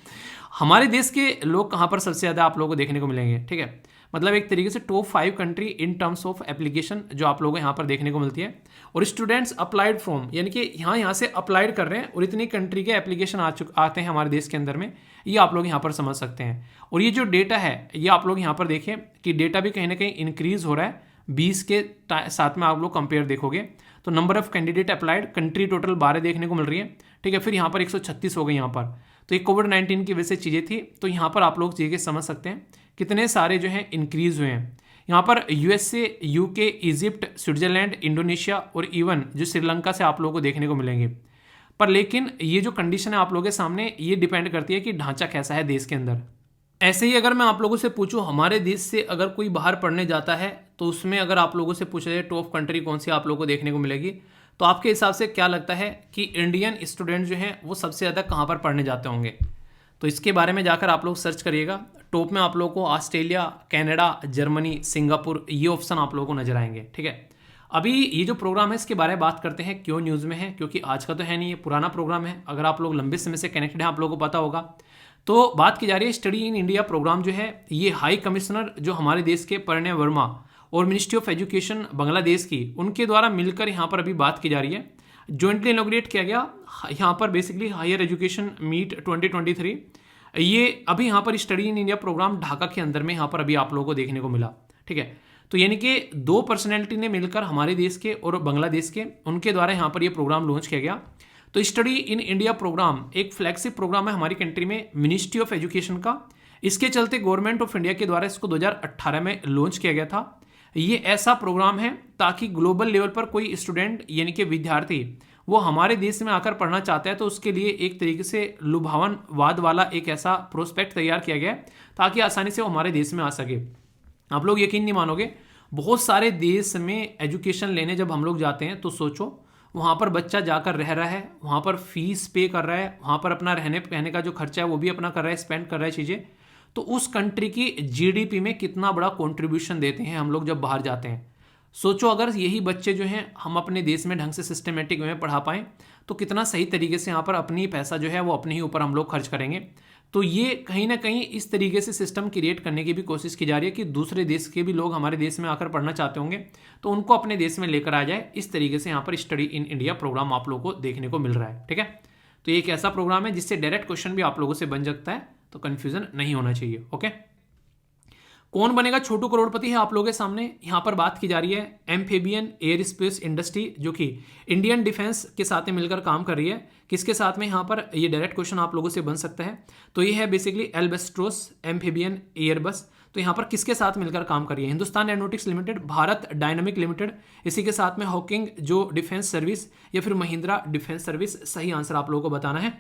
हमारे देश के लोग कहाँ पर सबसे ज़्यादा आप लोगों को देखने को मिलेंगे, ठीक है। मतलब एक तरीके से top 5 country in terms of application जो आप लोगों को यहाँ पर देखने को मिलती है। और स्टूडेंट्स अप्लाइड फ्रॉम, यानी कि यहाँ से अप्लाइड कर रहे हैं और इतनी कंट्री के एप्लीकेशन आते हैं हमारे देश के अंदर में, ये आप लोग यहाँ पर समझ सकते हैं। और ये जो डेटा है ये आप लोग यहाँ पर देखें कि डेटा भी कहीं ना कहीं इंक्रीज हो रहा है 20 के साथ में। आप लोग कंपेयर देखोगे तो number of candidate applied, country total 12 देखने को मिल रही है, ठीक है। फिर यहाँ पर 136 हो गई यहाँ पर। तो ये कोविड-19 की वजह से चीज़ें थी, तो यहाँ पर आप लोग चीज़ें समझ सकते हैं कितने सारे जो हैं इंक्रीज हुए हैं। यहाँ पर USA, UK, Egypt, Switzerland, Indonesia और इवन जो श्रीलंका से आप लोगों को देखने को मिलेंगे। पर लेकिन ये जो कंडीशन है आप लोगों के सामने, ये डिपेंड करती है कि ढांचा कैसा है देश के अंदर। ऐसे ही अगर मैं आप लोगों से पूछूं हमारे देश से अगर कोई बाहर पढ़ने जाता है तो उसमें अगर आप लोगों से पूछा जाए टॉप कंट्री कौन सी आप लोगों को देखने को मिलेगी, तो आपके हिसाब से क्या लगता है कि इंडियन स्टूडेंट जो हैं वो सबसे ज़्यादा कहाँ पर पढ़ने जाते होंगे? तो इसके बारे में जाकर आप लोग सर्च करिएगा। टॉप में आप लोगों को ऑस्ट्रेलिया, कनाडा, जर्मनी, सिंगापुर, ये ऑप्शन आप लोगों को नजर आएंगे, ठीक है। अभी ये जो प्रोग्राम है इसके बारे में बात करते हैं, क्यों न्यूज़ में है, क्योंकि आज का तो है नहीं, ये पुराना प्रोग्राम है। अगर आप लोग लंबे समय से कनेक्टेड हैं आप लोगों को पता होगा। तो बात की जा रही है स्टडी इन इंडिया प्रोग्राम जो है, ये हाई कमिश्नर जो हमारे देश के प्रणय वर्मा और मिनिस्ट्री ऑफ एजुकेशन बांग्लादेश की, उनके द्वारा मिलकर यहाँ पर अभी बात की जा रही है। जॉइंटली इनॉग्रेट किया गया यहाँ पर बेसिकली हायर एजुकेशन मीट 2023। ये अभी यहाँ पर study in India program Dhaka के अंदर में यहाँ पर अभी आप लोगों को देखने को मिला, ठीक है। तो यानी कि 2 पर्सनैलिटी ने मिलकर हमारे देश के और बांग्लादेश के, उनके द्वारा यहाँ पर ये प्रोग्राम लॉन्च किया गया। तो स्टडी इन इंडिया प्रोग्राम एक फ्लैगशिप प्रोग्राम है हमारी कंट्री में मिनिस्ट्री ऑफ एजुकेशन का। इसके चलते गवर्नमेंट ऑफ इंडिया के द्वारा इसको 2018 में लॉन्च किया गया था। ये ऐसा प्रोग्राम है ताकि ग्लोबल लेवल पर कोई स्टूडेंट यानी कि विद्यार्थी वो हमारे देश में आकर पढ़ना चाहता है तो उसके लिए एक तरीके से लुभावन वाद वाला एक ऐसा प्रोस्पेक्ट तैयार किया गया है ताकि आसानी से वो हमारे देश में आ सके। आप लोग यकीन नहीं मानोगे, बहुत सारे देश में एजुकेशन लेने जब हम लोग जाते हैं तो सोचो वहाँ पर बच्चा जाकर रह रहा है, वहाँ पर फीस पे कर रहा है, वहाँ पर अपना रहने कहने का जो खर्चा है वो भी अपना कर रहा है, स्पेंड कर रहा है चीज़ें। तो उस कंट्री की जीडीपी में कितना बड़ा कंट्रीब्यूशन देते हैं हम लोग जब बाहर जाते हैं। सोचो अगर यही बच्चे जो हैं हम अपने देश में ढंग से सिस्टमेटिक वे में पढ़ा पाएँ तो कितना सही तरीके से यहाँ पर अपनी पैसा जो है वो अपने ही ऊपर हम लोग खर्च करेंगे। तो ये कहीं ना कहीं इस तरीके से सिस्टम क्रिएट करने की भी कोशिश की जा रही है कि दूसरे देश के भी लोग हमारे देश में आकर पढ़ना चाहते होंगे तो उनको अपने देश में लेकर आ जाए। इस तरीके से यहाँ पर स्टडी इन इंडिया प्रोग्राम आप लोगों को देखने को मिल रहा है, ठीक है। तो ये एक ऐसा प्रोग्राम है जिससे डायरेक्ट क्वेश्चन भी आप लोगों से बन सकता है, तो कन्फ्यूजन नहीं होना चाहिए, ओके। कौन बनेगा छोटू करोड़पति है आप लोगों के सामने। यहाँ पर बात की जा रही है एम्फीबियन एयर स्पेस इंडस्ट्री जो कि इंडियन डिफेंस के साथ में मिलकर काम कर रही है। किसके साथ में, यहाँ पर ये डायरेक्ट क्वेश्चन आप लोगों से बन सकता है। तो ये है बेसिकली एल्बेस्ट्रोस एम्फीबियन एयरबस। तो यहाँ पर किसके साथ मिलकर काम कर रही है, Hindustan aeronautics limited, Bharat dynamic limited, इसी के साथ में हॉकिंग जो डिफेंस सर्विस या फिर महिंद्रा डिफेंस सर्विस। सही आंसर आप लोगों को बताना है।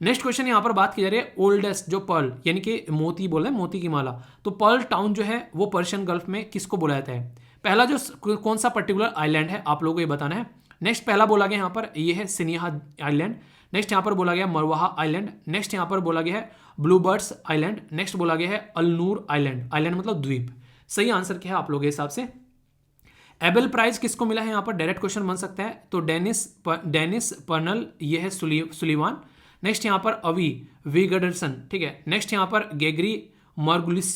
नेक्स्ट क्वेश्चन यहाँ पर बात की जा रही है ओल्डेस्ट जो पर्ल यानी कि मोती बोला है, मोती की माला। तो पर्ल टाउन जो है वो पर्शियन गल्फ में किसको बोला जाता है। पहला जो कौन सा पर्टिकुलर आइलैंड है आप लोगों को ये बताना है। नेक्स्ट पहला बोला गया यहाँ पर ये है सिनिहा आइलैंड। नेक्स्ट यहाँ पर बोला गया मरवाहा आइलैंड। नेक्स्ट यहाँ पर बोला गया है ब्लूबर्ड्स आइलैंड। नेक्स्ट बोला गया है अलनूर आइलैंड। आइलैंड मतलब द्वीप। सही आंसर क्या है आप लोगों के हिसाब से। एबल प्राइज किसको मिला है, यहाँ पर डायरेक्ट क्वेश्चन बन सकता है। तो डेनिस पर्नल ये है सुलीवान। नेक्स्ट यहाँ पर अवी विगडरसन, ठीक है। नेक्स्ट यहाँ पर गेगरी मार्गुलिस।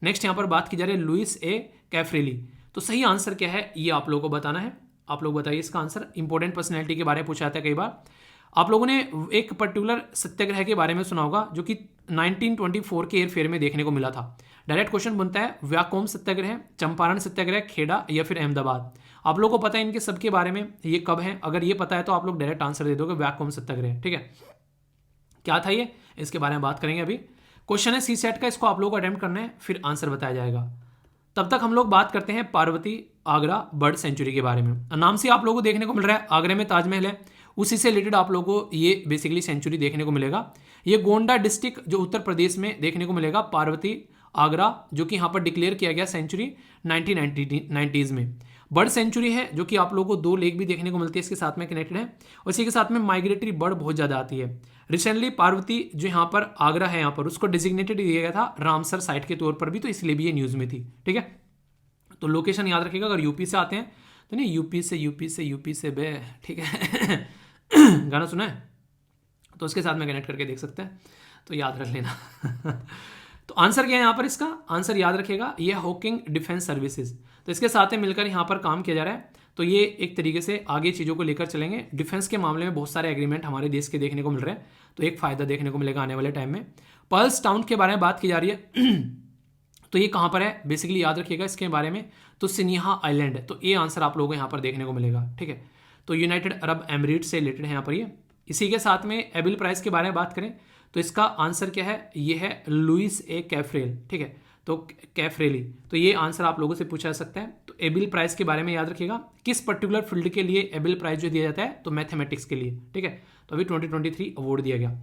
नेक्स्ट यहाँ पर बात की जा रही है लुइस ए कैफ्रेली। तो सही आंसर क्या है ये आप लोगों को बताना है। आप लोग बताइए इसका आंसर। इंपॉर्टेंट पर्सनैलिटी के बारे में पूछा जाता है कई बार। आप लोगों ने एक पर्टिकुलर सत्याग्रह के बारे में सुना होगा जो कि 1924 के एयरफेयर में देखने को मिला था। डायरेक्ट क्वेश्चन बनता है व्याकोम सत्याग्रह, चंपारण सत्याग्रह, खेड़ा या फिर अहमदाबाद। आप लोगों को पता है इनके सबके बारे में ये कब है। अगर ये पता है तो आप लोग डायरेक्ट आंसर दे दोगे व्याकोम सत्याग्रह, ठीक है। क्या था ये, इसके बारे में बात करेंगे अभी। क्वेश्चन है सी सेट का, इसको आप लोगों को अटेम्प्ट करना है फिर आंसर बताया जाएगा। तब तक हम लोग बात करते हैं पार्वती आगरा बर्ड सेंचुरी के बारे में। नाम से आप लोगों को देखने को मिल रहा है आगरा में ताजमहल है, उसी से रिलेटेड आप लोगों को ये बेसिकली सेंचुरी देखने को मिलेगा। ये गोंडा डिस्ट्रिक्ट जो उत्तर प्रदेश में देखने को मिलेगा पार्वती आगरा, जो कि यहाँ पर डिक्लेयर किया गया सेंचुरी 1990s में। बर्ड सेंचुरी है, जो कि आप लोगों को 2 लेक भी देखने को मिलती है, इसके साथ में कनेक्टेड है। और इसी के साथ में माइग्रेटरी बर्ड बहुत ज़्यादा आती है। रिसेंटली पार्वती जो यहाँ पर आगरा है, यहाँ पर उसको डिजिग्नेटेड दिया गया था रामसर साइट के तौर पर भी, तो इसलिए भी ये न्यूज़ में थी। ठीक है, तो लोकेशन याद रखिएगा। अगर यूपी से आते हैं तो नहीं, यूपी से बे, ठीक है गाना सुना है तो उसके साथ में कनेक्ट करके देख सकते हैं, तो याद रख लेना तो आंसर क्या है यहाँ पर, इसका आंसर याद रखिएगा, ये हॉकिंग डिफेंस सर्विसेज। तो इसके साथ में मिलकर यहाँ पर काम किया जा रहा है। तो ये एक तरीके से आगे चीज़ों को लेकर चलेंगे। डिफेंस के मामले में बहुत सारे एग्रीमेंट हमारे देश के देखने को मिल रहे हैं, तो एक फ़ायदा देखने को मिलेगा आने वाले टाइम में। पर्ल्स टाउन के बारे में बात की जा रही है तो ये कहाँ पर है बेसिकली याद रखिएगा इसके बारे में, तो सिनिहा आइलैंड है। तो ये आंसर आप लोगों को यहाँ पर देखने को मिलेगा। ठीक है, तो यूनाइटेड अरब एमिरेट से रिलेटेड है यहाँ पर ये। इसी के साथ में एबिल प्राइस के बारे में बात करें तो इसका आंसर क्या है, ये है लुइस ए कैफ्रेल। ठीक है, तो कैफ्रेली, तो ये आंसर आप लोगों से पूछा जा सकता है। तो एबिल प्राइस के बारे में याद रखिएगा, किस पर्टिकुलर फील्ड के लिए एबिल प्राइस जो दिया जाता है, तो मैथमेटिक्स के लिए। ठीक है, तो अभी 2023 अवार्ड दिया गया।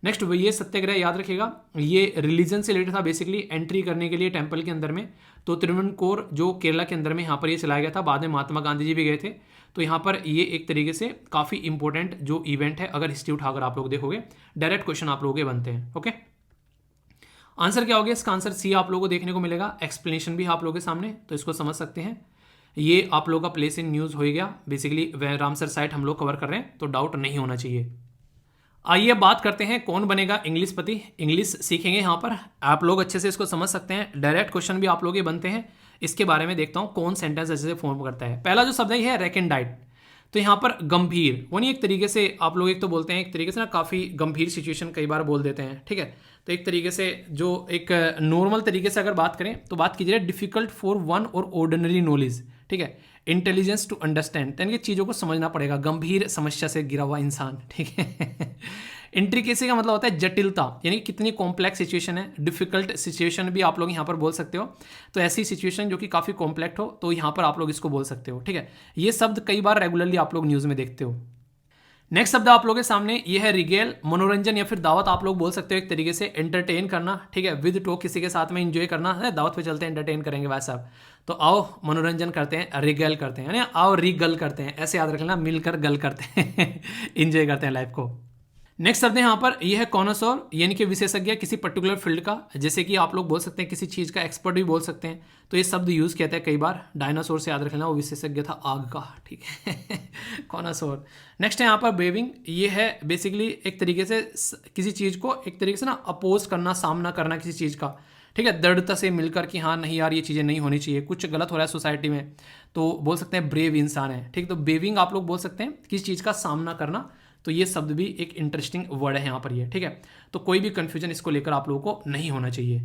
नेक्स्ट ये सत्याग्रह याद रखिएगा, ये रिलीजन से रिलेटेड था बेसिकली, एंट्री करने के लिए टेंपल के अंदर में। तो तिरुवनंतपुरम जो केरला के अंदर में यहाँ पर ये चलाया गया था, बाद में महात्मा गांधी जी भी गए थे। तो यहाँ पर ये एक तरीके से काफ़ी इंपॉर्टेंट जो इवेंट है, अगर हिस्ट्री उठाकर आप लोग देखोगे, डायरेक्ट क्वेश्चन आप लोगों के बनते हैं। ओके, आंसर क्या हो गया इसका, आंसर सी आप लोगों को देखने को मिलेगा। एक्सप्लेनेशन भी आप लोगों के सामने, तो इसको समझ सकते हैं। ये आप लोगों का प्लेस इन न्यूज़ हो गया। बेसिकली रामसर साइट हम लोग कवर कर रहे हैं, तो डाउट नहीं होना चाहिए। आइए बात करते हैं कौन बनेगा इंग्लिश पति। इंग्लिश सीखेंगे यहाँ पर, आप लोग अच्छे से इसको समझ सकते हैं। डायरेक्ट क्वेश्चन भी आप लोग ये बनते हैं। इसके बारे में देखता हूँ कौन सेंटेंस अच्छे से फॉर्म करता है। पहला जो शब्द है ये है रेकेंडाइट। तो यहाँ पर गंभीर, वो नहीं, एक तरीके से आप लोग एक तो बोलते हैं, एक तरीके से ना काफ़ी गंभीर सिचुएशन कई बार बोल देते हैं। ठीक है, तो एक तरीके से जो एक नॉर्मल तरीके से अगर बात करें तो बात कीजिए डिफिकल्ट फॉर वन और ऑर्डिनरी नॉलेज। ठीक है, इंटेलिजेंस टू अंडरस्टैंड, तो इनकी चीज़ों को समझना पड़ेगा। गंभीर समस्या से घिरा हुआ इंसान। ठीक है इंट्रिकेसी का मतलब होता है जटिलता, यानी कितनी कॉम्प्लेक्स सिचुएशन है। डिफिकल्ट सिचुएशन भी आप लोग यहाँ पर बोल सकते हो। तो ऐसी सिचुएशन जो कि काफ़ी कॉम्प्लेक्स हो, तो यहाँ पर आप लोग इसको बोल सकते हो। ठीक है, ये शब्द कई बार रेगुलरली आप लोग न्यूज़ में देखते हो। नेक्स्ट शब्द आप लोगों के सामने ये है रिगेल, मनोरंजन या फिर दावत आप लोग बोल सकते हो, एक तरीके से एंटरटेन करना। ठीक है, विद टॉक, किसी के साथ में एंजॉय करना है। दावत पे चलते हैं, एंटरटेन करेंगे भाई साहब, तो आओ मनोरंजन करते हैं, रिगेल करते हैं, यानी आओ रिगल करते हैं, ऐसे याद रखना, मिलकर गल करते हैं इंजॉय करते हैं लाइफ को। नेक्स्ट शब्द है यहाँ पर यह है कॉनोसोर, यानी कि विशेषज्ञ किसी पर्टिकुलर फील्ड का, जैसे कि आप लोग बोल सकते हैं किसी चीज़ का एक्सपर्ट भी बोल सकते हैं। तो ये शब्द यूज़ किया था कई बार। डायनासोर से याद रखना, वो विशेषज्ञ था आग का। ठीक है कॉनोसोर। नेक्स्ट है यहाँ पर बेविंग, ये है बेसिकली एक तरीके से किसी चीज़ को एक तरीके से ना अपोज करना, सामना करना किसी चीज़ का। ठीक है, दृढ़ता से मिलकर कि हाँ नहीं यार ये चीज़ें नहीं होनी चाहिए, कुछ गलत हो रहा है सोसाइटी में, तो बोल सकते हैं ब्रेव इंसान है। ठीक, तो बेविंग आप लोग बोल सकते हैं किसी चीज़ का सामना करना। तो ये शब्द भी एक इंटरेस्टिंग वर्ड है यहाँ पर ये। ठीक है, तो कोई भी कंफ्यूजन इसको लेकर आप लोगों को नहीं होना चाहिए।